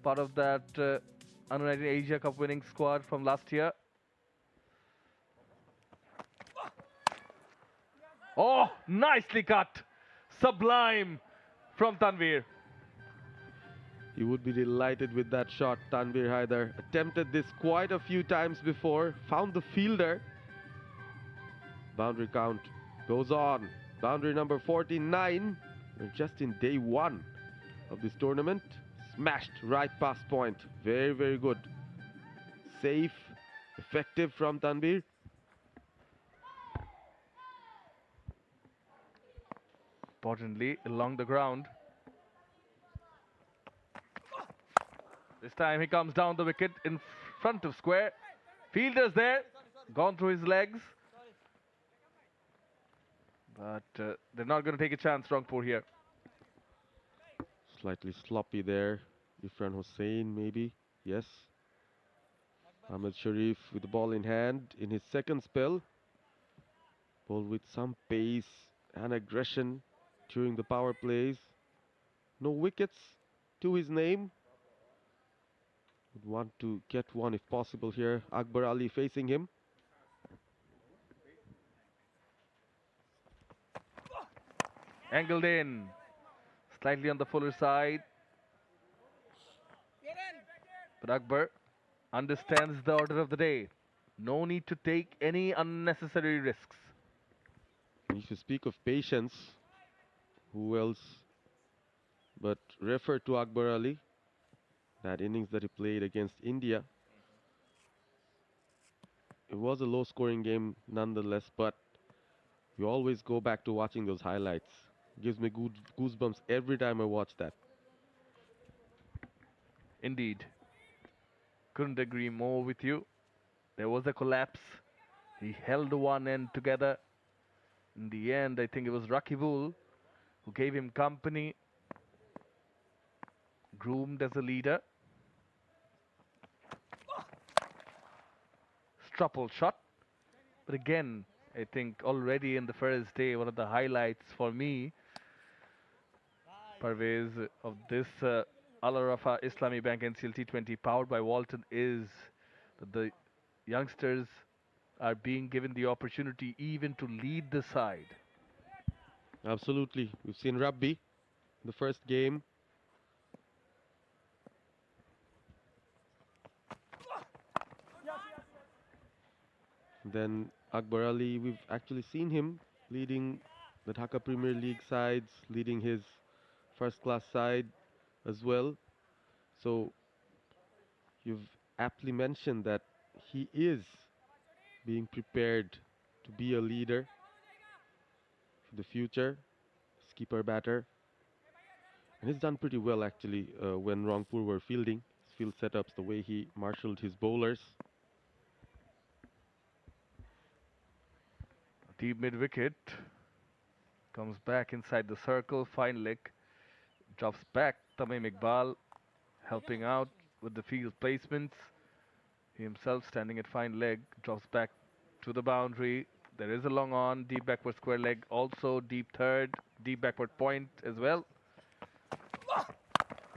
Part of that under-19 Asia Cup winning squad from last year. Oh, nicely cut. Sublime from Tanvir. He would be delighted with that shot. Tanvir Haider attempted this quite a few times before, found the fielder. Boundary count goes on. Boundary number 49. We're just in day one of this tournament. Smashed right past point. Very, very good. Safe, effective from Tanvir. Importantly, along the ground. This time he comes down the wicket in front of square. Fielder's there, gone through his legs. But they're not going to take a chance, Rangpur here. Slightly sloppy there. Irfan Hussain, maybe. Yes. Ahmed Sharif with the ball in hand in his second spell. Ball with some pace and aggression during the power plays. No wickets to his name. Would want to get one if possible here. Akbar Ali facing him. Angled in. Slightly on the fuller side. But Akbar understands the order of the day. No need to take any unnecessary risks. If you speak of patience, who else but refer to Akbar Ali? That innings that he played against India. It was a low-scoring game nonetheless, but you always go back to watching those highlights. Gives me goosebumps every time I watch that. Indeed. Couldn't agree more with you. There was a collapse. He held one end together. In the end, I think it was Rakibul who gave him company. Groomed as a leader. Struppel shot. But again, I think already in the first day, one of the highlights for me, Parvez, of this Al Arafa Islami Bank NCL T20 powered by Walton is that the youngsters are being given the opportunity even to lead the side. Absolutely. We've seen Rabbi, the first game. Then Akbar Ali, we've actually seen him leading the Dhaka Premier League sides, leading his first-class side as well. So you've aptly mentioned that he is being prepared to be a leader for the future, skipper batter. And he's done pretty well actually when Rangpur were fielding. His field setups, the way he marshaled his bowlers. Deep mid-wicket. Comes back inside the circle, fine leg. Drops back, Tamim Iqbal helping out with the field placements. He himself standing at fine leg, drops back to the boundary. There is a long on, deep backward square leg, also deep third, deep backward point as well.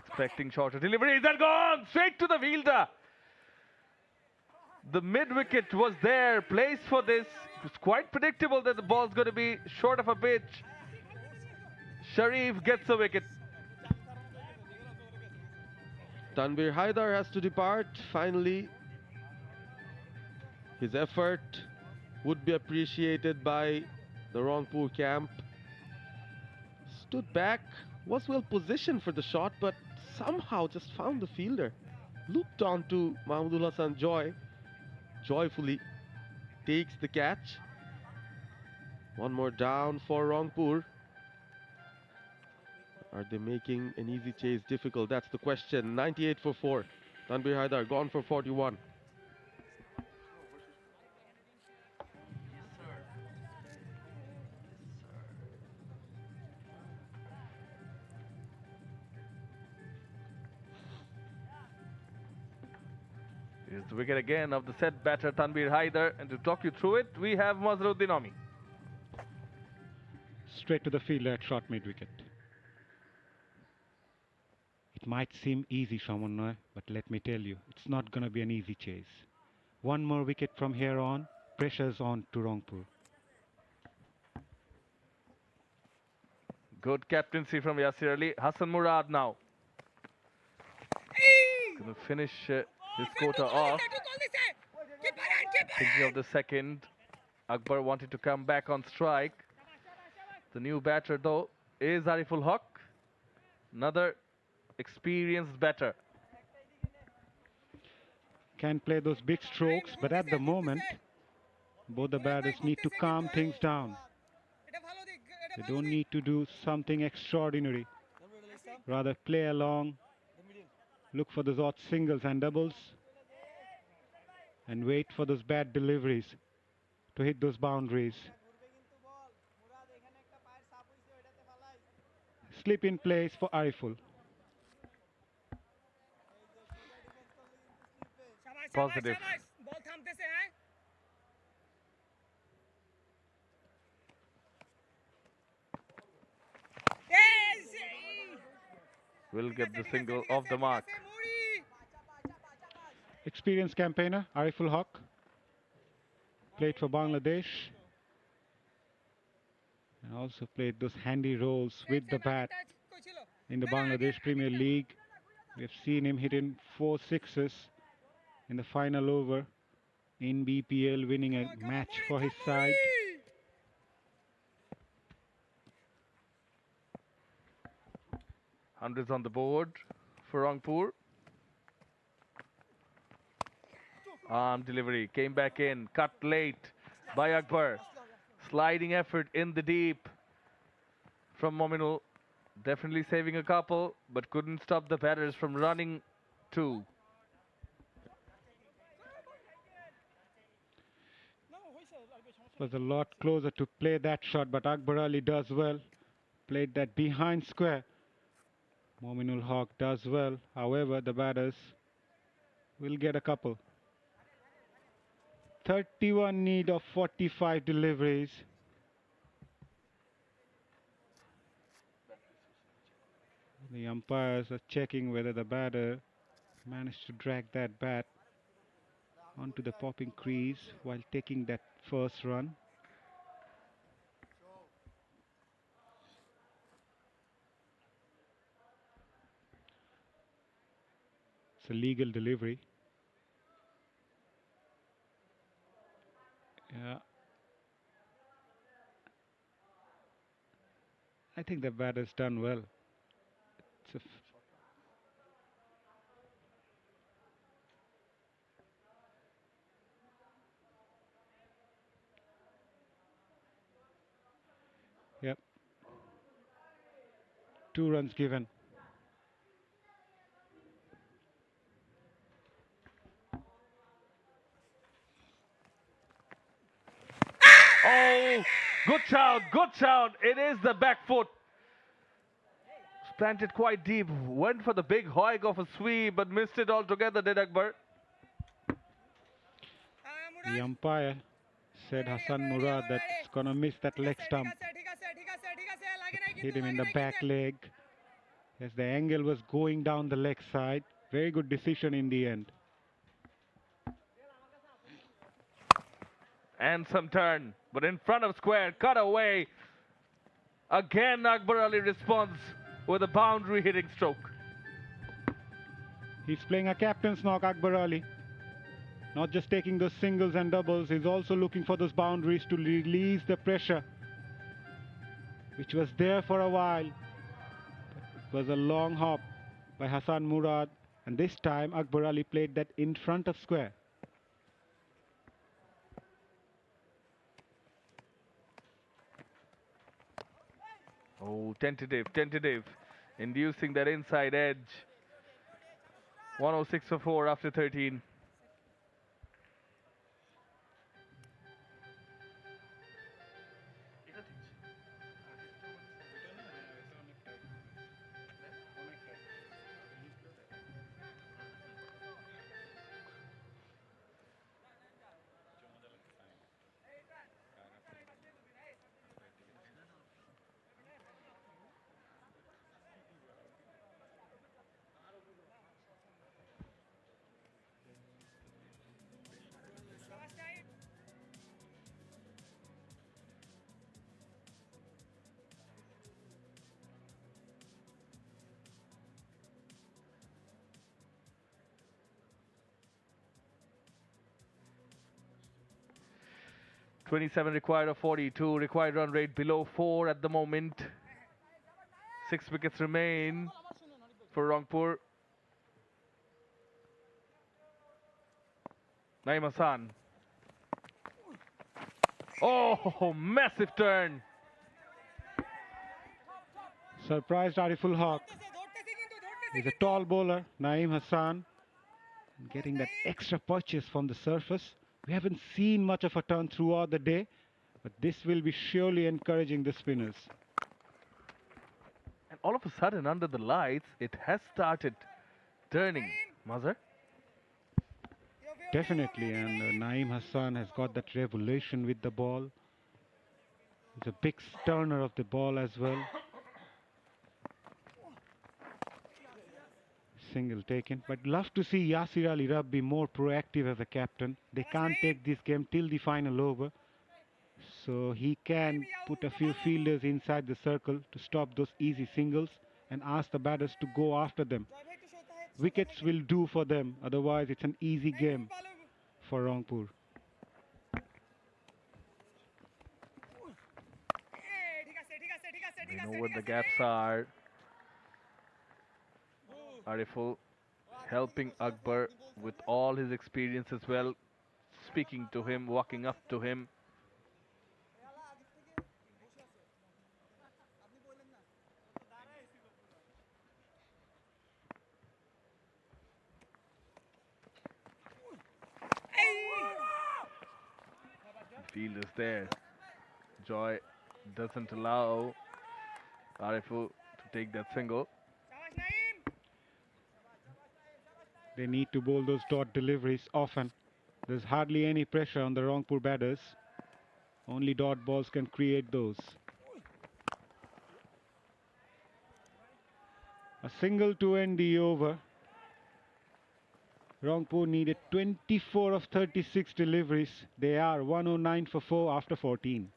Expecting shorter delivery, is that gone? Straight to the fielder. The mid-wicket was there, placed for this. It was quite predictable that the ball's going to be short of a pitch. Sharif gets a wicket. Tanvir Haider has to depart. Finally, his effort would be appreciated by the Rangpur camp. Stood back, was well positioned for the shot, but somehow just found the fielder. Looped on to Mahmudullah Hassan Joy. Joyfully takes the catch. One more down for Rangpur. Are they making an easy chase difficult? That's the question. 98 for 4. Tanvir Haider gone for 41. Here's the wicket again of the set batter Tanvir Haider, and to talk you through it, we have Mazharuddin Ami. Straight to the fielder at short mid-wicket. It might seem easy, Shaman, but let me tell you, it's not going to be an easy chase. One more wicket from here on, pressure's on to Rangpur. Good captaincy from Yasir Ali. Hassan Murad now. going to finish his quota off. Thinking of the second, Akbar wanted to come back on strike. The new batter though is Ariful Haq, another experienced batter. Can play those big strokes, but at the moment, both the batters need to calm things down. They don't need to do something extraordinary. Rather play along, look for those odd singles and doubles, and wait for those bad deliveries to hit those boundaries. Slip in place for Ariful. Positive. Will get the single off the mark. Experienced campaigner Ariful Haq played for Bangladesh and also played those handy roles with the bat in the Bangladesh Premier League. We have seen him hitting 4 sixes in the final over in BPL, winning a match for his side. Hundreds on the board for Rangpur. Arm delivery, came back in, cut late by Akbar. Sliding effort in the deep from Mominul. Definitely saving a couple, but couldn't stop the batters from running two. Was a lot closer to play that shot, but Akbar Ali does well. Played that behind square. Mominul Haq does well. However, the batters will get a couple. 31 need of 45 deliveries. The umpires are checking whether the batter managed to drag that bat onto the popping crease while taking that first run. It's a legal delivery. Yeah. I think the batter's done well. It's a Yep. 2 runs given. Oh, good shout, good shout. It is the back foot. Planted quite deep. Went for the big hoik of a sweep, but missed it altogether, did Akbar. The umpire said Hasan Murad that it's gonna miss that leg stump. Hit him in the back leg as the angle was going down the leg side. Very good decision in the end. And some turn, but in front of square, cut away. Again, Akbar Ali responds with a boundary hitting stroke. He's playing a captain's knock, Akbar Ali. Not just taking those singles and doubles, he's also looking for those boundaries to release the pressure, which was there for a while. It was a long hop by Hasan Murad, and this time Akbar Ali played that in front of square. Oh, tentative, inducing that inside edge. 106 for 4 after 13. 27 required of 42. Required run rate below 4 at the moment. 6 wickets remain for Rangpur. Naeem Hassan. Oh, massive turn. Surprised Ariful Haq. He's a tall bowler, Naeem Hassan. Getting that extra purchase from the surface. We haven't seen much of a turn throughout the day, but this will be surely encouraging the spinners. And all of a sudden, under the lights, it has started turning. Mazhar? Definitely, and Naeem Hassan has got that revolution with the ball. He's a big turner of the ball as well. Single taken, but love to see Yasir Ali Rabb be more proactive as a captain. They can't take this game till the final over, so he can put a few fielders inside the circle to stop those easy singles and ask the batters to go after them. Wickets will do for them, otherwise it's an easy game for Rangpur. We know what the gaps are. Ariful helping Akbar with all his experience as well, speaking to him, walking up to him. Field is there. Joy doesn't allow Ariful to take that single. They need to bowl those dot deliveries often. There's hardly any pressure on the Rangpur batters. Only dot balls can create those. A single to end the over. Rangpur needed 24 of 36 deliveries. They are 109 for 4 after 14.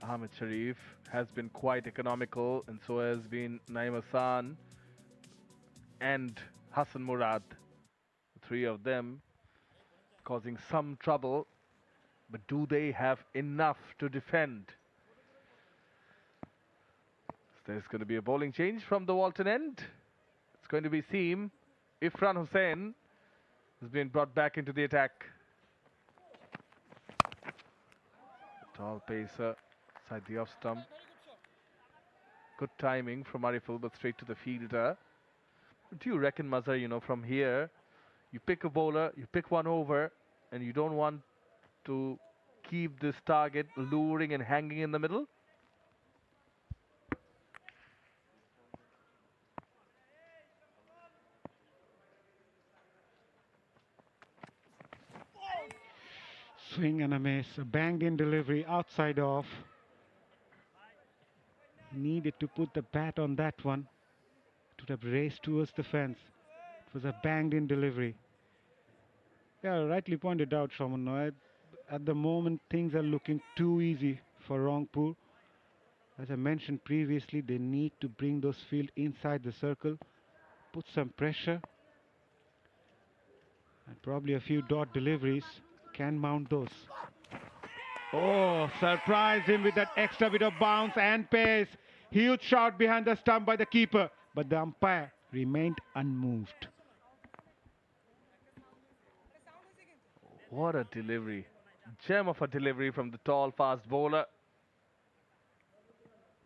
Ahmed Sharif has been quite economical, and so has been Naeem Hassan and Hassan Murad. The three of them causing some trouble, but do they have enough to defend? So there's going to be a bowling change from the Walton end. It's going to be Seam. Irfan Hussain has been brought back into the attack. Tall pacer. Side the off stump. Good timing from Ariful, but straight to the fielder. Do you reckon, Mazhar, from here, you pick a bowler, you pick one over, and you don't want to keep this target luring and hanging in the middle? Swing and a miss. A banged in delivery outside off. Needed to put the bat on that one. It would have raced towards the fence. It was a banged in delivery. Yeah, rightly pointed out, Shaman. At the moment, things are looking too easy for Rangpur. As I mentioned previously, they need to bring those field inside the circle, put some pressure, and probably a few dot deliveries can mount those. Oh, surprised him with that extra bit of bounce and pace. Huge shot behind the stump by the keeper, but the umpire remained unmoved. What a delivery. Gem of a delivery from the tall, fast bowler.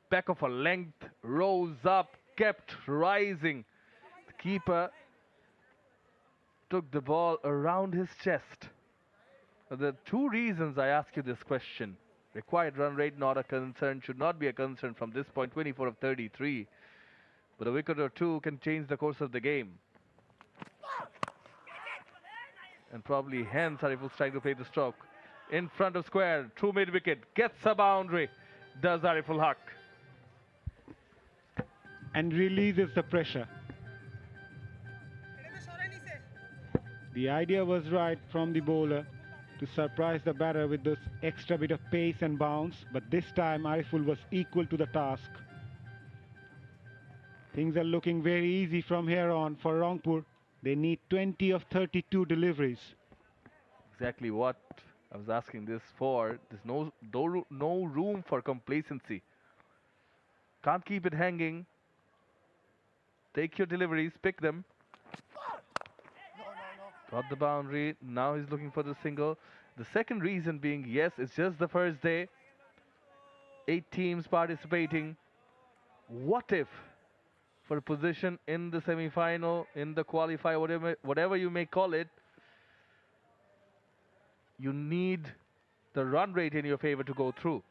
Back of a length, rose up, kept rising. The keeper took the ball around his chest. There are two reasons I ask you this question. Required run rate not a concern, should not be a concern from this point, 24 of 33. But a wicket or two can change the course of the game. and probably hence Ariful trying to play the stroke. In front of square, through mid-wicket, gets a boundary, does Ariful Haq. And releases the pressure. The idea was right from the bowler to surprise the batter with this extra bit of pace and bounce, but this time Ariful was equal to the task. Things are looking very easy from here on for Rangpur. They need 20 of 32 deliveries. Exactly what I was asking this for. There's no room for complacency. Can't keep it hanging. Take your deliveries, pick them. Got the boundary. Now he's looking for the single. The second reason being, yes, it's just the first day. 8 teams participating. What if, for a position in the semi-final, in the qualifier, whatever you may call it, you need the run rate in your favor to go through?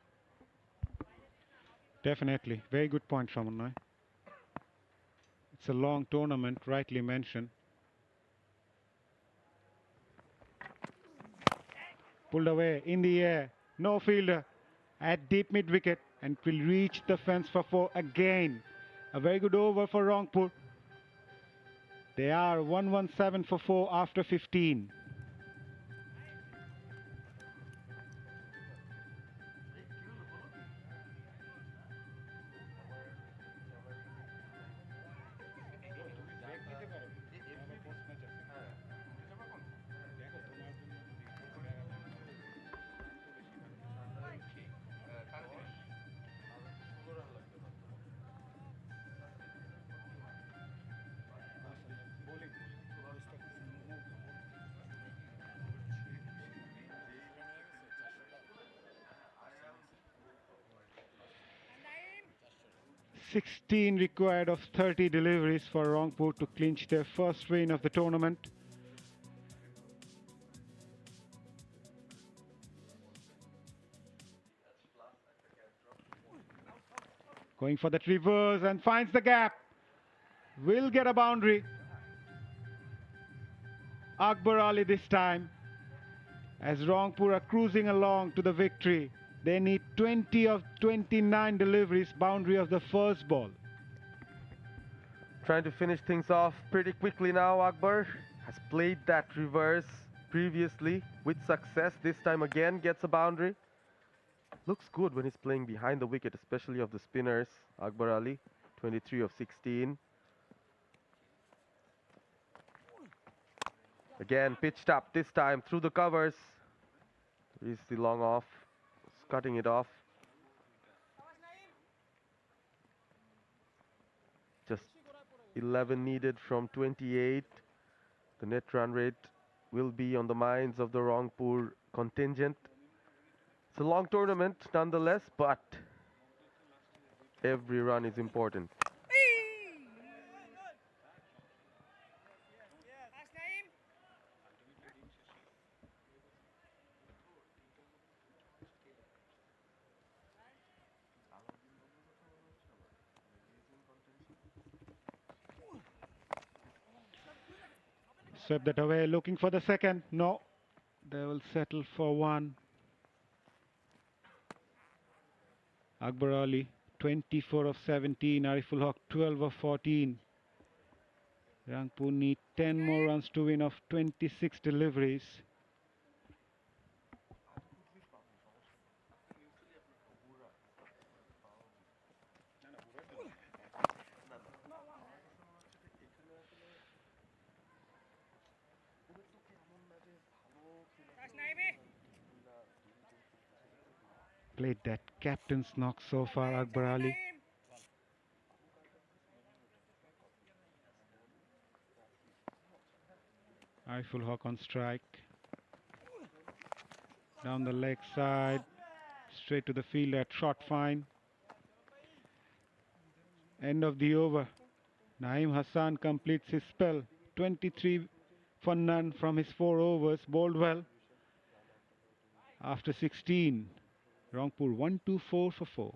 Definitely. Very good point, 𝗂𝗺𝗃𝗍. It's a long tournament, rightly mentioned. Pulled away, in the air, no fielder, at deep mid-wicket, and will reach the fence for 4 again. A very good over for Rangpur. They are 117 for 4 after 15. $16 required of 30 deliveries for Rangpur to clinch their first win of the tournament. Going for that reverse and finds the gap. Will get a boundary. 𝗂𝗃𝗃 this time. As Rangpur are cruising along to the victory. They need 20 of 29 deliveries, boundary of the first ball. Trying to finish things off pretty quickly now. 𝗂𝗃𝗃 has played that reverse previously with success. This time again gets a boundary. Looks good when he's playing behind the wicket, especially of the spinners. 𝗂𝗃𝗃, 23 of 16. Again pitched up, this time through the covers. Is the long off, cutting it off. Just 11 needed from 28. The net run rate will be on the minds of the Rangpur contingent. It's a long tournament nonetheless, but every run is important. Swept that away, looking for the second. No, they will settle for 1. 𝗂𝗃𝗃, 24 of 17. Ariful Haq, 12 of 14. Rangpur need 10 more runs to win of 26 deliveries. Played that captain's knock so far, 𝗂𝗃𝗃. Ariful Haq on strike. Down the leg side, straight to the field at short fine. End of the over. Naeem Hassan completes his spell. 23 for none from his 4 overs. Bowled well. After 16, Rangpur 124 for 4.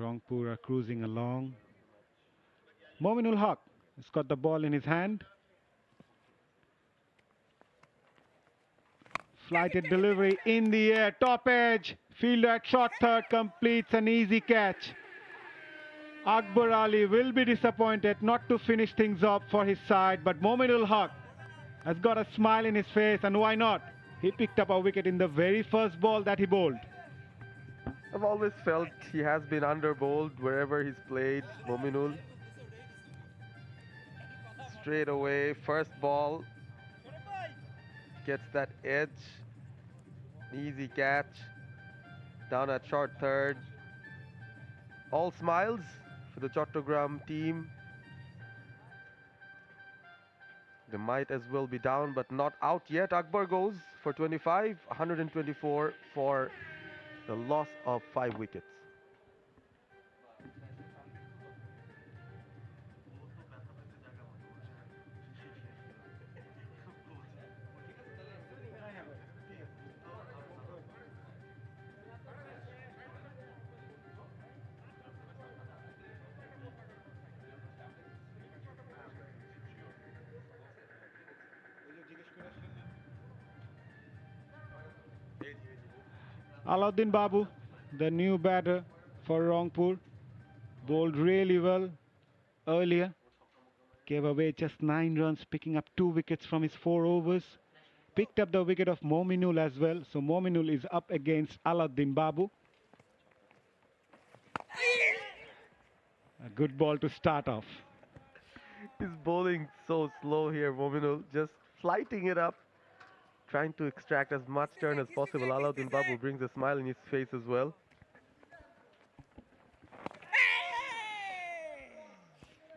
Rangpur are cruising along. Mominul Haq has got the ball in his hand. Flighted delivery in the air, top edge. Fielder at short third completes an easy catch. Akbar Ali will be disappointed not to finish things up for his side, but Mominul Haq has got a smile in his face, and why not? He picked up a wicket in the very first ball that he bowled. I've always felt he has been under-bowled wherever he's played, Mominul. Straight away, first ball, gets that edge, easy catch, down at short third. All smiles for the Chattogram team. They might as well be down, but not out yet. Akbar goes for 25, 124 for the loss of 5 wickets. Alauddin Babu, the new batter for Rangpur, bowled really well earlier. Gave away just 9 runs, picking up 2 wickets from his 4 overs. Picked up the wicket of Mominul as well. So Mominul is up against Alauddin Babu. A good ball to start off. He's bowling so slow here, Mominul, just flighting it up, trying to extract as much turn as possible. Alauddin Babu brings a smile in his face as well.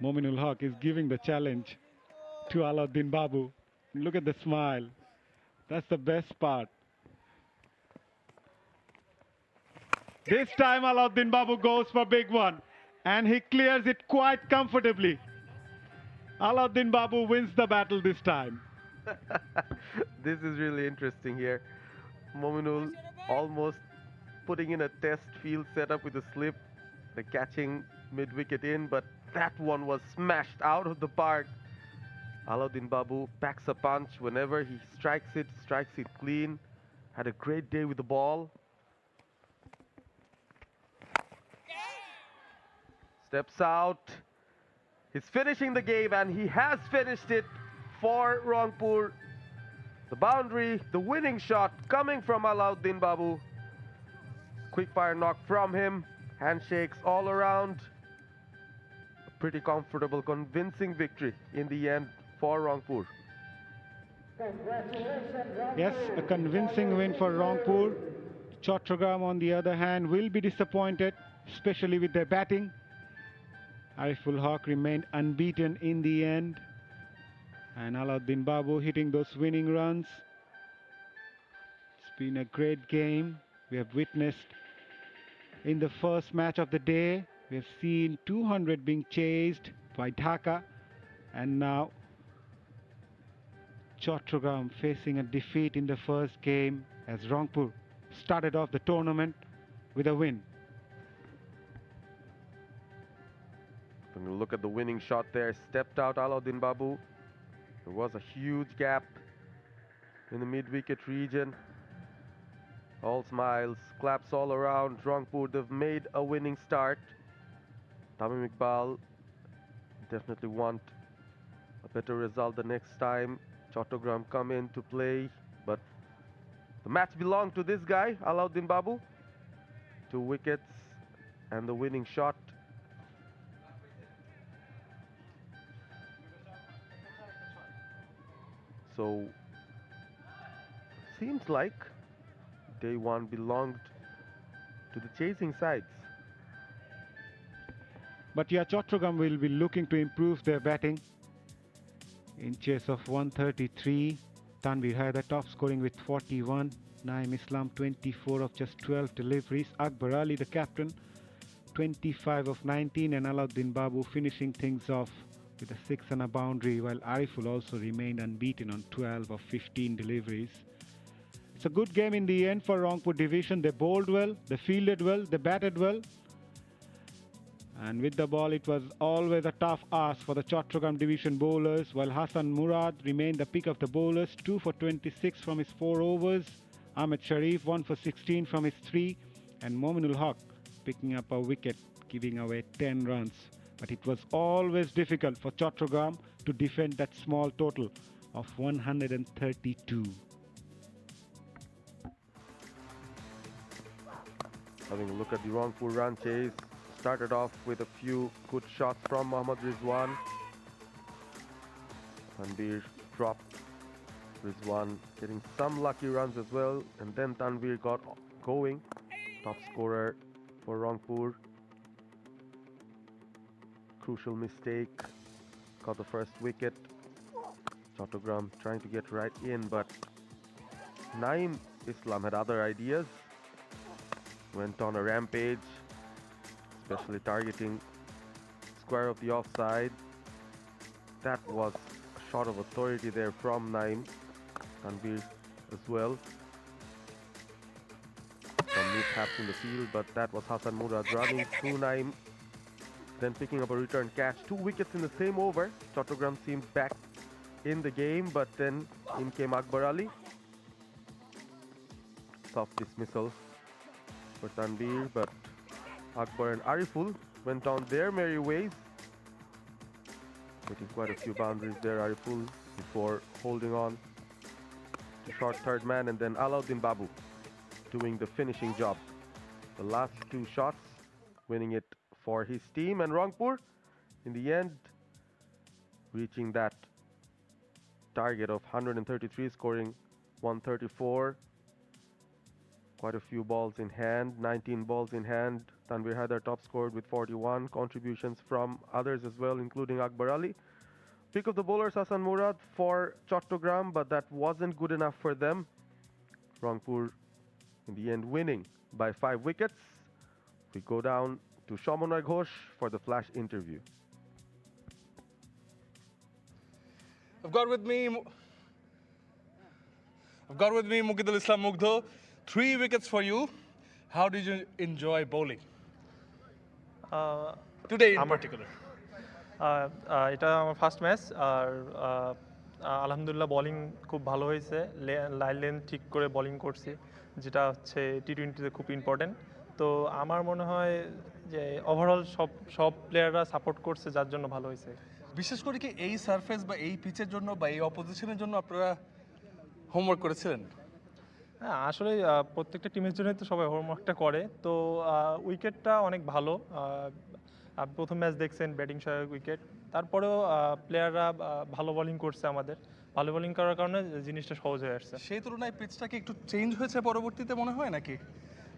Mominul Haq is giving the challenge to Alauddin Babu. Look at the smile. That's the best part. This time Alauddin Babu goes for big one, and he clears it quite comfortably. Alauddin Babu wins the battle this time. This is really interesting here. Mominul almost putting in a test field setup with a slip, the catching mid-wicket in, but that one was smashed out of the park. Alauddin Babu packs a punch whenever he strikes it clean. Had a great day with the ball. Steps out. He's finishing the game, and he has finished it for Rangpur. The boundary, the winning shot coming from Alauddin Babu. Quick fire knock from him. Handshakes all around. A pretty comfortable, convincing victory in the end for Rangpur. Yes, a convincing win for Rangpur. Chattogram, on the other hand, will be disappointed, especially with their batting. Ariful Haq remained unbeaten in the end. And Alauddin Babu hitting those winning runs. It's been a great game. We have witnessed in the first match of the day, we have seen 200 being chased by Dhaka. And now Chattogram facing a defeat in the first game as Rangpur started off the tournament with a win. When you look at the winning shot there, stepped out Alauddin Babu. There was a huge gap in the mid-wicket region. All smiles, claps all around. Rangpur, they've made a winning start. Tamim Iqbal definitely want a better result the next time Chattogram come in to play. But the match belonged to this guy, Alauddin Babu. 2 wickets and the winning shot. So, seems like day 1 belonged to the chasing sides. But yeah, Chattogram will be looking to improve their batting. In chase of 133, Tanvir Haider top scoring with 41. Naeem Islam 24 of just 12 deliveries. Akbar Ali, the captain, 25 of 19, and Alauddin Babu finishing things off with a 6 and a boundary, while Ariful also remained unbeaten on 12 of 15 deliveries. It's a good game in the end for Rangpur division. They bowled well, they fielded well, they batted well. And with the ball, it was always a tough ask for the Chattogram division bowlers, while Hassan Murad remained the pick of the bowlers, 2 for 26 from his 4 overs. Ahmed Sharif 1 for 16 from his 3, and Mominul Haq picking up a wicket, giving away 10 runs. But it was always difficult for Chattogram to defend that small total of 132. Having a look at the Rangpur run chase, started off with a few good shots from Mohammad Rizwan. Tanvir dropped. Rizwan getting some lucky runs as well, and then Tanvir got going. Top scorer for Rangpur. Crucial mistake, got the first wicket. Chattogram trying to get right in, but Naeem Islam had other ideas. Went on a rampage, especially targeting square of the offside. That was a shot of authority there from Naeem. Tanvir as well. Some mishaps in the field, but that was Hassan Murad running through Naeem, then picking up a return catch. 2 wickets in the same over. Chattogram seemed back in the game, but then in came 𝗂𝗃𝗃𝗃𝗃. Soft dismissal for Tanvir, but Akbar and Ariful went on their merry ways, getting quite a few boundaries there. Ariful before holding on to short third man, and then Alauddin Babu doing the finishing job. The last 2 shots winning it for his team, and Rangpur in the end reaching that target of 133, scoring 134. Quite a few balls in hand, 19 balls in hand. Tanvir Haider top scored with 41. Contributions from others as well, including 𝗂𝗃𝗃𝗃𝗃. Pick of the bowlers Hassan Murad for Chattogram, but that wasn't good enough for them. Rangpur in the end winning by 5 wickets. We go down to Soumya Ghosh for the flash interview. I've got with me Muqeedul Islam Mugdha. 3 wickets for you. How did you enjoy bowling? Today in particular. এটা আমার first match আর আলহামদুলিল্লাহ bowling খুব ভালো হয়েছে, line length ঠিক করে bowling করছি, যেটা হচ্ছে টি20তে খুব ইম্পর্টেন্ট। তো আমার মনে হয় যে ওভারঅল সব প্লেয়াররা সাপোর্ট করছে, যার জন্য ভালো হয়েছে। বিশেষ করে কি এই সারফেস বা এই পিচের জন্য বা এই অপোজিশনের জন্য আপনারা হোমওয়ার্ক করেছিলেন? হ্যাঁ, আসলে প্রত্যেকটা টিমের জন্যই তো সবাই হোমওয়ার্কটা করে। তো উইকেটটা অনেক ভালো। প্রথম ম্যাচ দেখছেন ব্যাটিং সহায়ক উইকেট, তারপরেও প্লেয়াররা ভালো বোলিং করছে। আমাদের ভালো বোলিং করার কারণে জিনিসটা সহজ হয়ে আসছে। সেই তুলনায় পিচটা কি একটু চেঞ্জ হয়েছে পরবর্তীতে মনে হয় নাকি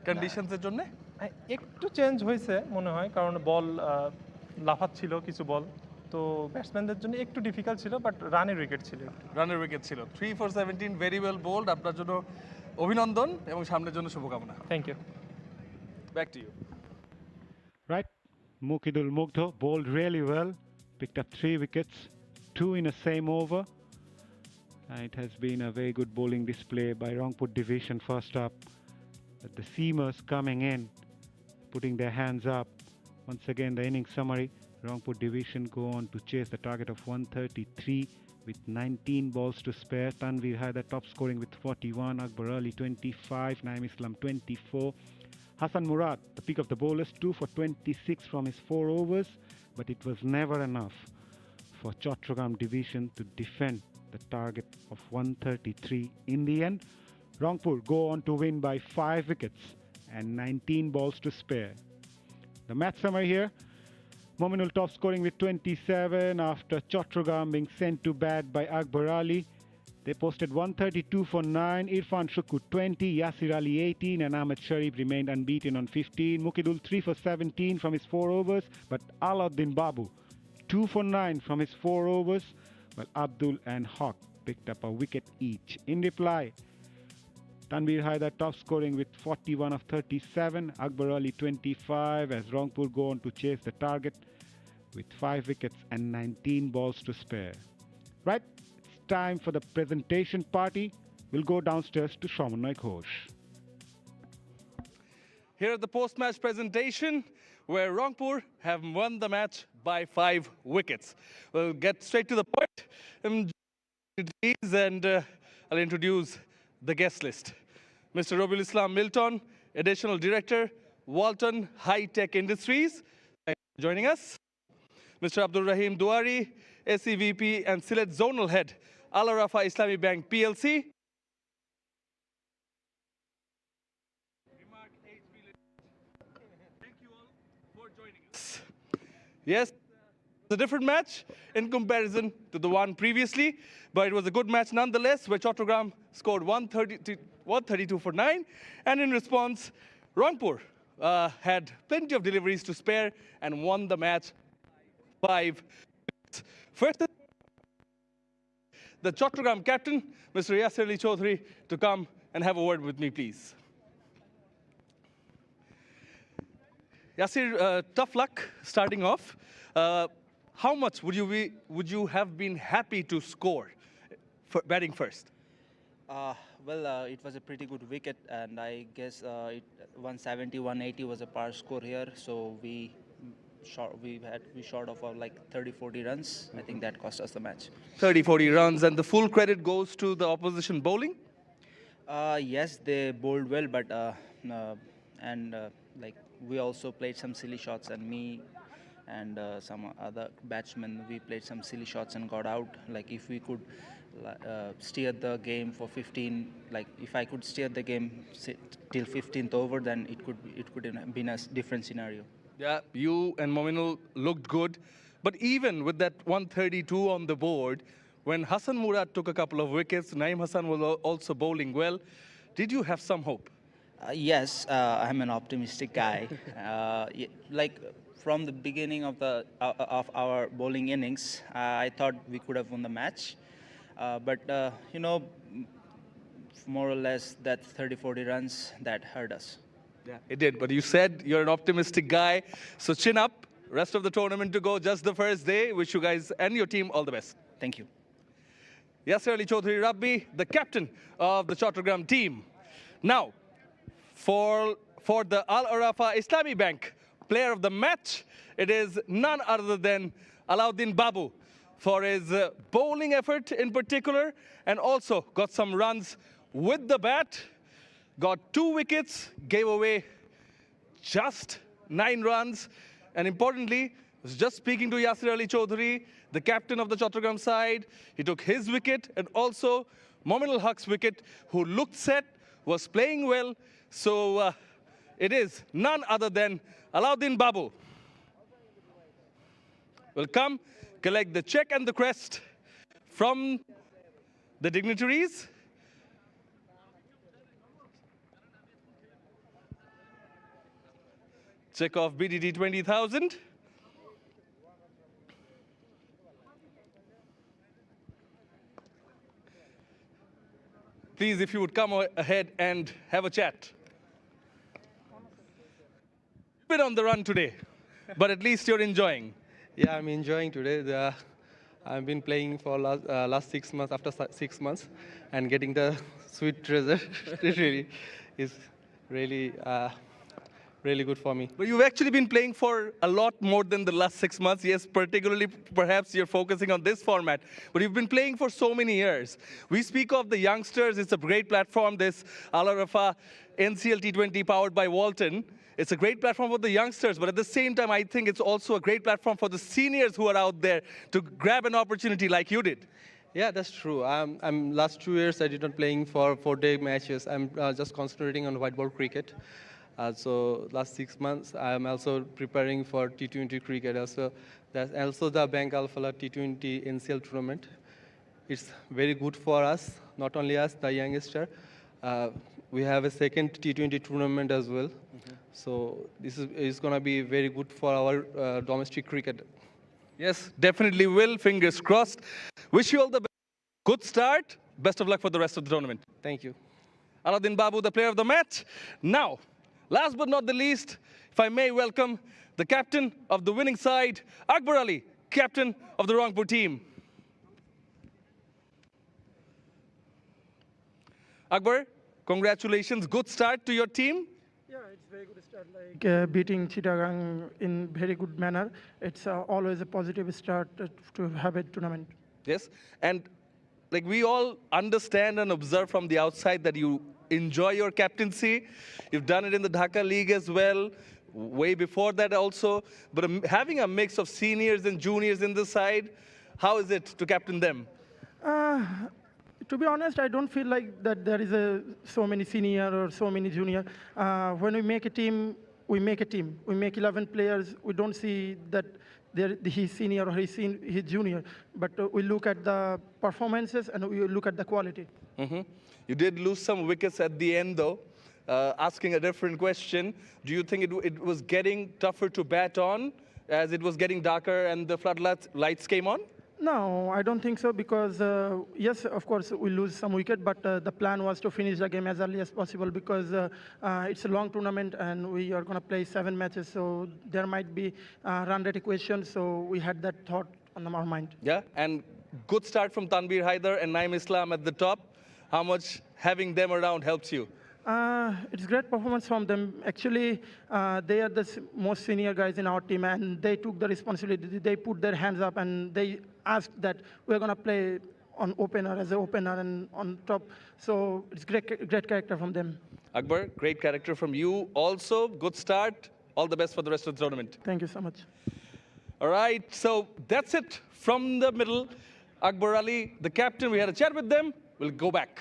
কন্ডিশনসের জন্য? একটু চেঞ্জ হয়েছে মনে হয়, কারণ বল লাফাচ্ছিল কিছু বল, তো ব্যাটসম্যানদের জন্য একটু ডিফিকাল্ট ছিল, বাট রানের উইকেট ছিল। 3 for 17, ভেরি ওয়েল বোল্ড। আপনার জন্য অভিনন্দন এবং সামনের জন্য শুভকামনা। Thank you. Back to you. Right, Muqeedul Mugdha bowled really well, picked up 3 wickets, 2 in a same over. It has been a very good bowling display by Rangpur division first up. The seamers coming in, putting their hands up. Once again, the innings summary. Rangpur division go on to chase the target of 133 with 19 balls to spare. Tanvir Haider top scoring with 41, 𝗂𝗃𝗃𝗃𝗃, 25, Naeem Islam 24. Hassan Murad, the pick of the bowlers, 2 for 26 from his 4 overs, but it was never enough for Chattogram division to defend the target of 133. In the end, Rangpur go on to win by 5 wickets and 19 balls to spare. The match summary here. Mominul top scoring with 27 after Chattogram being sent to bat by 𝗂𝗃𝗃𝗃𝗃. They posted 132 for 9, Irfan Shukku 20, Yasir Ali 18, and Ahmed Sharif remained unbeaten on 15. Muqeedul 3 for 17 from his 4 overs, but Alauddin Babu 2 for 9 from his 4 overs, while Abdul and Haq picked up a wicket each. In reply, Tanvir Haider top scoring with 41 of 37, 𝗂𝗃𝗃𝗃𝗃 25, as Rangpur go on to chase the target with 5 wickets and 19 balls to spare. Right, it's time for the presentation party. We'll go downstairs to Soumya Ghosh. Here at the post-match presentation, where Rangpur have won the match by 5 wickets. We'll get straight to the point. And I'll introduce the guest list. Mr. Robiul Milton, Additional Director, Walton High Tech Industries, joining us. Mr. Abdul Rahim Duari, SEVP and Sylhet Zonal Head, 𝗲𝗚𝗃 Islamic Bank PLC. Thank you all for joining us. Yes, it's a different match in comparison to the one previously, but it was a good match nonetheless, where Chattogram scored 132 for 9, and in response, Rangpur had plenty of deliveries to spare and won the match 5. First, the Chattogram captain, Mr. 𝗂𝗃 𝗂𝗫𝗂𝗃, to come and have a word with me, please. Yasir, tough luck starting off. How much would you have been happy to score for batting first? It was a pretty good wicket, and I guess 170, 180 was a par score here. So we short of like 30-40 runs. I think that cost us the match. 30-40 runs, and the full credit goes to the opposition bowling? Yes, they bowled well, but like we also played some silly shots, and me and some other batsmen, we played some silly shots and got out. Like if we could steer the game for 15, like if I could steer the game till 15th over, then it could have been a different scenario. Yeah, you and Mominul looked good, but even with that 132 on the board, when Hassan Murad took a couple of wickets, Naeem Hassan was also bowling well. Did you have some hope? Yes, I'm an optimistic guy. Like from the beginning of our bowling innings, I thought we could have won the match, but you know, more or less that 30-40 runs that hurt us. Yeah, it did. But you said you're an optimistic guy, so chin up. Rest of the tournament to go, just the first day. Wish you guys and your team all the best. Thank you. Yasir Ali Chaudhary Rabbi, the captain of the Chattogram team. Now, for the 𝗲𝗚𝗃 Islamic Bank player of the match, it is none other than Alauddin Babu, for his bowling effort in particular, and also got some runs with the bat. Got 2 wickets, gave away just 9 runs, and importantly, I was just speaking to Yasir Ali Chaudhary, the captain of the Chattogram side. He took his wicket, and also Mominul Huq's wicket, who looked set, was playing well. So it is none other than Alauddin Babu. Will come, collect the check and the crest from the dignitaries. Check of BDT 20,000. Please, if you would come ahead and have a chat. You've been on the run today, but at least you're enjoying. Yeah, I'm enjoying today. I've been playing for last 6 months, after 6 months, and getting the sweet treasure really is really good for me. But you've actually been playing for a lot more than the last 6 months. Yes, particularly perhaps you're focusing on this format, but you've been playing for so many years. We speak of the youngsters. It's a great platform, this 𝗲𝗚𝗃 NCL T20 powered by Walton. It's a great platform for the youngsters, but at the same time, I think it's also a great platform for the seniors who are out there to grab an opportunity like you did. Yeah, that's true. Last 2 years, I did not playing for 4-day matches. I'm just concentrating on white ball cricket. So last 6 months, I'm also preparing for T20 cricket. That's also the Bank Alpha T20 NCL tournament. It's very good for us, not only us, the youngster. We have a second T20 tournament as well. So this is going to be very good for our domestic cricket. Yes, definitely will. Fingers crossed. Wish you all the best. Good start. Best of luck for the rest of the tournament. Thank you. Alauddin Babu, the player of the match. Now, last but not the least, if I may welcome the captain of the winning side, Akbar Ali, captain of the Rangpur team. Akbar, congratulations. Good start to your team. Yeah, it's very good start, like beating Chattogram in very good manner. It's always a positive start to have a tournament. Yes, and like we all understand and observe from the outside that you enjoy your captaincy. You've done it in the Dhaka League as well, way before that also. But having a mix of seniors and juniors in the side, how is it to captain them? To be honest, I don't feel like that there is so many senior or so many junior. When we make a team, we make a team. We make 11 players. We don't see that he's senior or he's junior. But we look at the performances and we look at the quality. You did lose some wickets at the end, though. Asking a different question, do you think it was getting tougher to bat on as it was getting darker and the floodlights came on? No, I don't think so because, yes, of course, we lose some wicket, but the plan was to finish the game as early as possible because it's a long tournament and we are going to play 7 matches, so there might be run rate equations, so we had that thought on our mind. Yeah, and good start from Tanveer Haider and Naeem Islam at the top. How much having them around helps you? It's great performance from them. Actually, they are the most senior guys in our team, and they took the responsibility. They put their hands up, and they asked that we're going to play on opener as an opener and on top. So it's great character from them. Akbar, great character from you also. Good start. All the best for the rest of the tournament. Thank you so much. All right, so that's it from the middle. Akbar Ali, the captain, we had a chat with them. We'll go back.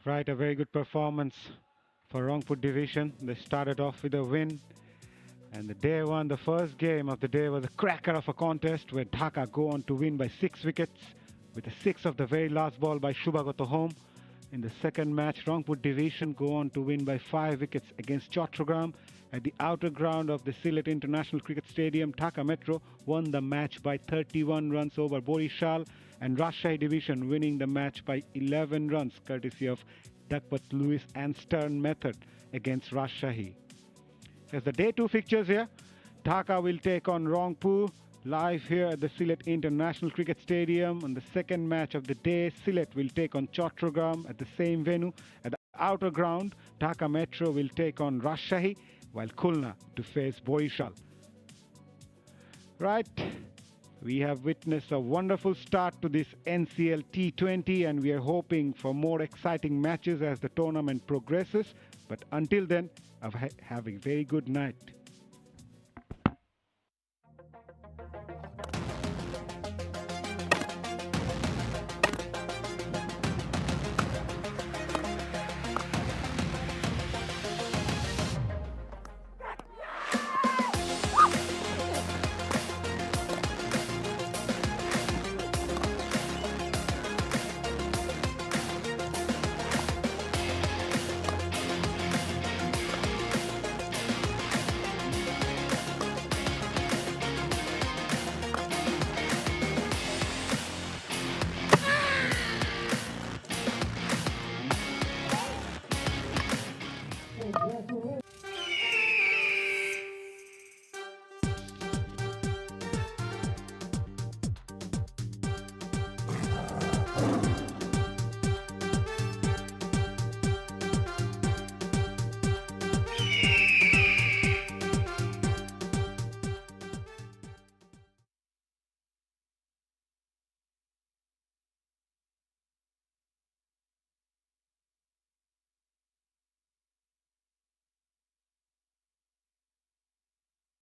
Right, a very good performance for Rangpur division. They started off with a win. And the day one, the first game of the day was a cracker of a contest where Dhaka go on to win by 6 wickets with a 6 of the very last ball by 𝗂𝗵𝗄. In the second match, Rangpur division go on to win by 5 wickets against Chattogram at the outer ground of the Sylhet International Cricket Stadium. Dhaka Metro won the match by 31 runs over Borisal, and Rajshahi division winning the match by 11 runs courtesy of Duckworth-Lewis and Stern method against Rajshahi. Here's the day 2 fixtures here. Dhaka will take on Rangpur live here at the Sylhet International Cricket Stadium. On the second match of the day, Sylhet will take on Chattogram at the same venue. At the outer ground, Dhaka Metro will take on Rajshahi, while Khulna to face Borisal. Right, we have witnessed a wonderful start to this NCL T20, and we are hoping for more exciting matches as the tournament progresses. But until then, have a very good night.